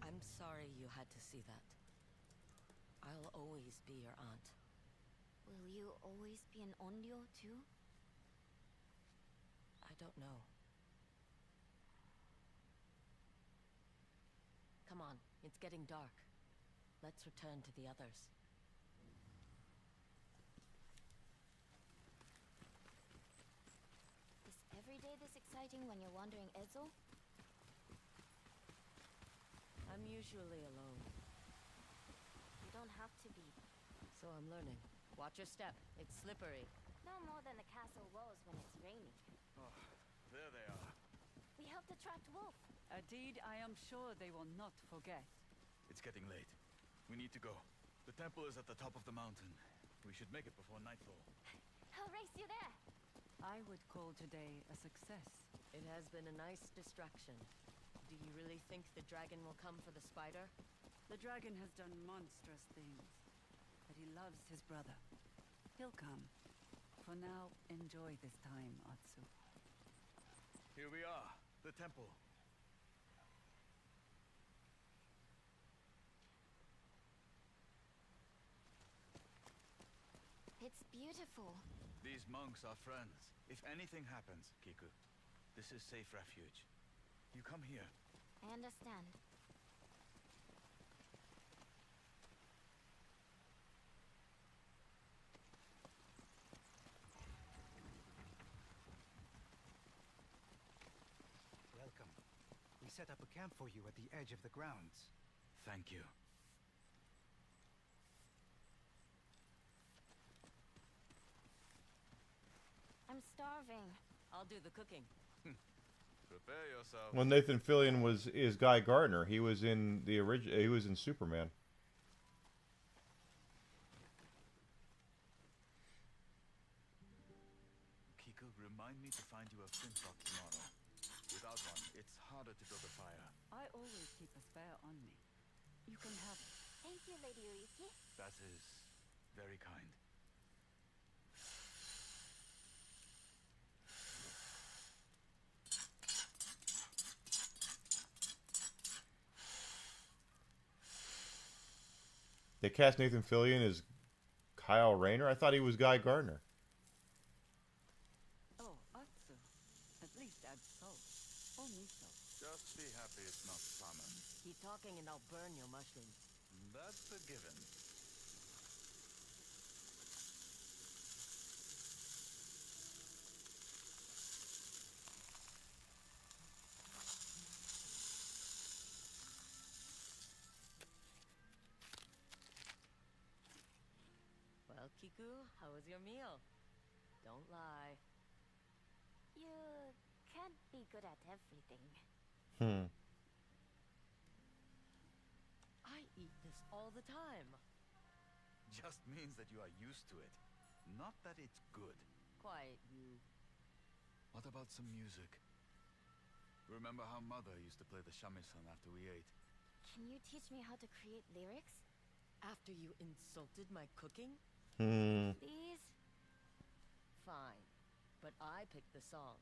I'm sorry you had to see that. I'll always be your aunt. Will you always be an Onryo too? I don't know. Come on, it's getting dark. Let's return to the others. Is every day this exciting when you're wandering Ezo? I'm usually alone, You don't have to be. so I'm learning. Watch your step. It's slippery. No more than the castle walls when it's raining. Oh, there they are. We helped the trapped wolf. A deed I am sure they will not forget. It's getting late. We need to go. The temple is at the top of the mountain. We should make it before nightfall. I'll race you there. I would call today a success. It has been a nice distraction. Do you really think the dragon will come for the spider? The dragon has done monstrous things, but he loves his brother. He'll come. For now, enjoy this time, Atsu. Here we are, the temple. It's beautiful. These monks are friends. If anything happens, Kiku, this is safe refuge. You come here. I understand. Welcome. We set up a camp for you at the edge of the grounds. Thank you. I'm starving. I'll do the cooking. Prepare yourself. Well, Nathan Fillion is Guy Gardner. He was in the original. He was in Superman. Kiku, remind me to find you a flint rock tomorrow. Without one, it's harder to build a fire. I always keep a spare on me. You can have it. Thank you, Lady Uriki. That is very kind. They cast Nathan Fillion as Kyle Rayner. I thought he was Guy Gardner. Oh, Atsu. At least add salt. talking and I'll burn your mushrooms. That's a given. Well, Kiku, how was your meal? Don't lie. You can't be good at everything. Hmm. I eat this all the time. Just means that you are used to it. Not that it's good. Quiet, you. What about some music? Remember how Mother used to play the shamisen after we ate? Can you teach me how to create lyrics? After you insulted my cooking? Hmm. Please? Fine. But I picked the song.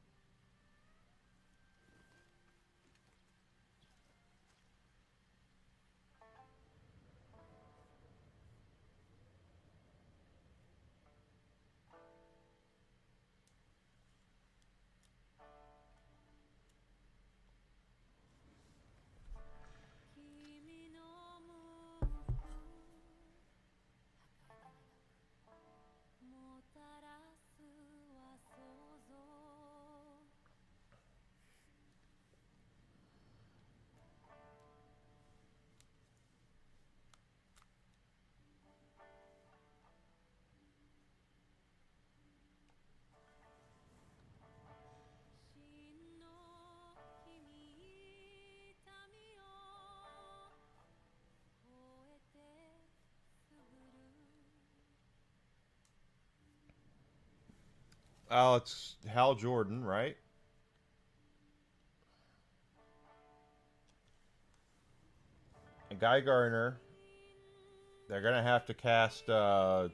Oh, it's Hal Jordan, right? And Guy Gardner. They're gonna have to cast. Oh,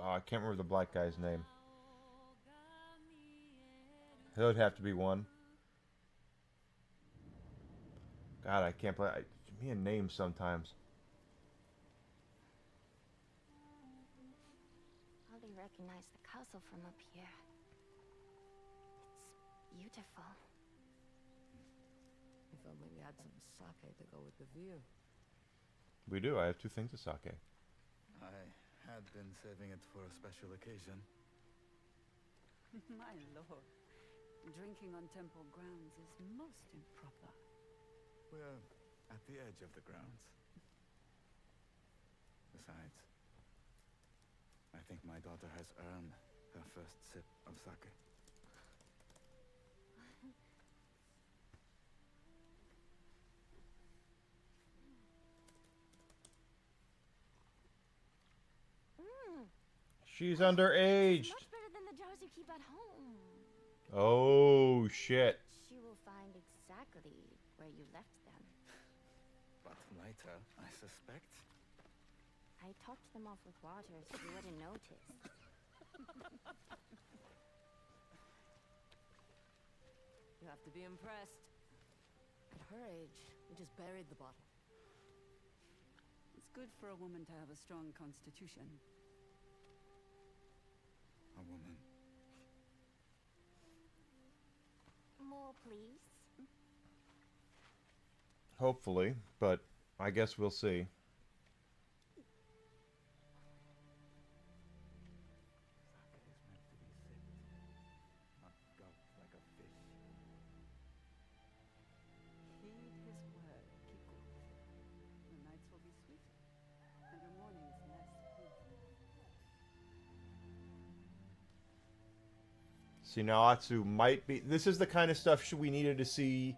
I can't remember the black guy's name. He would have to be one. God, I can't play. Me and names sometimes. Hardly recognize the castle from up here. It's beautiful. If only we had some sake to go with the view. We do. I have 2 things of sake. I had been saving it for a special occasion. My lord. Drinking on temple grounds is most improper. We're at the edge of the grounds. Besides, I think my daughter has earned her first sip of sake. She's underage. Much better than the jars you keep at home. Oh shit. She will find exactly where you left them. But later, I suspect. I topped them off with water so you wouldn't notice. You have to be impressed. At her age, we just buried the bottle. It's good for a woman to have a strong constitution. A woman. More, please. Hopefully, but I guess we'll see. Sake is meant to be sipped, not gulped like a fish. Heed his word, Kiku. Your nights will be sweet, and your mornings less painful. See, now Atsu might be. This is the kind of stuff we needed to see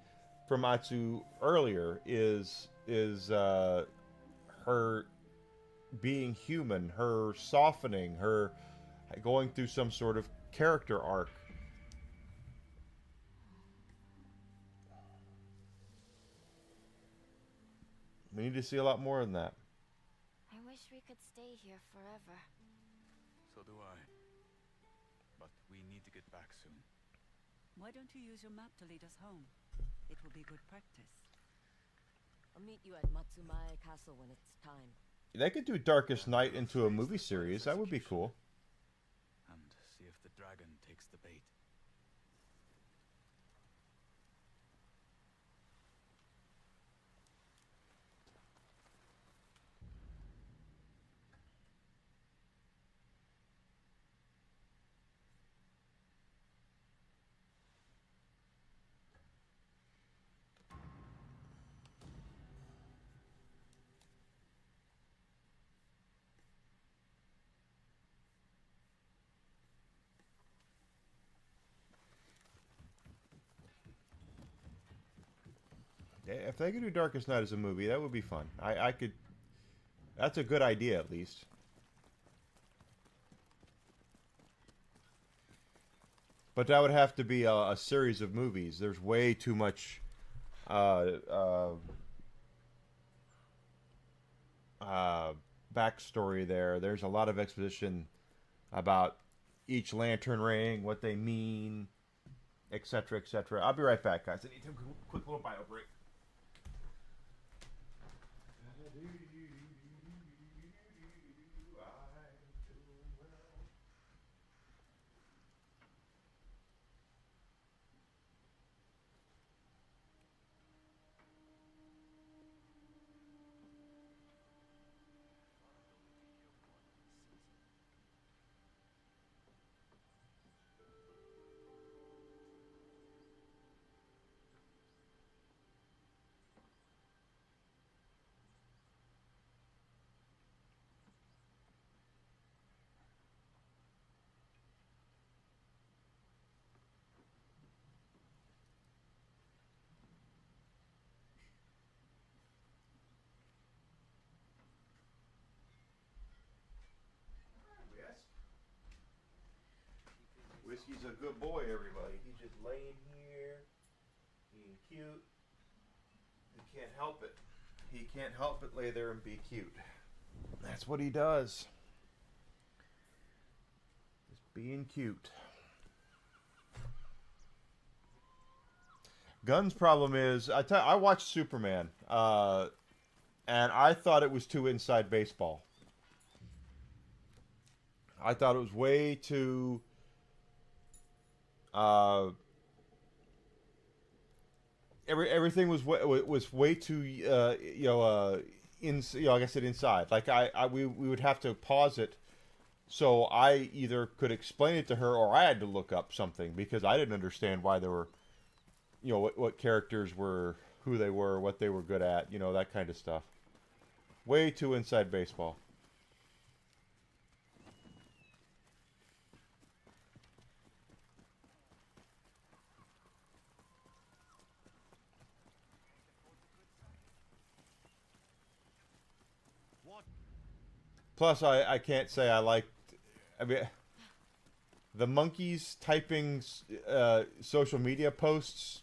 from Atsu earlier. Is her being human, her softening, her going through some sort of character arc. We need to see a lot more than that. I wish we could stay here forever. So do I. But we need to get back soon. Why don't you use your map to lead us home? It will be good practice. I'll meet you at Matsumae Castle when it's time. They could do Darkest Night into a movie series. That would be cool. And see if the dragon takes the bait. If they could do Darkest Night as a movie, that would be fun. I could. That's a good idea, at least. But that would have to be a series of movies. There's way too much backstory there. There's a lot of exposition about each lantern ring, what they mean, etc., etc. I'll be right back, guys. I need to quick little bio break. Whiskey's a good boy, everybody. He's just laying here, being cute. He can't help it. He can't help but lay there and be cute. That's what he does. Just being cute. Gunn's problem is, I watched Superman, and I thought it was too inside baseball. I thought it was way too... everything was way too like I said, inside. Like we would have to pause it, so I either could explain it to her or I had to look up something because I didn't understand why there were, what characters were, who they were, what they were good at, that kind of stuff. Way too inside baseball. Plus, I can't say I liked... I mean, the monkeys typing social media posts...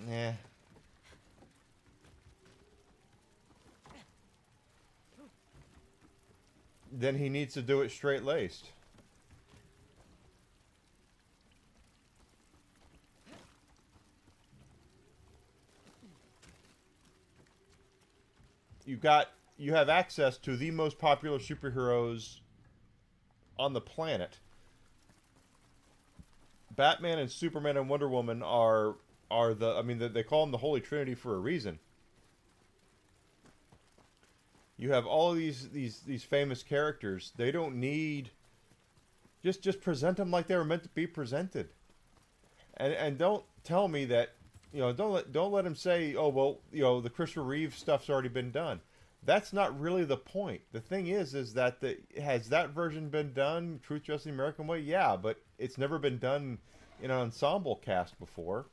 Eh. Then he needs to do it straight-laced. You have access to the most popular superheroes on the planet. Batman and Superman and Wonder Woman are they call them the Holy Trinity for a reason. You have all of these famous characters. They don't need... Just present them like they were meant to be presented. And don't tell me that, don't let them say, oh, well, the Christopher Reeve stuff's already been done. That's not really the point. The thing is that has that version been done, Truth, Justice, the American Way? Yeah, but it's never been done in an ensemble cast before.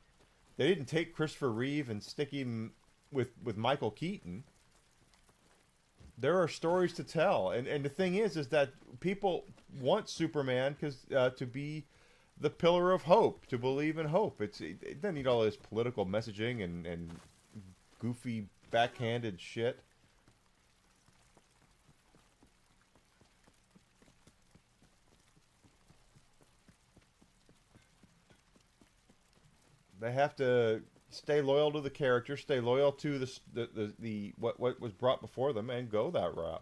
They didn't take Christopher Reeve and stick him with Michael Keaton. There are stories to tell, and the thing is that people want Superman to be the pillar of hope, to believe in hope. It doesn't need all this political messaging and goofy backhanded shit. They have to stay loyal to the character, stay loyal to the what was brought before them, and go that route.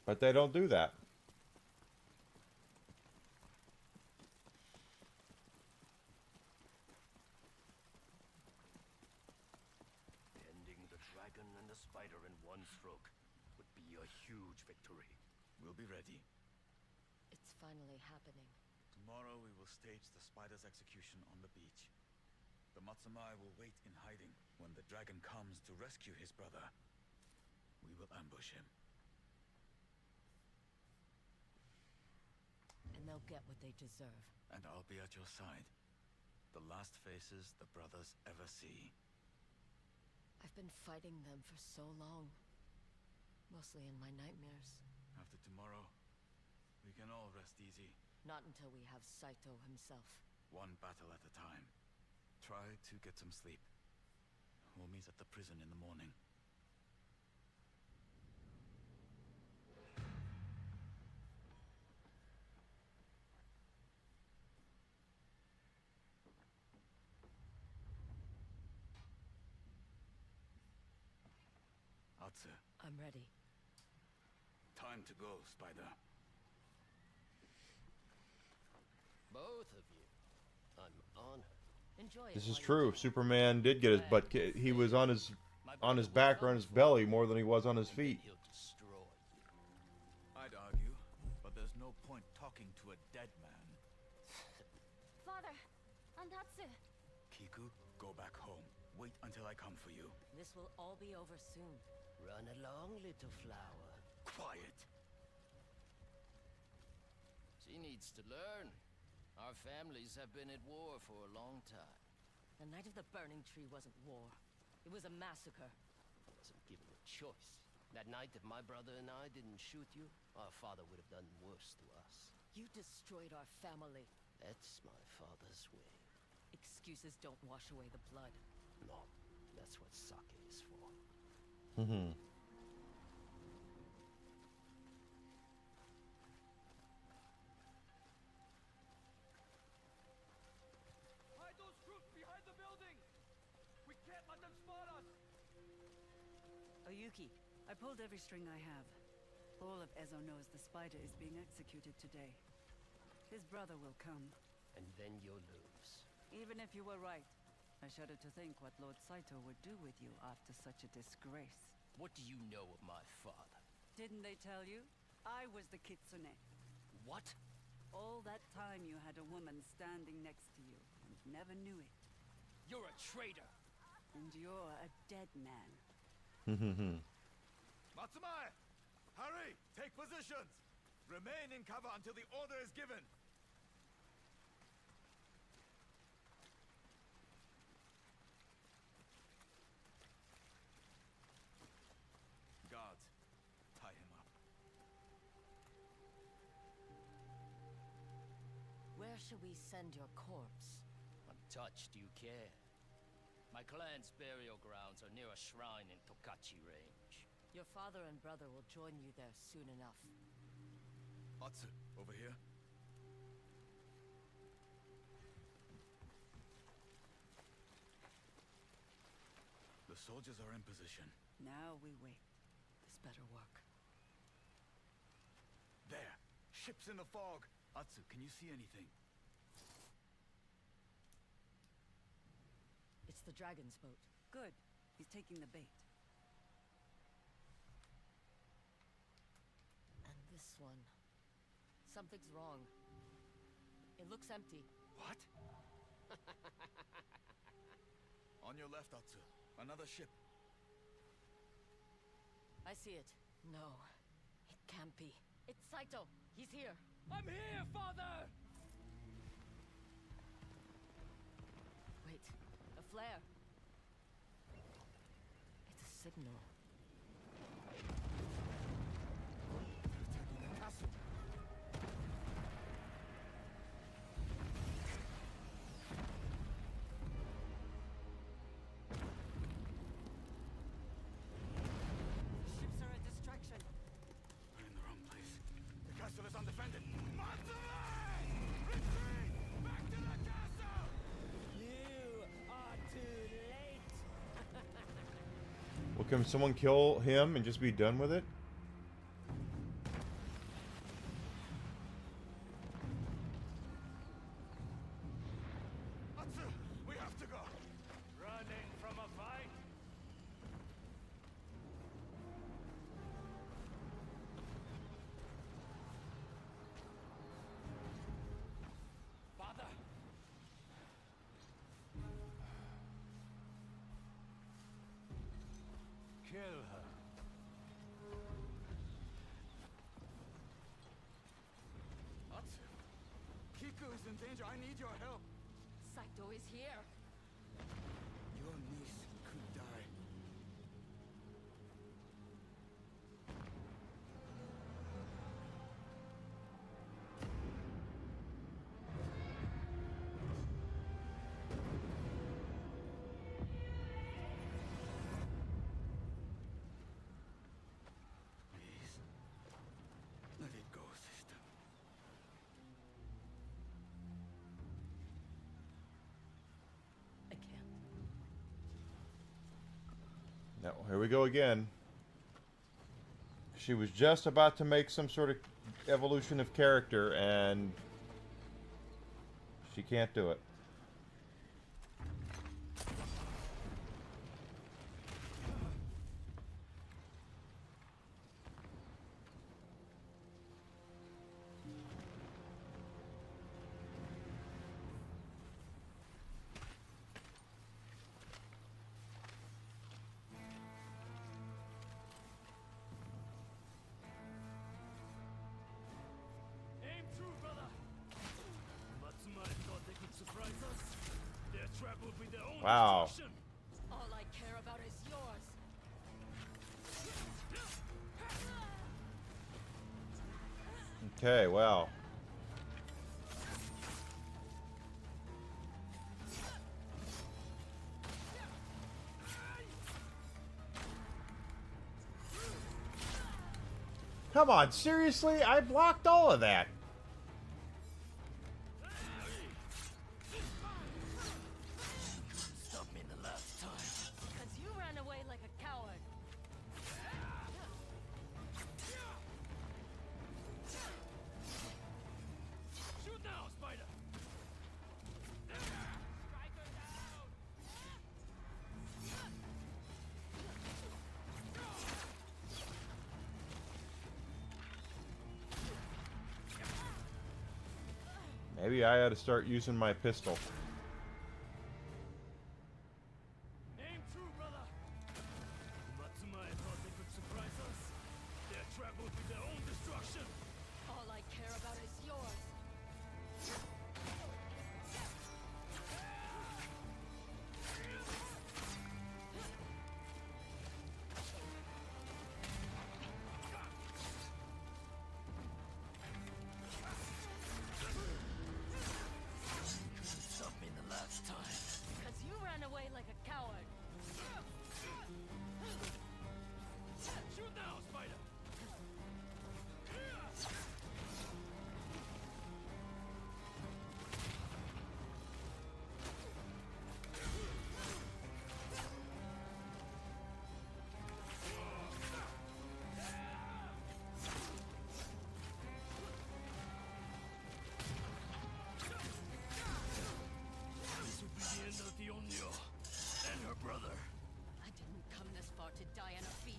But they don't do that. Ending the dragon and the spider in one stroke would be a huge victory. We'll be ready. It's finally happening. Tomorrow we will stage the spider's execution on the beach. The Matsumai will wait in hiding. When the dragon comes to rescue his brother, we will ambush him. they'll get what they deserve. And I'll be at your side. The last faces the brothers ever see. I've been fighting them for so long. Mostly in my nightmares. After tomorrow, we can all rest easy. Not until we have Saito himself. One battle at a time. Try to get some sleep. We'll meet at the prison in the morning. Atsu, I'm ready. time to go, Spider. Both of you. I'm honored. Enjoy it. This is while you true. can. Superman did get his butt kicked. He was on his back or on his belly more than he was on his feet. He'll destroy you. I'd argue, but there's no point talking to a dead man. Father, Antatsu. Kiku, go back home. Wait until I come for you. This will all be over soon. Run along, little flower. Quiet. She needs to learn. Our families have been at war for a long time. The night of the burning tree wasn't war. It was a massacre. Wasn't given a choice. That night, if my brother and I didn't shoot you, our father would have done worse to us. You destroyed our family. That's my father's way. Excuses don't wash away the blood. No, that's what sake is for. Mm-hmm. Hide those troops behind the building! We can't let them spot us! Oyuki, I pulled every string I have. All of Ezo knows the spider is being executed today. His brother will come. And then you'll lose. Even if you were right, I shudder to think what Lord Saito would do with you after such a disgrace. What do you know of my father? Didn't they tell you? I was the kitsune. What? All that time you had a woman standing next to you and never knew it. You're a traitor! And you're a dead man. Matsumae! Hurry! Take positions! Remain in cover until the order is given! Guards, tie him up. Where should we send your corpse? Untouched, do you care? My clan's burial grounds are near a shrine in Tokachi Range. Your father and brother will join you there soon enough. Atsu, over here. The soldiers are in position. Now we wait. This better work. There! Ships in the fog! Atsu, can you see anything? It's the dragon's boat. Good. He's taking the bait. And this one. Something's wrong. It looks empty. What? On your left, Atsu. Another ship. I see it. No. It can't be. It's Saito. He's here. I'm here, father! Wait. A flare. It's a signal. Attacking the castle. Ships are a distraction. We're in the wrong place. The castle is undefended. Matsumae! Retreat! Back to the castle! You are too late! Well, can someone kill him and just be done with it? Atsu, we have to go. Running from a fight? Father! Kill her. danger. I need your help. Saito is here. Your niece could die. Please, let it go, sister. I can't. Now, here we go again. She was just about to make some sort of evolution of character, and she can't do it. Aim true, brother. Matsumai thought they could surprise us. Their trap will be their own Wow. destruction. All I care about is yours. Okay, well. Come on, seriously? I blocked all of that. Stop me the last time. Because you ran away like a coward. Shoot now, Spider. Striker down. Maybe I ought to start using my pistol. Aim true, brother. Matsumai thought they could surprise us. Their trap will be their own destruction. All I care about is yours. Stop me the last time. Because you ran away like a coward. Shoot now, Spider. This will be the end of the Onyo and her brother. I didn't come this far to die on a beach.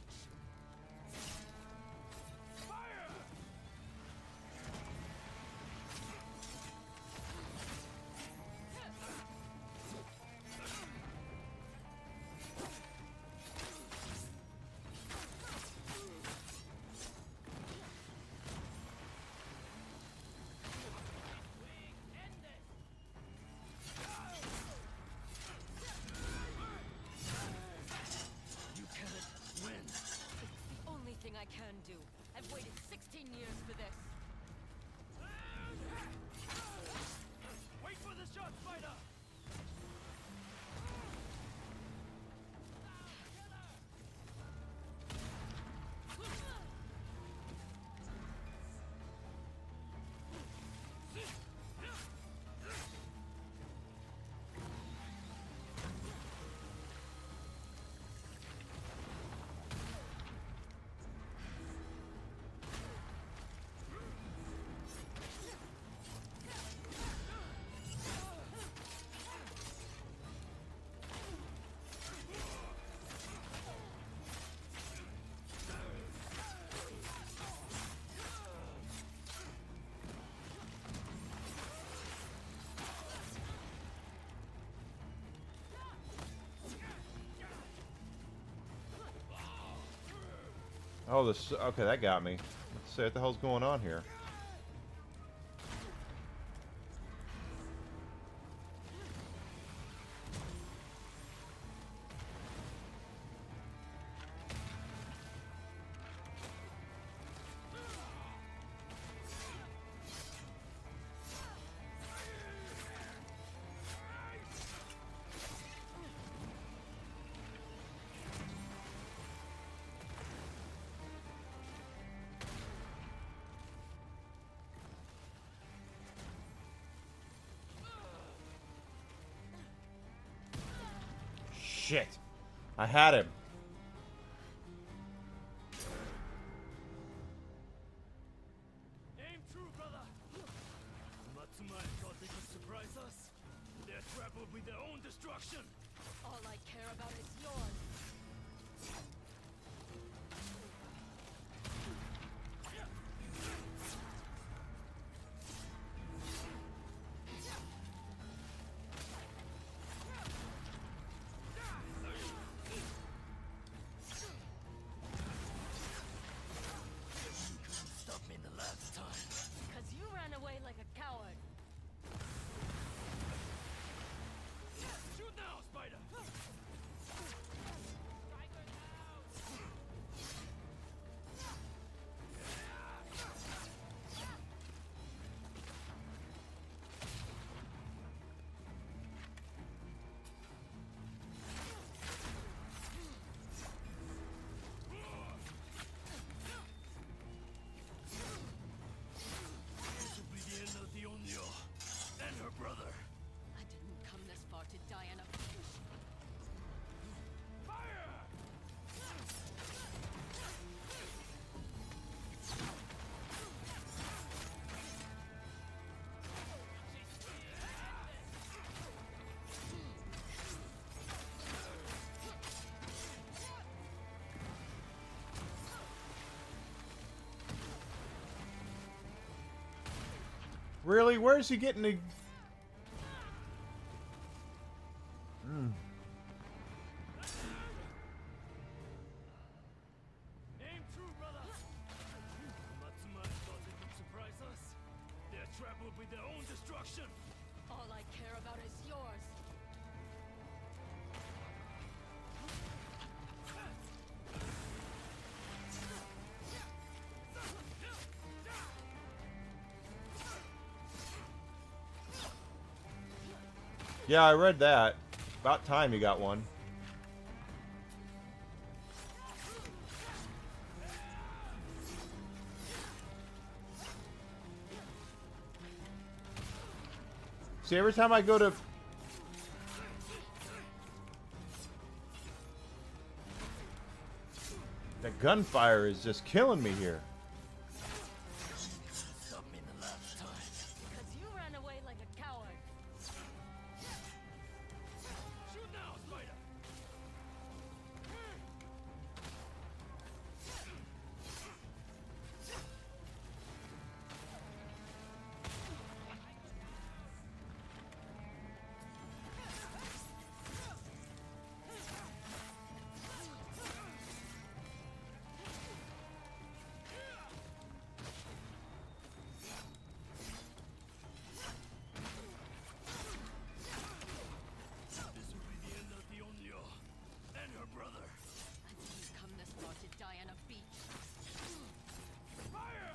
Fire! You can't win. It's the only thing I can do. I've waited 16 years for this. Wait for the shot, Spider! Oh, this. Okay, that got me. Let's see what the hell's going on here. Shit. I had him. Aim true, brother. Matsumai thought they could surprise us. Their trap will be their own destruction. All I care about is yours. Stop me the last time. Because you ran away like a coward. Shoot now, Spider! This will be the end of the Onyo and her brother. I didn't come this far to die in a pinch. Fire! Really? Where's he getting the... Aim true, brother. Matsumai thought they could surprise us. Their trap will be their own destruction. All I care about is yours. Yeah, I read that. About time you got one. See, every time I go to... The gunfire is just killing me here. Stop me the last time. Because you ran away like a coward. Shoot now, Spider! This will be the end of the Onyo and her brother. I didn't come this far to die on a beach. Fire!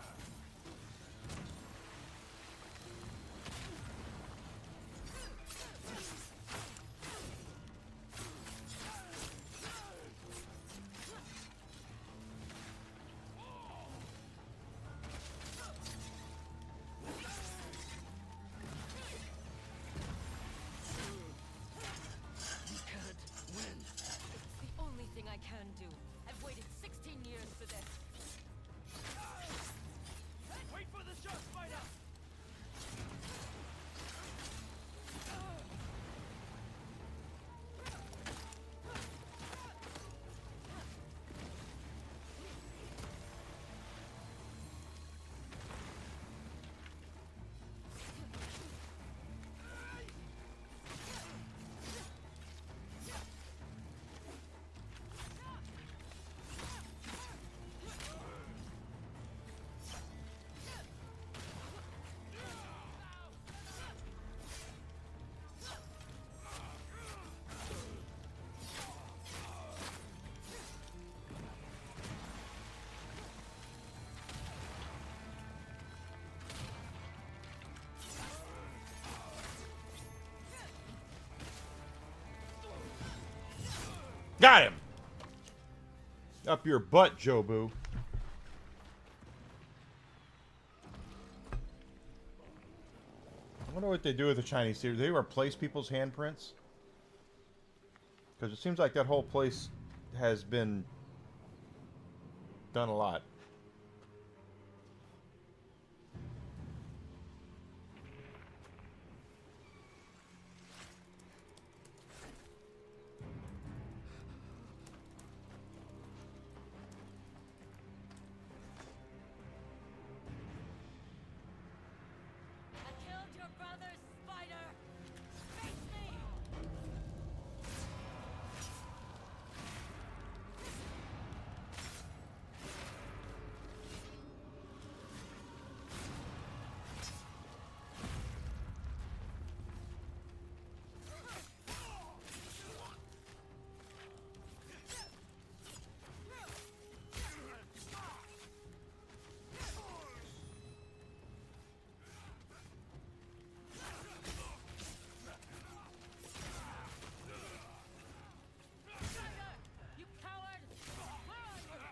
You can't win. It's the only thing I can do. I've waited 16 years for this. Wait for the shot, Spider! Got him! Up your butt, Jobu. I wonder what they do with the Chinese series. Do they replace people's handprints? Because it seems like that whole place has been done a lot. I killed your brother's spider! Face me! You coward! Where are you?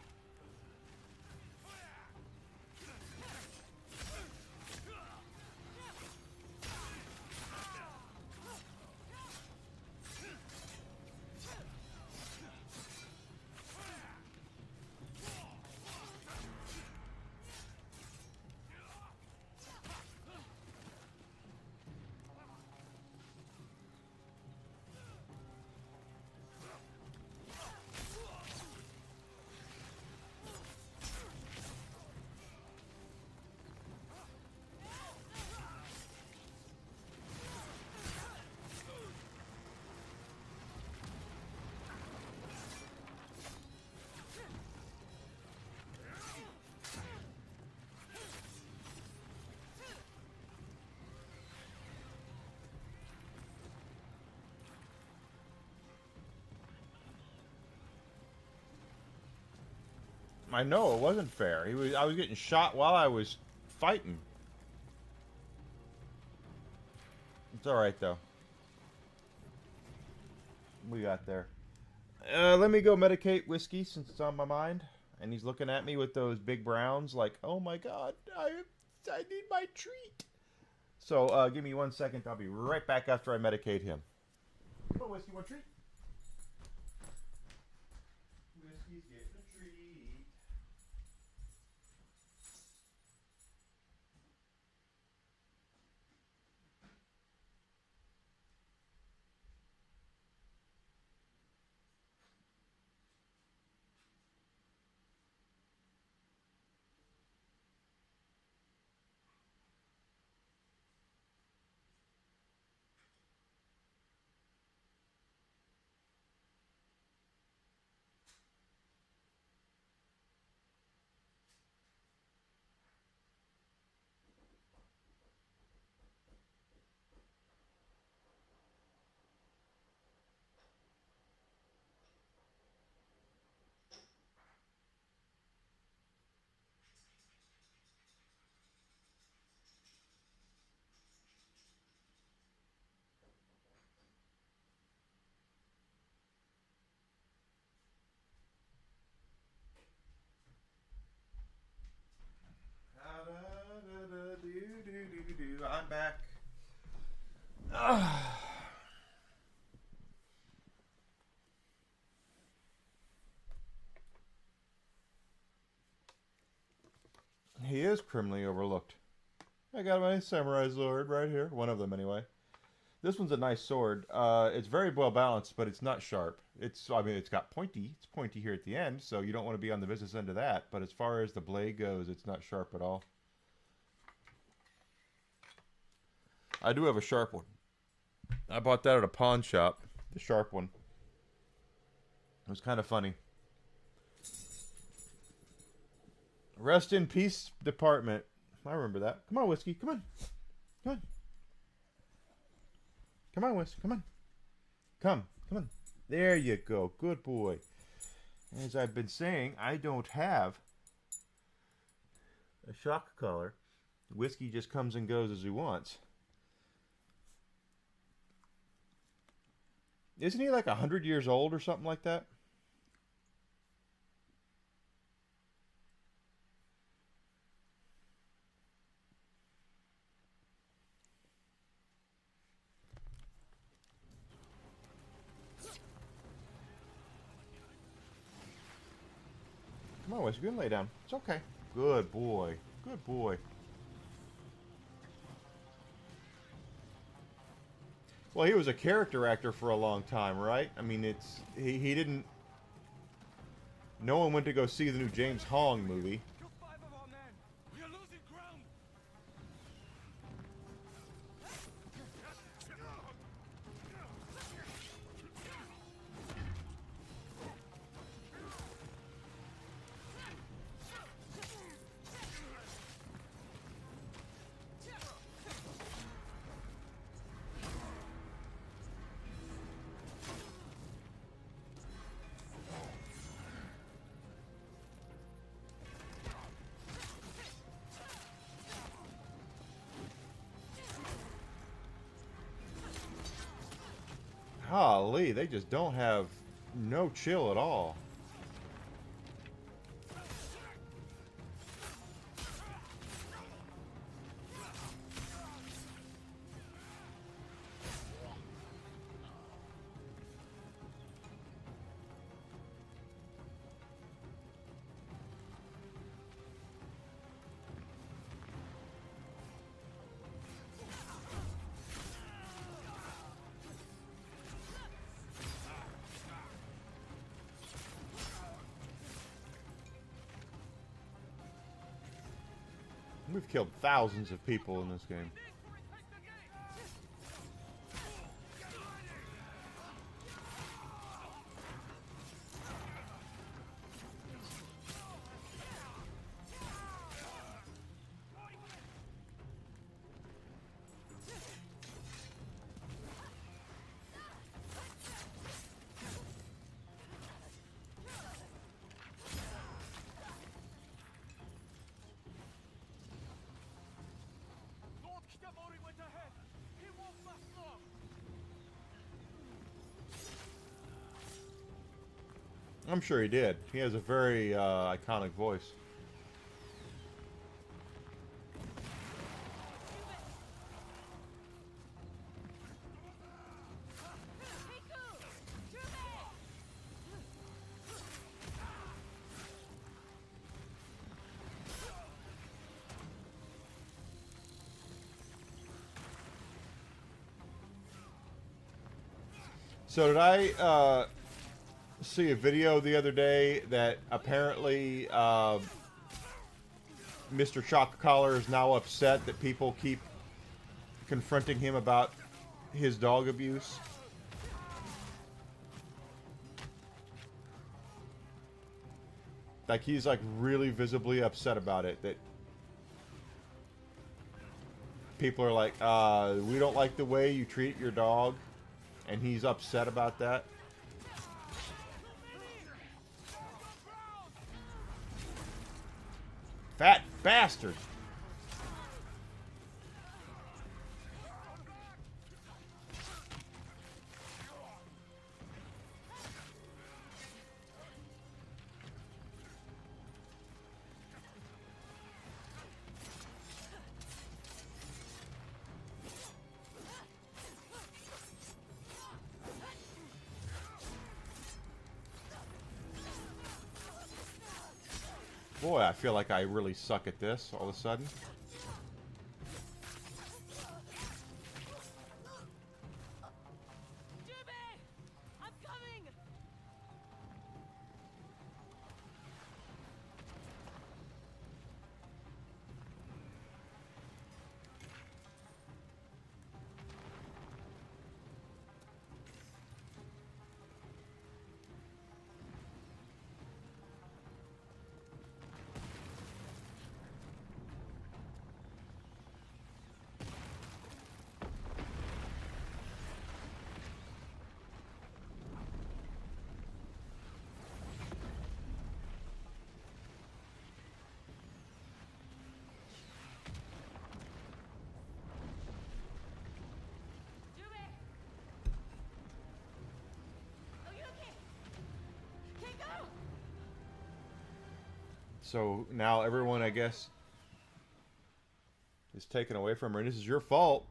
I know, it wasn't fair. I was getting shot while I was fighting. It's alright, though. We got there. Let me go medicate Whiskey since it's on my mind. And he's looking at me with those big browns like, oh my god, I need my treat. So, give me 1 second. I'll be right back after I medicate him. Come on, Whiskey, want a treat? Whiskey's getting a treat. I'm back. He is criminally overlooked. I got my samurai sword right here. One of them, anyway. This one's a nice sword. It's very well balanced, but it's not sharp. It's got pointy. It's pointy here at the end, so you don't want to be on the business end of that. But as far as the blade goes, it's not sharp at all. I do have a sharp one. I bought that at a pawn shop. The sharp one. It was kind of funny. Rest in peace, department. I remember that. Come on, Whiskey. Come on. Come on. Come on, Whiskey. Come on. Come on. There you go. Good boy. As I've been saying, I don't have a shock collar. Whiskey just comes and goes as he wants. Isn't he like 100 years old or something like that? Come on, Wes, you can lay down. It's okay. Good boy. Good boy. Well, he was a character actor for a long time, right? I mean, he didn't. No one went to go see the new James Hong movie. Kill 5 of our men. We are losing ground. Golly, they just don't have no chill at all. We've killed thousands of people in this game. I'm sure he did. He has a very iconic voice. So did I see a video the other day that apparently Mr. Chocolate Collar is now upset that people keep confronting him about his dog abuse? Like, he's like really visibly upset about it, that people are like, we don't like the way you treat your dog, and he's upset about that. Fat bastard. Boy, I feel like I really suck at this all of a sudden. So now everyone, I guess, is taken away from her, and this is your fault.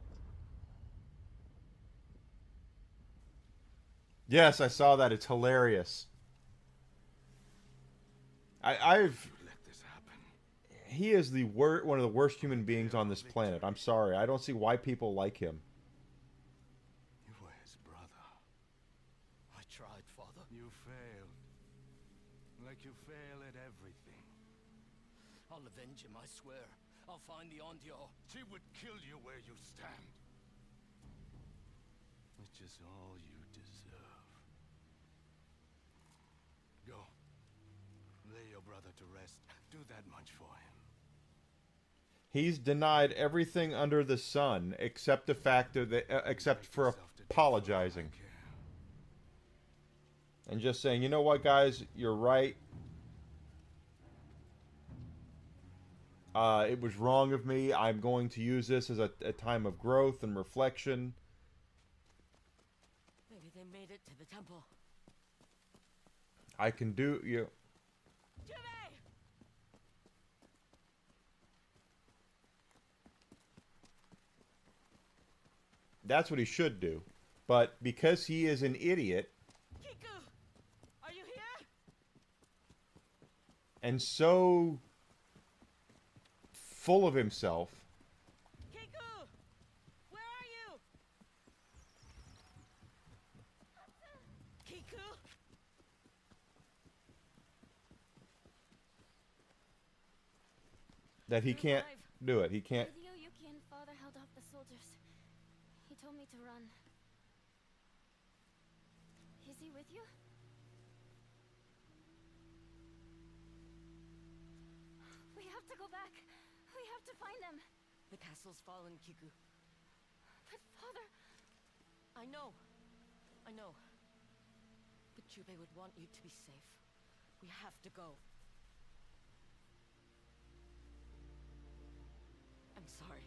Yes, I saw that. It's hilarious. I've Let this happen. he is the one of the worst human beings on this planet. I'm sorry. I don't see why people like him. You were his brother. I tried, Father. You failed. Like you fail at everything. I'll avenge him, I swear. I'll find the Ondio. She would kill you where you stand. Which is all you deserve. Go. Lay your brother to rest. Do that much for him. He's denied everything under the sun except the fact of except for apologizing and just saying, you know what, guys, you're right. It was wrong of me. I'm going to use this as a time of growth and reflection. Maybe they made it to the temple. I can do you. Yotei! That's what he should do. But because he is an idiot Kiku! Are you here? and so full of himself, Kiku! Where are you? Kiku! that he can't do it. He can't. Hideo, Yuki, and father held off the soldiers. He told me to run. Is he with you? We have to go back. We have to find them. The castle's fallen, Kiku. But father... I know. I know. But Jubei would want you to be safe. We have to go. I'm sorry.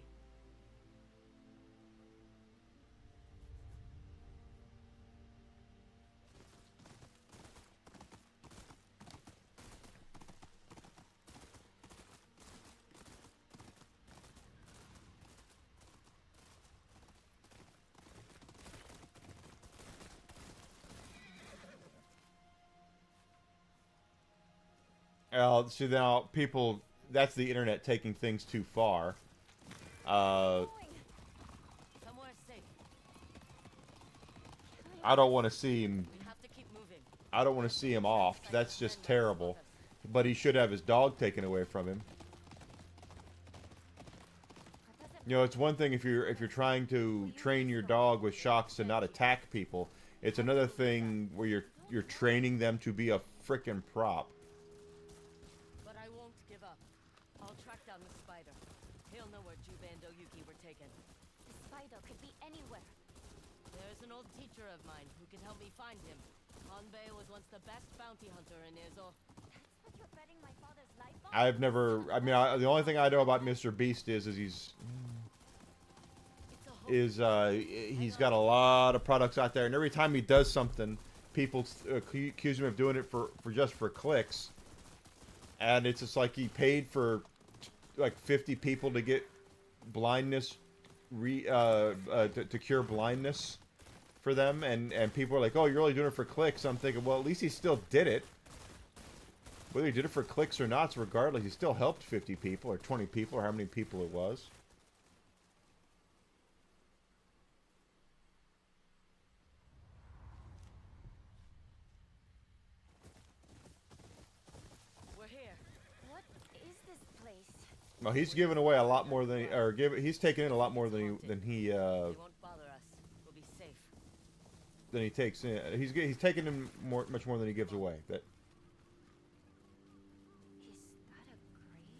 See, now people, that's the internet taking things too far. Somewhere safe. I don't want to see him. We have to keep moving. I don't want to see him off. That's just terrible. But he should have his dog taken away from him. You know, it's one thing if you're trying to train your dog with shocks to not attack people. It's another thing where you're training them to be a frickin' prop. But I won't give up. I'll track down the spider. He'll know where Jubei and Oyuki were taken. The spider could be anywhere. There's an old teacher of mine who can help me find him. Hanbei was once the best bounty hunter in Ezo. That's what you're betting my father's life on? I've never. I mean, the only thing I know about Mr. Beast is he's got a lot of products out there, and every time he does something, people accuse him of doing it for clicks, and it's just like he paid for like 50 people to get blindness, to cure blindness for them, and people are like, oh, you're really doing it for clicks. I'm thinking, well, at least he still did it. Whether he did it for clicks or not, regardless, he still helped 50 people or 20 people or how many people it was. We're here. What is this place? Well, he's given away a lot more than he's taken in a lot more than he They won't bother us. We'll be safe. than he takes in. He's taken in much more than he gives away. That. Is that a grave?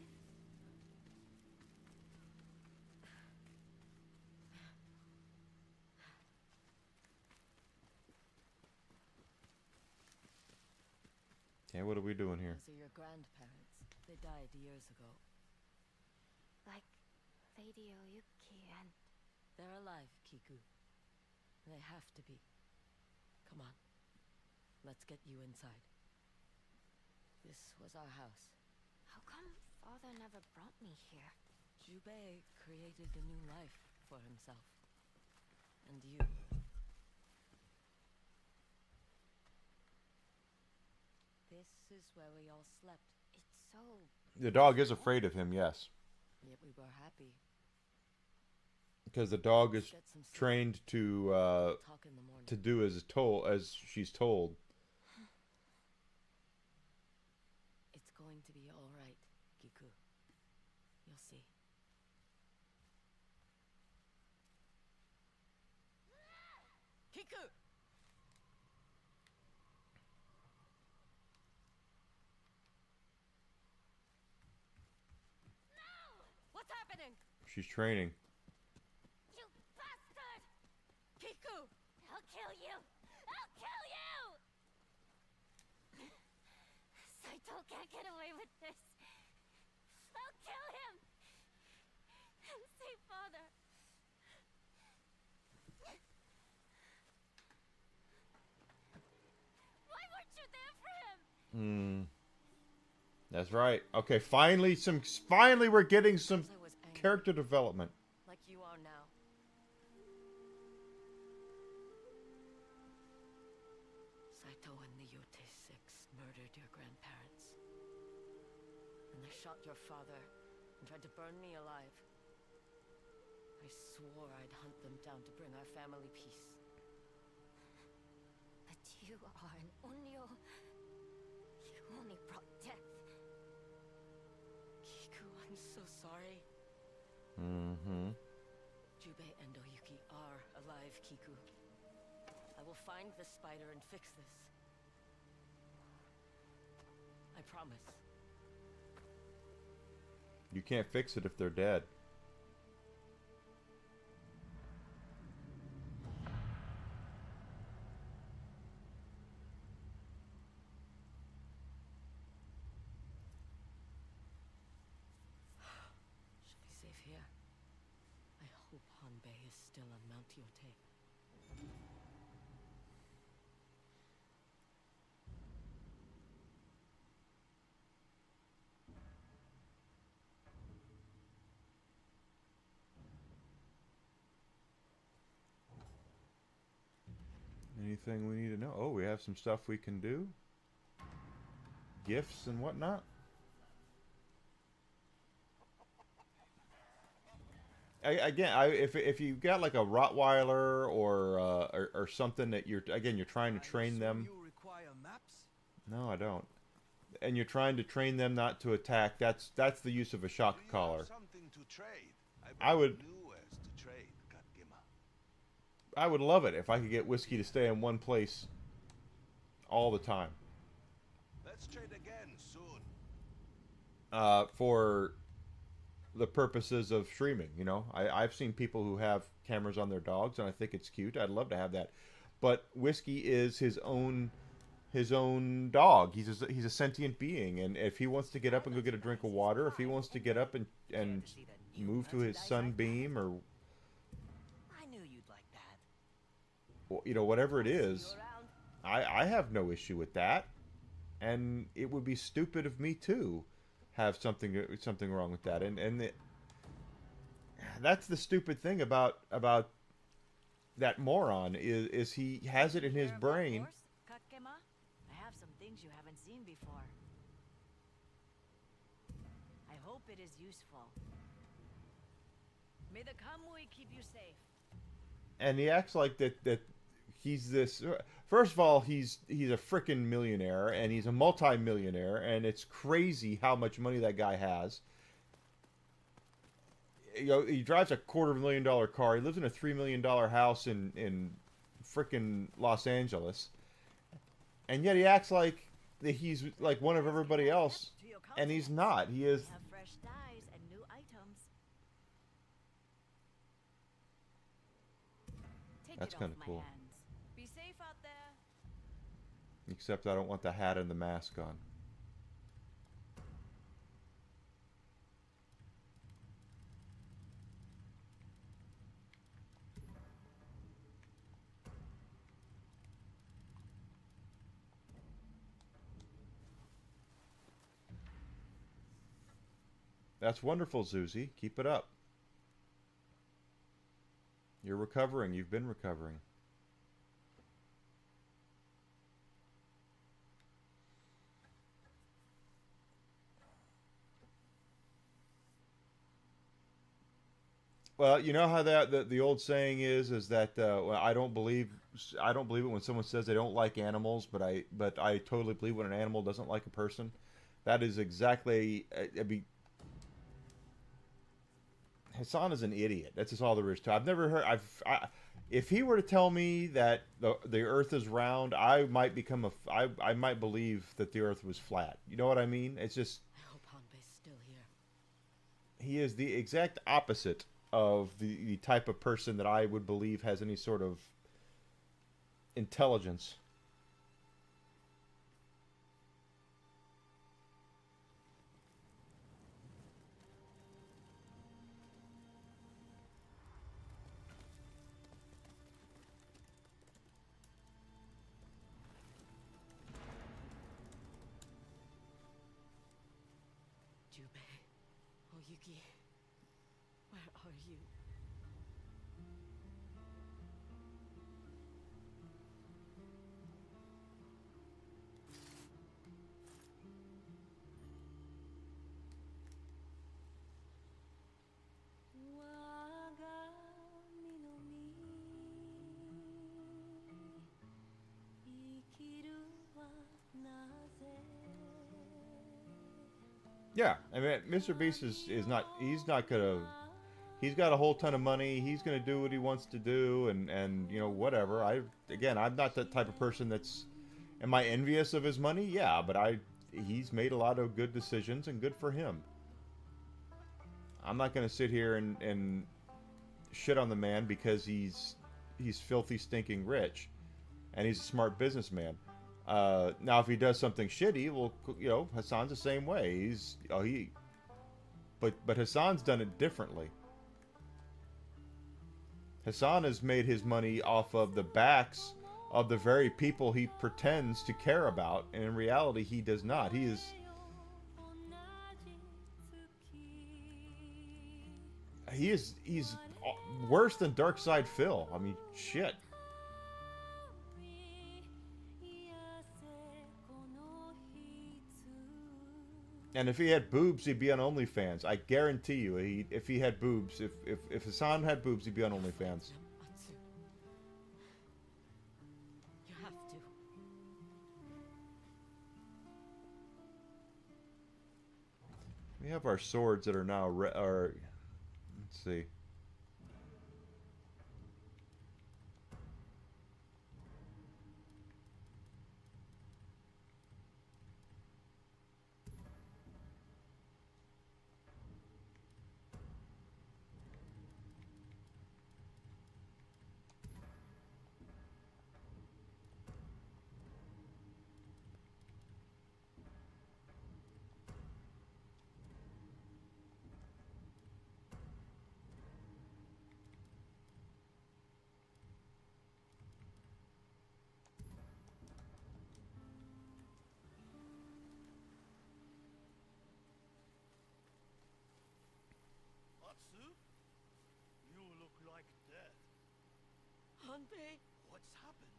Okay, what are we doing here? Those are your grandparents. They died years ago. Like Lady Oyuki and... They're alive, Kiku. They have to be. Come on. Let's get you inside. This was our house. How come father never brought me here? Jubei created a new life for himself. And you. This is where we all slept So, The dog is afraid of him, yes. yet we were happy. Because the dog is Let's get some sleep. trained to Talk in the morning. do as she's told. It's going to be all right, Kiku. You'll see. Kiku! No! What's happening? She's training. You bastard! Kiku! I'll kill you! I'll kill you! Saito can't get away with this. I'll kill him! And save father. Why weren't you there for him? That's right. Okay, finally we're getting some I was angry, character development. like you are now. Saito and the Yotei 6 murdered your grandparents. And they shot your father and tried to burn me alive. I swore I'd hunt them down to bring our family peace. But you are an Onryo. You only brought death. Kiku, I'm so sorry. Mm-hmm. Jubei and Oyuki are alive, Kiku. I will find the spider and fix this. I promise. You can't fix it if they're dead. Should be safe here. I hope Hanbei is still on Mount Yotei. Anything we need to know? Oh, we have some stuff we can do. Gifts and whatnot. If you got like a Rottweiler or something that you're trying to train them. You require maps? No, I don't. And you're trying to train them not to attack. That's the use of a shock collar. Something to trade. I would New wares to trade, Kakima. I would love it if I could get Whiskey to stay in one place all the time. Let's trade again soon. For the purposes of streaming, you know, I've seen people who have cameras on their dogs, and I think it's cute. I'd love to have that, but Whiskey is his own dog. He's a sentient being, and if he wants to get up and go get a drink of water, if he wants to get up and move to his sunbeam, or I knew you'd like that. you know, whatever it is, I have no issue with that, and it would be stupid of me to have something wrong with that, and that's the stupid thing about that moron is he has it in his brain. Kakema, I have some things you haven't seen before. I hope it is useful. May the Kamui keep you safe. And he acts like that he's this. First of all, he's a frickin' millionaire, and he's a multi-millionaire, and it's crazy how much money that guy has. You know, he drives a $250,000 car. He lives in a $3 million house in frickin' Los Angeles, and yet he acts like that he's like one of everybody else, and he's not. He is. We have fresh dyes and new items. Take That's it kinda off my cool. hands. Be safe out there. Except I don't want the hat and the mask on. That's wonderful, Zuzi. Keep it up. You're recovering. You've been recovering. Well, you know how the old saying is that well, I don't believe it when someone says they don't like animals, but I totally believe when an animal doesn't like a person. That is exactly. I mean, Hassan is an idiot. That's just all there is to it. I've never heard. If he were to tell me that the Earth is round, I might become I might believe that the Earth was flat. You know what I mean? It's just. I hope Hanbei's still here. He is the exact opposite of the type of person that I would believe has any sort of intelligence. Jubei, Oyuki, where are you? Yeah, I mean, Mr. Beast is not. He's not gonna. He's got a whole ton of money. He's gonna do what he wants to do, and you know whatever. I'm not that type of person that's. Am I envious of his money? Yeah, but he's made a lot of good decisions, and good for him. I'm not gonna sit here and shit on the man because he's filthy stinking rich, and he's a smart businessman. Now, if he does something shitty, well, you know, Hassan's the same way. But Hassan's done it differently. Hassan has made his money off of the backs of the very people he pretends to care about, and in reality, he does not. He's worse than Darkside Phil. I mean, shit. And if he had boobs, he'd be on OnlyFans. I guarantee you, if he had boobs, if Hassan had boobs, he'd be on OnlyFans. You have to. We have our swords that are now let's see. Atsu? You look like dead. Hanbei! What's happened?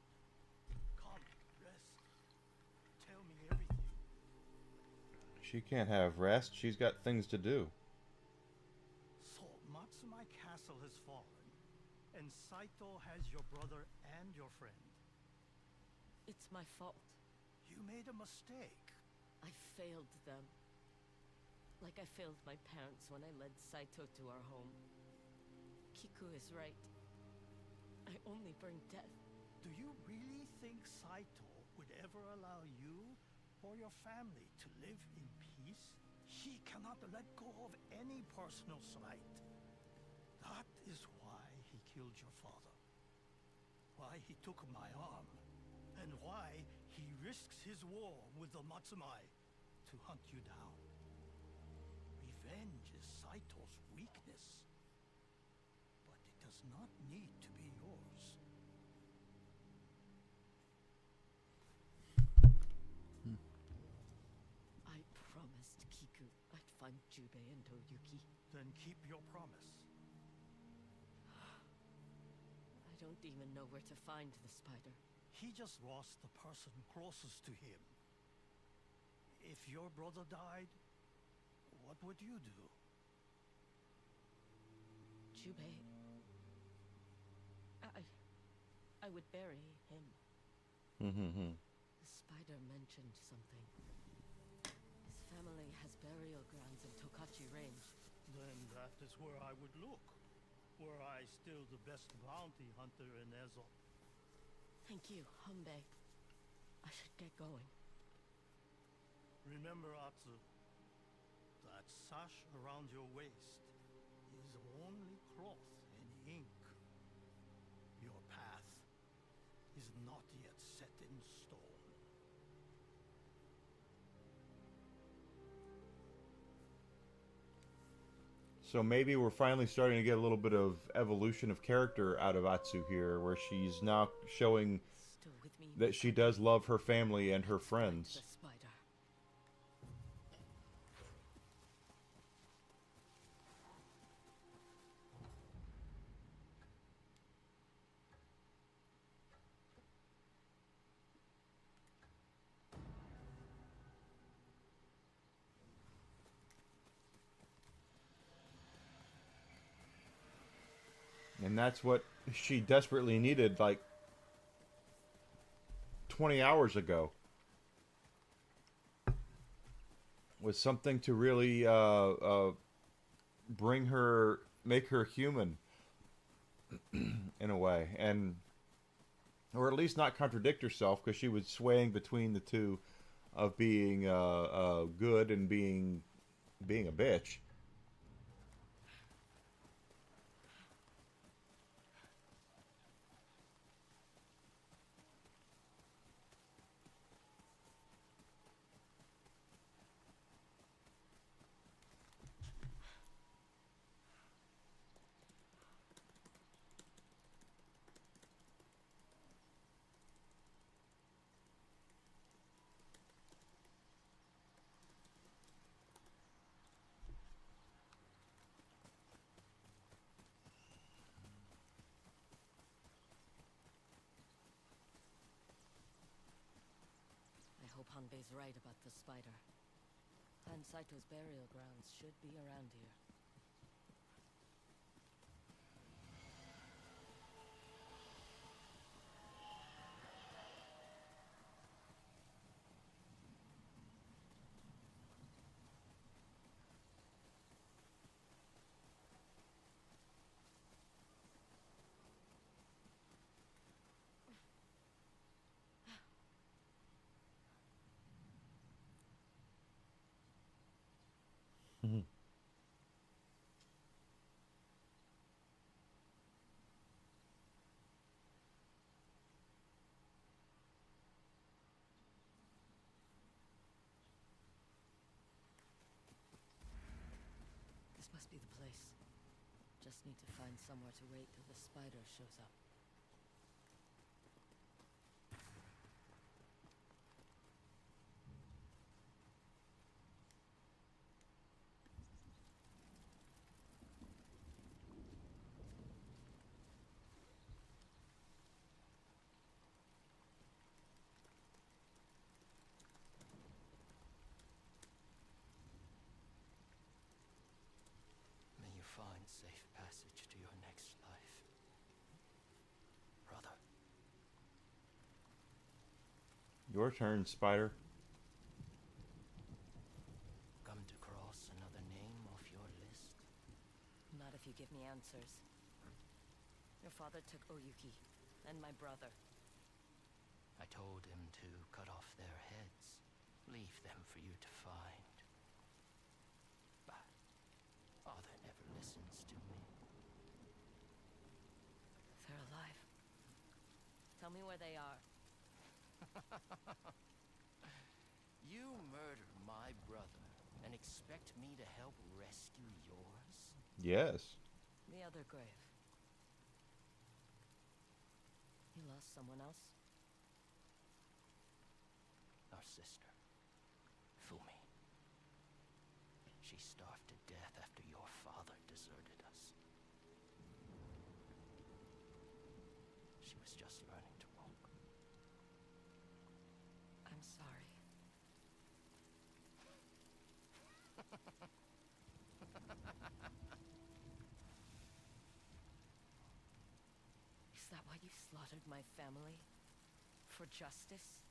Come, rest. Tell me everything. She can't have rest. She's got things to do. So, Matsumai Castle has fallen, and Saito has your brother and your friend. It's my fault. You made a mistake. I failed them. Like I failed my parents when I led Saito to our home. Kiku is right. I only bring death. Do you really think Saito would ever allow you or your family to live in peace? He cannot let go of any personal slight. That is why he killed your father. Why he took my arm. And why he risks his war with the Matsumai to hunt you down. Revenge is Saito's weakness. But it does not need to be yours. I promised Kiku I'd find Jubei and Oyuki. Then keep your promise. I don't even know where to find the spider. He just lost the person closest to him. If your brother died, what would you do? Shubei. I would bury him. The spider mentioned something. His family has burial grounds in Tokachi Range. Then that is where I would look. Were I still the best bounty hunter in Ezo. Thank you, Humbei. I should get going. Remember, Atsu, that sash around your waist is only cloth and ink. Your path is not yet set in stone. So maybe we're finally starting to get a little bit of evolution of character out of Atsu here, where she's now showing that she does love her family and her friends. And that's what she desperately needed, like 20 hours ago. Was something to really bring her, make her human in a way, and or at least not contradict herself, because she was swaying between the two of being good and being a bitch. I hope Hanbei's right about the spider. Han Saito's burial grounds should be around here. This must be the place. Just need to find somewhere to wait till the spider shows up. May you find safe passage to your next life, brother. Your turn, Spider. Come to cross another name off your list? Not if you give me answers. Your father took Oyuki, and my brother. I told him to cut off their heads, leave them for you to find. But father never listens to me. They're alive. Tell me where they are. You murder my brother and expect me to help rescue yours? Yes. The other grave. You lost someone else? Our sister, Fumi. She starved to death after your father deserted us. She was just learning to walk. I'm sorry. Is that why you slaughtered my family? For justice?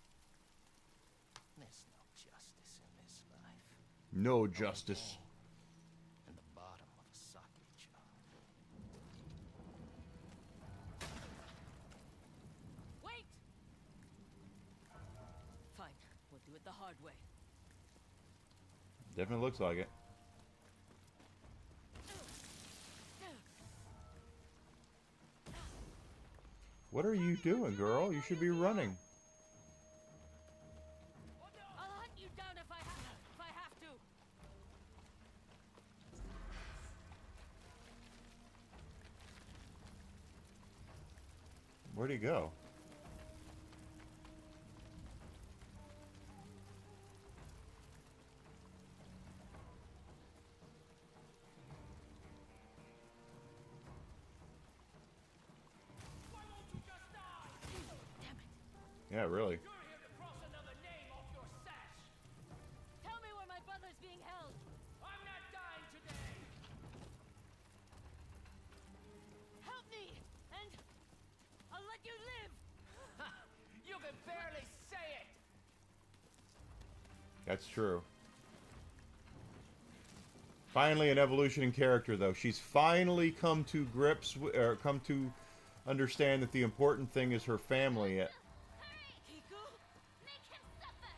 There's no justice in this life. No justice. In the bottom of a sake jar. Wait! Fine, we'll do it the hard way. Definitely looks like it. What are you doing, girl? You should be running. I'll hunt you down if I have to. Where'd he go? Yeah, really. You're here to cross another name off your sash. Tell me where my brother's being held. I'm not dying today. Help me, and I'll let you live. You can barely say it. That's true. Finally, an evolution in character, though. She's finally come to grips, or come to understand that the important thing is her family. Kiku, make him suffer.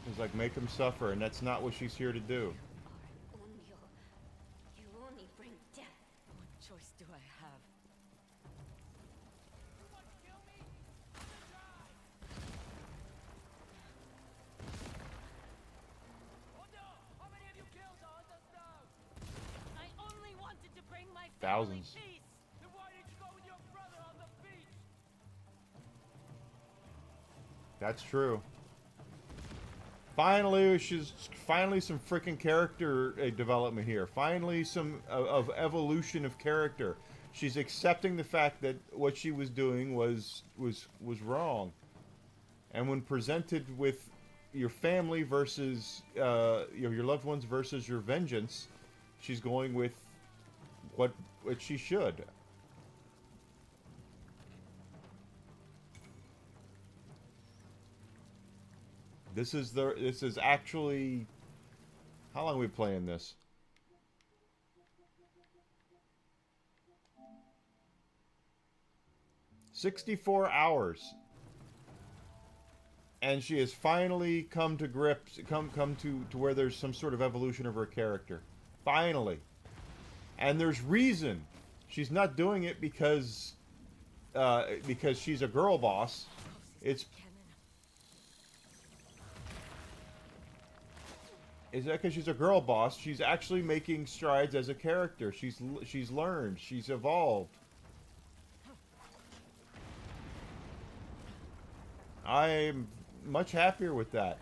It's like, make him suffer, and that's not what she's here to do. Onyo, you only bring death. What choice do I have? I only wanted to bring my family Thousands. peace. Then why did you go with your brother on the beach? That's true. Finally, she's finally some freaking character development here. Finally, some of evolution of character. She's accepting the fact that what she was doing was wrong. And when presented with your family versus your loved ones versus your vengeance, she's going with what she should. This is actually, how long are we playing this? 64 hours. And she has finally come to grips, come to where there's some sort of evolution of her character. Finally. And there's reason. She's not doing it because she's a girl boss. It's not because she's a girl boss. She's actually making strides as a character. She's learned. She's evolved. I'm much happier with that.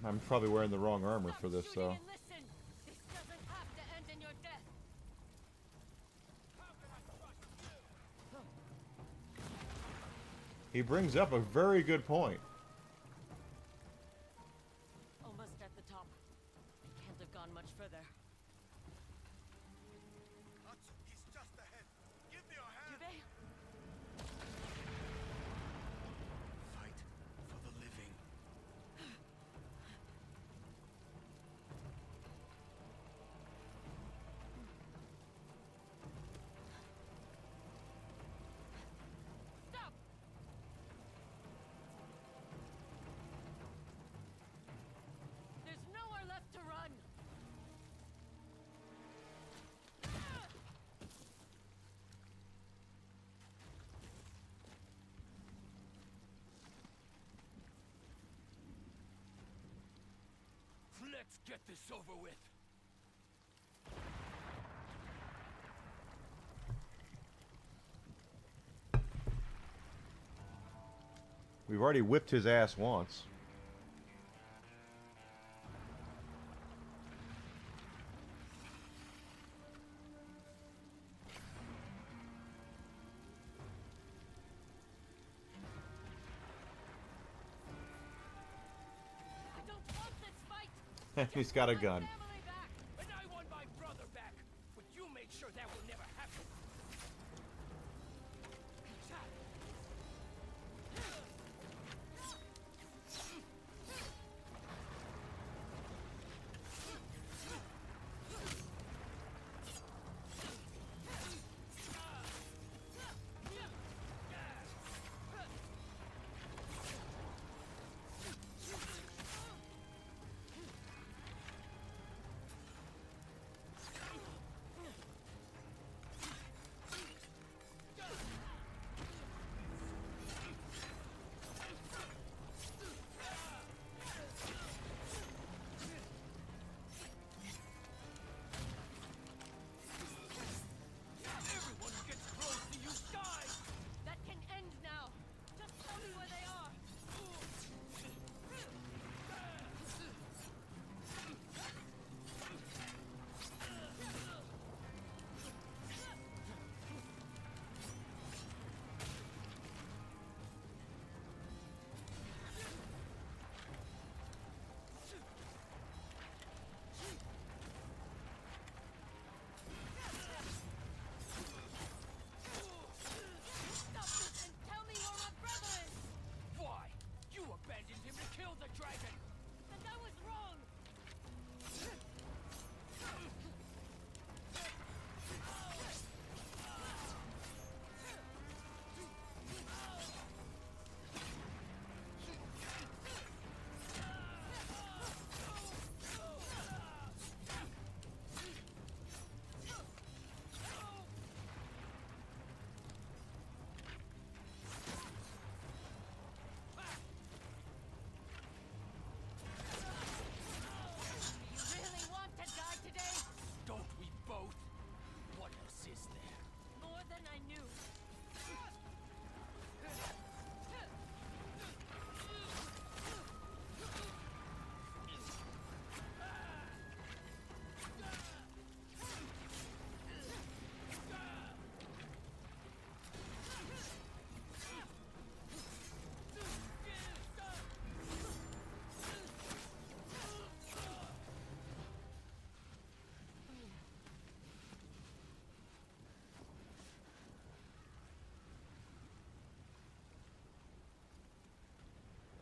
I'm probably wearing the wrong armor for this, though. Listen, this doesn't have to end in your death. He brings up a very good point. Almost at the top. I can't have gone much further. He's just ahead. Give me your hand. Yotei? Fight for the living. Stop! There's nowhere left to run. Let's get this over with. We've already whipped his ass once. He's got a gun. Family back, and I want my brother back. But you made sure that will never happen. Everyone who gets close to you dies. That can end now. Just tell me where they are. Stop this and tell me where my brother is. Why? You abandoned him to kill the dragon. And I was wrong. You really want to die today? Don't we both? What else is there? More than I knew.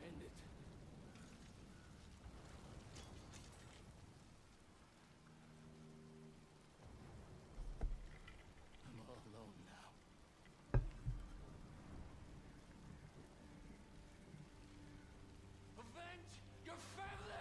End it. I'm all alone now. Avenge your family!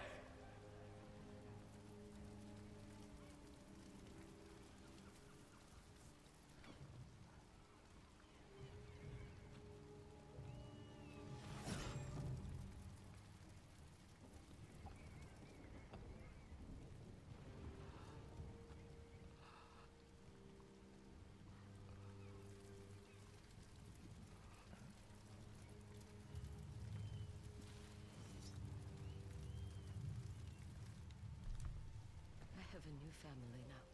I have a new family now.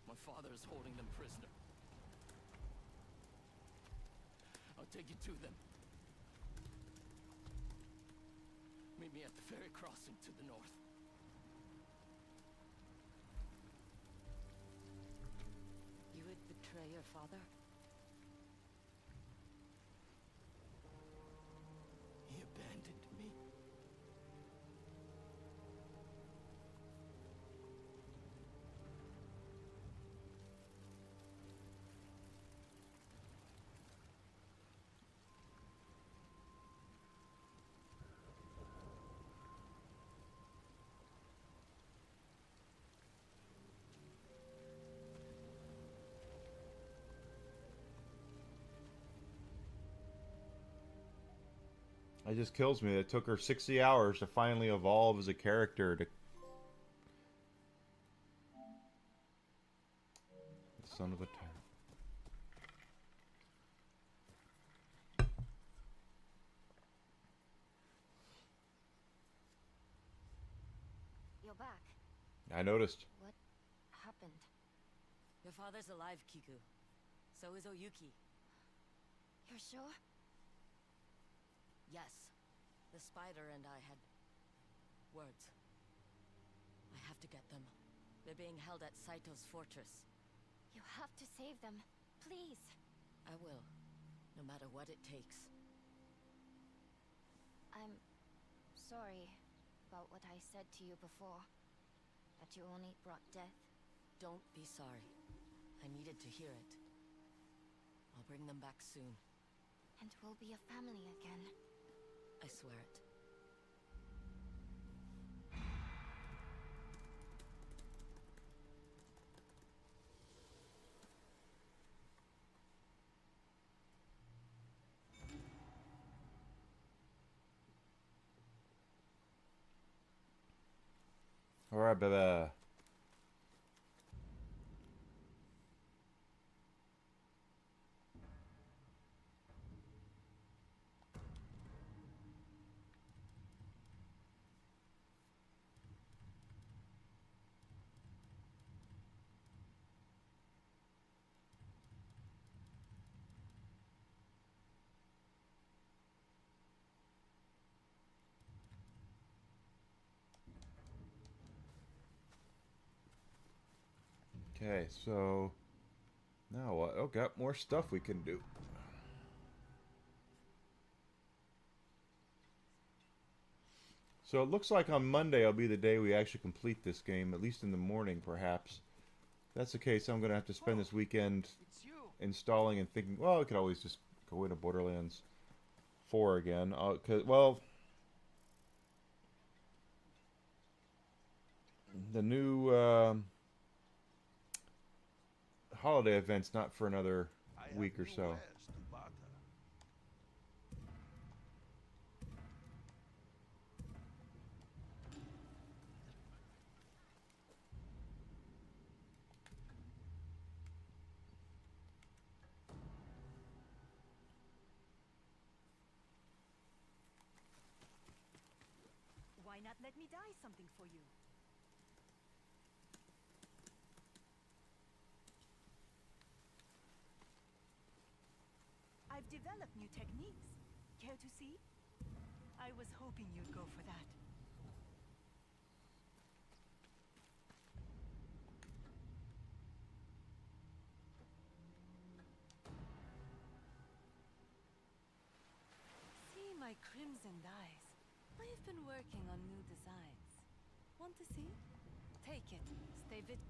My father is holding them prisoner. I'll take you to them. Meet me at the ferry crossing to the north. You would betray your father? He abandoned me. It just kills me. It took her 60 hours to finally evolve as a character. To son of a tyrant. You're back. I noticed. What happened? Your father's alive, Kiku. So is Oyuki. You're sure? Yes. The spider and I had words. I have to get them. They're being held at Saito's fortress. You have to save them. Please. I will. No matter what it takes. I'm sorry about what I said to you before. That you only brought death. Don't be sorry. I needed to hear it. I'll bring them back soon. And we'll be a family again. I swear it. All right, baby. Okay, so now what? Oh, got more stuff we can do. So it looks like on Monday will be the day we actually complete this game, at least in the morning, perhaps. If that's the case, I'm going to have to spend this weekend installing and thinking, well, I could always just go into Borderlands 4 again. Well, the new holiday event's not for another week or so. Why not let me dye something for you? I've developed new techniques. Care to see? I was hoping you'd go for that. See my crimson dyes. I've been working on new designs. Want to see? Take it. Stay vigilant.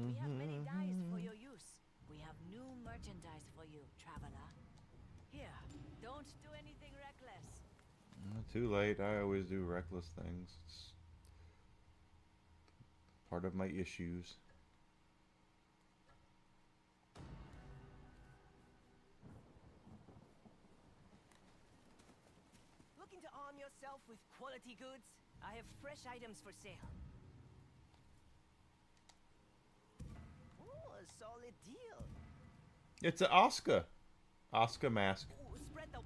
We have many dyes for your use. We have new merchandise for you, traveler. Here, don't do anything reckless. Too late. I always do reckless things. It's part of my issues. Looking to arm yourself with quality goods? I have fresh items for sale. Oh, a solid deal. It's an Oscar. Oscar mask. Ooh, spread the...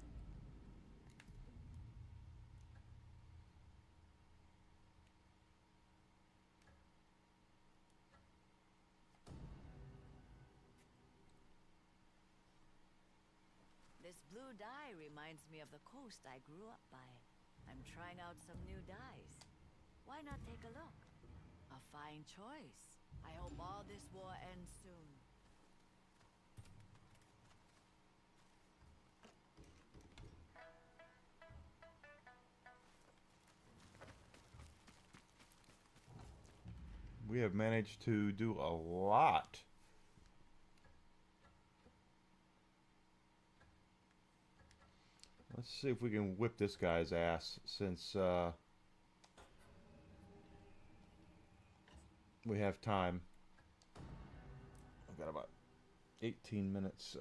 This blue dye reminds me of the coast I grew up by. I'm trying out some new dyes. Why not take a look? A fine choice. I hope all this war ends soon. We have managed to do a lot. Let's see if we can whip this guy's ass since we have time. I've got about 18 minutes, so.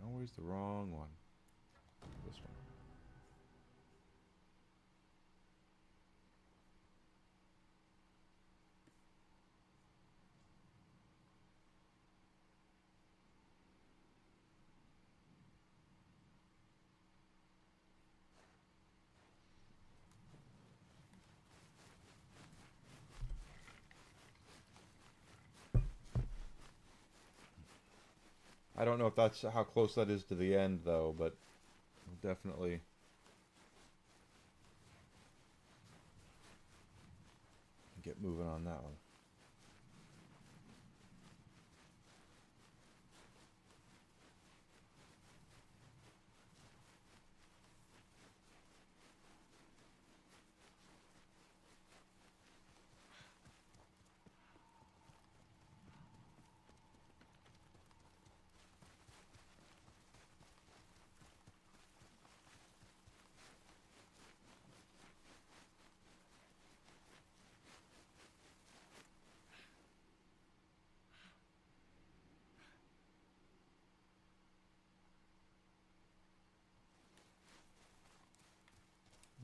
Always the wrong one. This one. I don't know if that's how close that is to the end, though, but we'll definitely get moving on that one.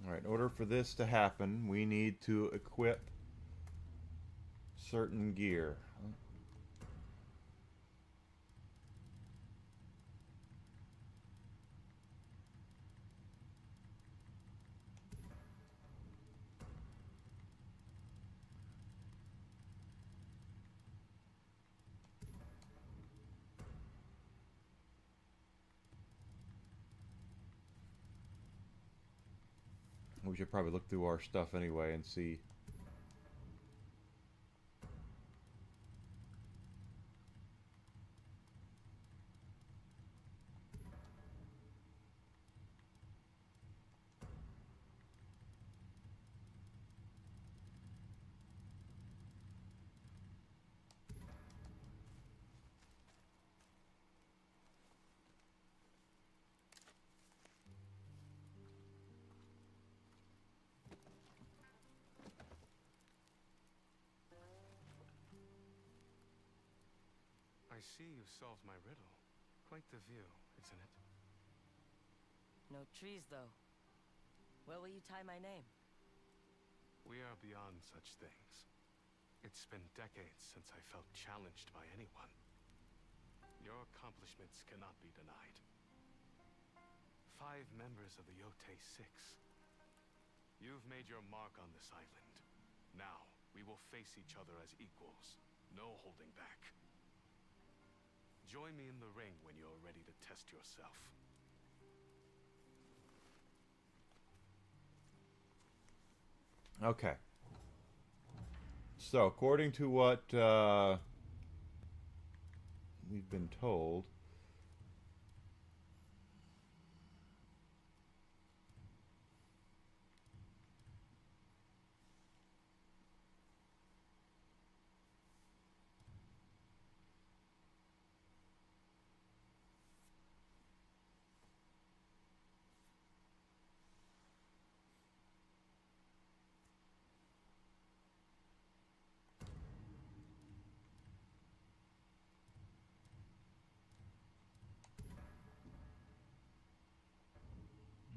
Alright, in order for this to happen, we need to equip certain gear. We should probably look through our stuff anyway and see. I see you solved my riddle. Quite the view, isn't it? No trees, though. Where will you tie my name? We are beyond such things. It's been decades since I felt challenged by anyone. Your accomplishments cannot be denied. 5 members of the Yotei 6. You've made your mark on this island. Now, we will face each other as equals. No holding back. Join me in the ring when you're ready to test yourself. Okay. So, according to what we've been told,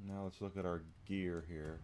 now let's look at our gear here.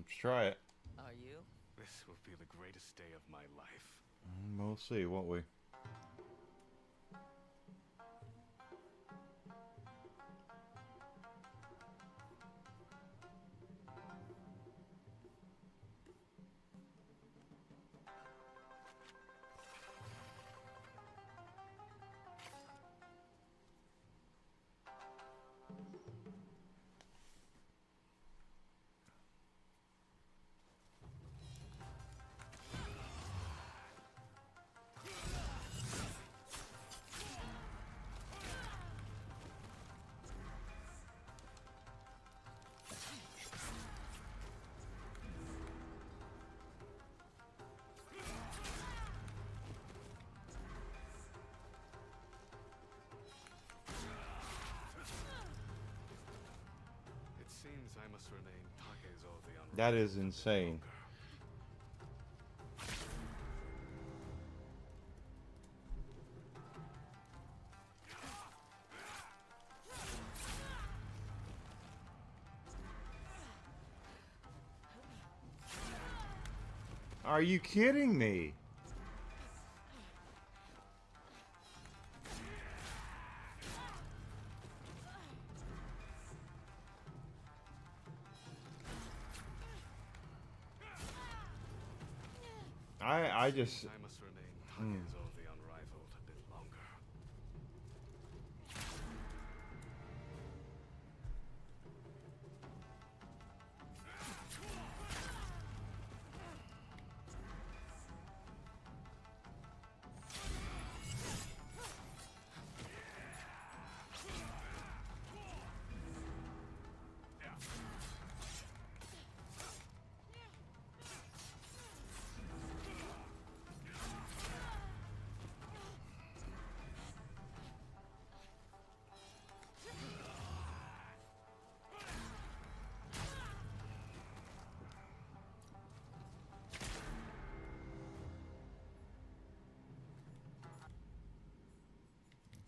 Let's try it. Are you? This will be the greatest day of my life. We'll see, won't we? Seems I must remain Takezo the Unrivaled. That is insane. Are you kidding me? I just... I must remain Takezo the Unrivaled a bit longer.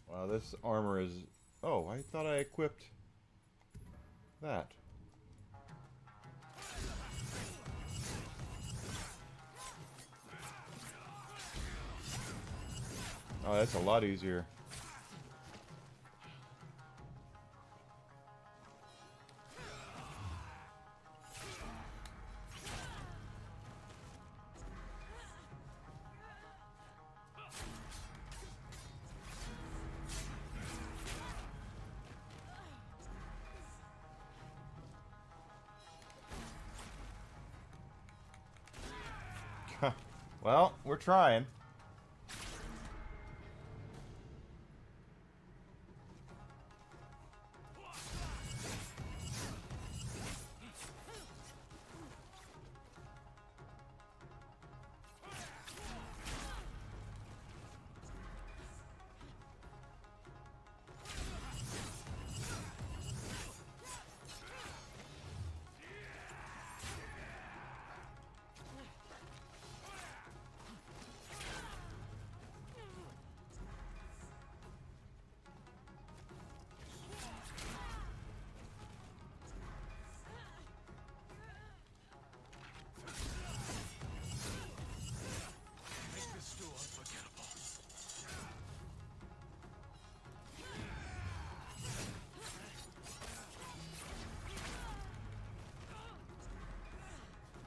Wow, this armor is... Oh, I thought I equipped that. Oh, that's a lot easier. Well, we're trying.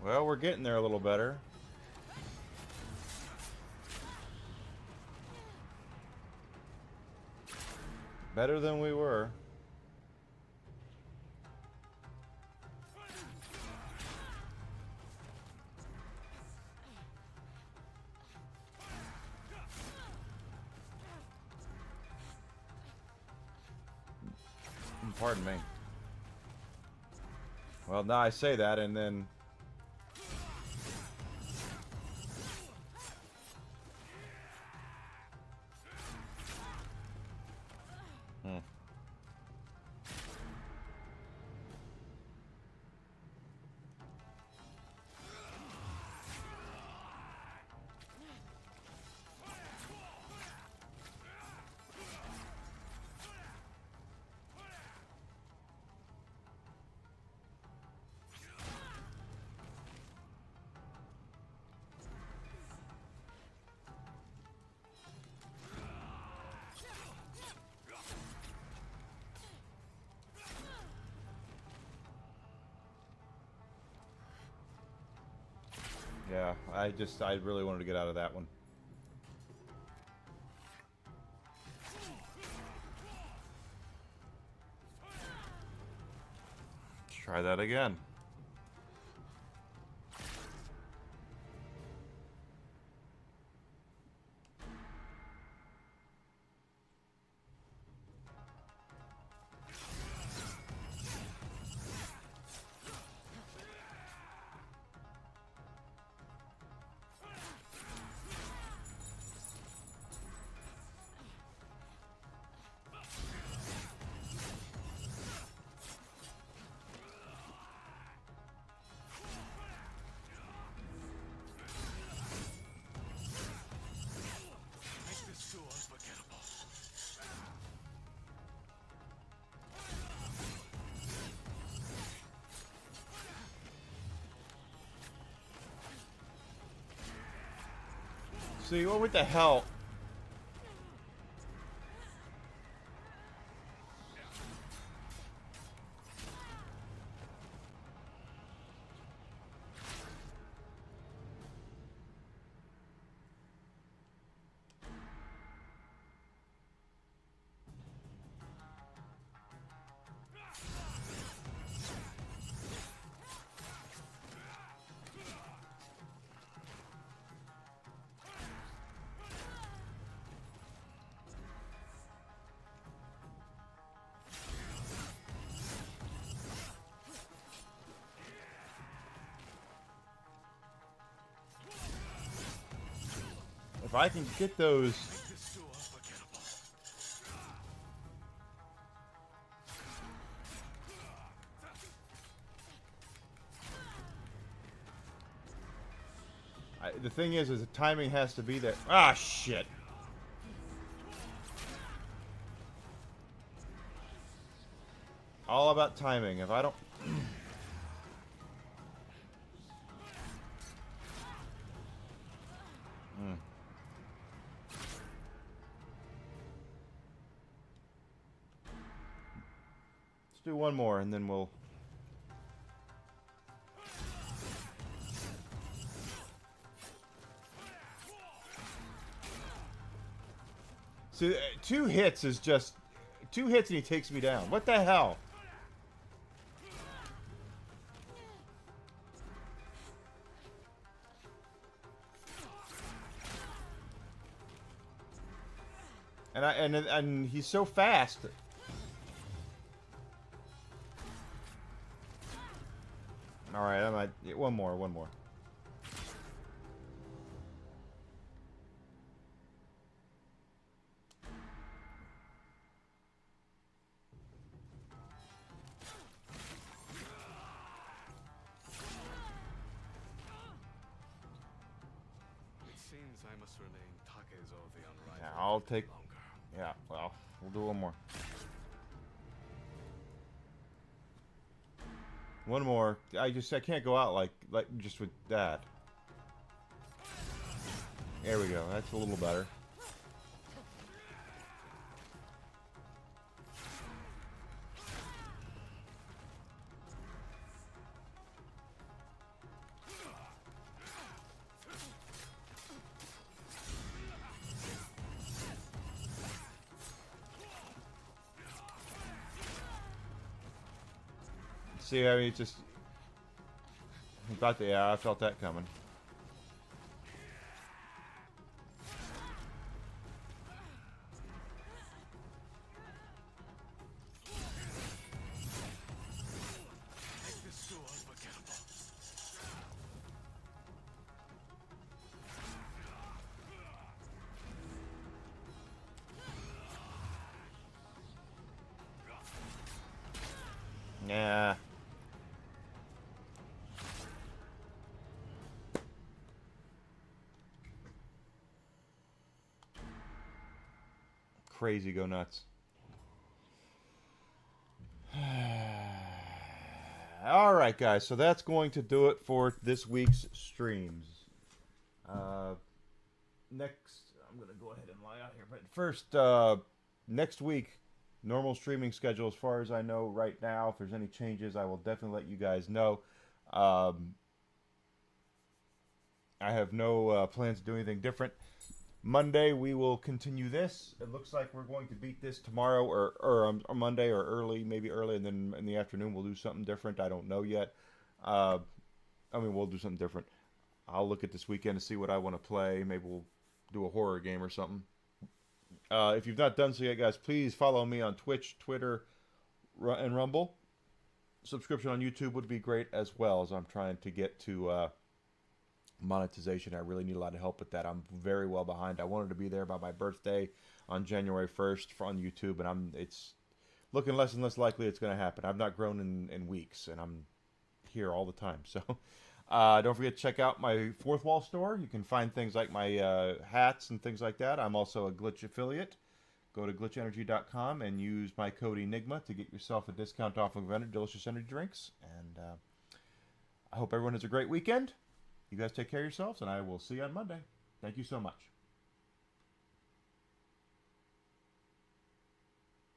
Well, we're getting there a little better. Better than we were. Pardon me. Well, now I say that and then... Yeah, I really wanted to get out of that one. Let's try that again. See, what the hell? If I can get those... the thing is the timing has to be there. Ah, shit. All about timing. If I don't... Let's do one more and then we'll... See, 2 hits is just... 2 hits and he takes me down. What the hell? And he's so fast. All right, I might one more. It seems I must remain Takezo the Unrivaled. Yeah, I'll take. Yeah, well, we'll do one more. One more. I can't go out like just with that. There we go. That's a little better. See, I mean, it's just about the... Yeah, I felt that coming. Yeah. Crazy go nuts. Alright guys, so that's going to do it for this week's streams. Next, I'm going to go ahead and lie out here. But first, next week, normal streaming schedule as far as I know right now. If there's any changes, I will definitely let you guys know. I have no plans to do anything different. Monday we will continue this. It looks like we're going to beat this tomorrow or Monday or early, maybe early, and then in the afternoon we'll do something different. I don't know yet. We'll do something different. I'll look at this weekend to see what I want to play. Maybe we'll do a horror game or something. If you've not done so yet, guys, please follow me on Twitch, Twitter, and Rumble. Subscription on YouTube would be great as well, as I'm trying to get to monetization. I really need a lot of help with that. I'm very well behind. I wanted to be there by my birthday on January 1st on YouTube, and it's looking less and less likely it's going to happen. I've not grown in weeks, and I'm here all the time. So don't forget to check out my Fourth Wall store. You can find things like my hats and things like that. I'm also a Glitch affiliate. Go to glitchenergy.com and use my code Enigma to get yourself a discount off of delicious energy drinks. And I hope everyone has a great weekend. You guys take care of yourselves, and I will see you on Monday. Thank you so much.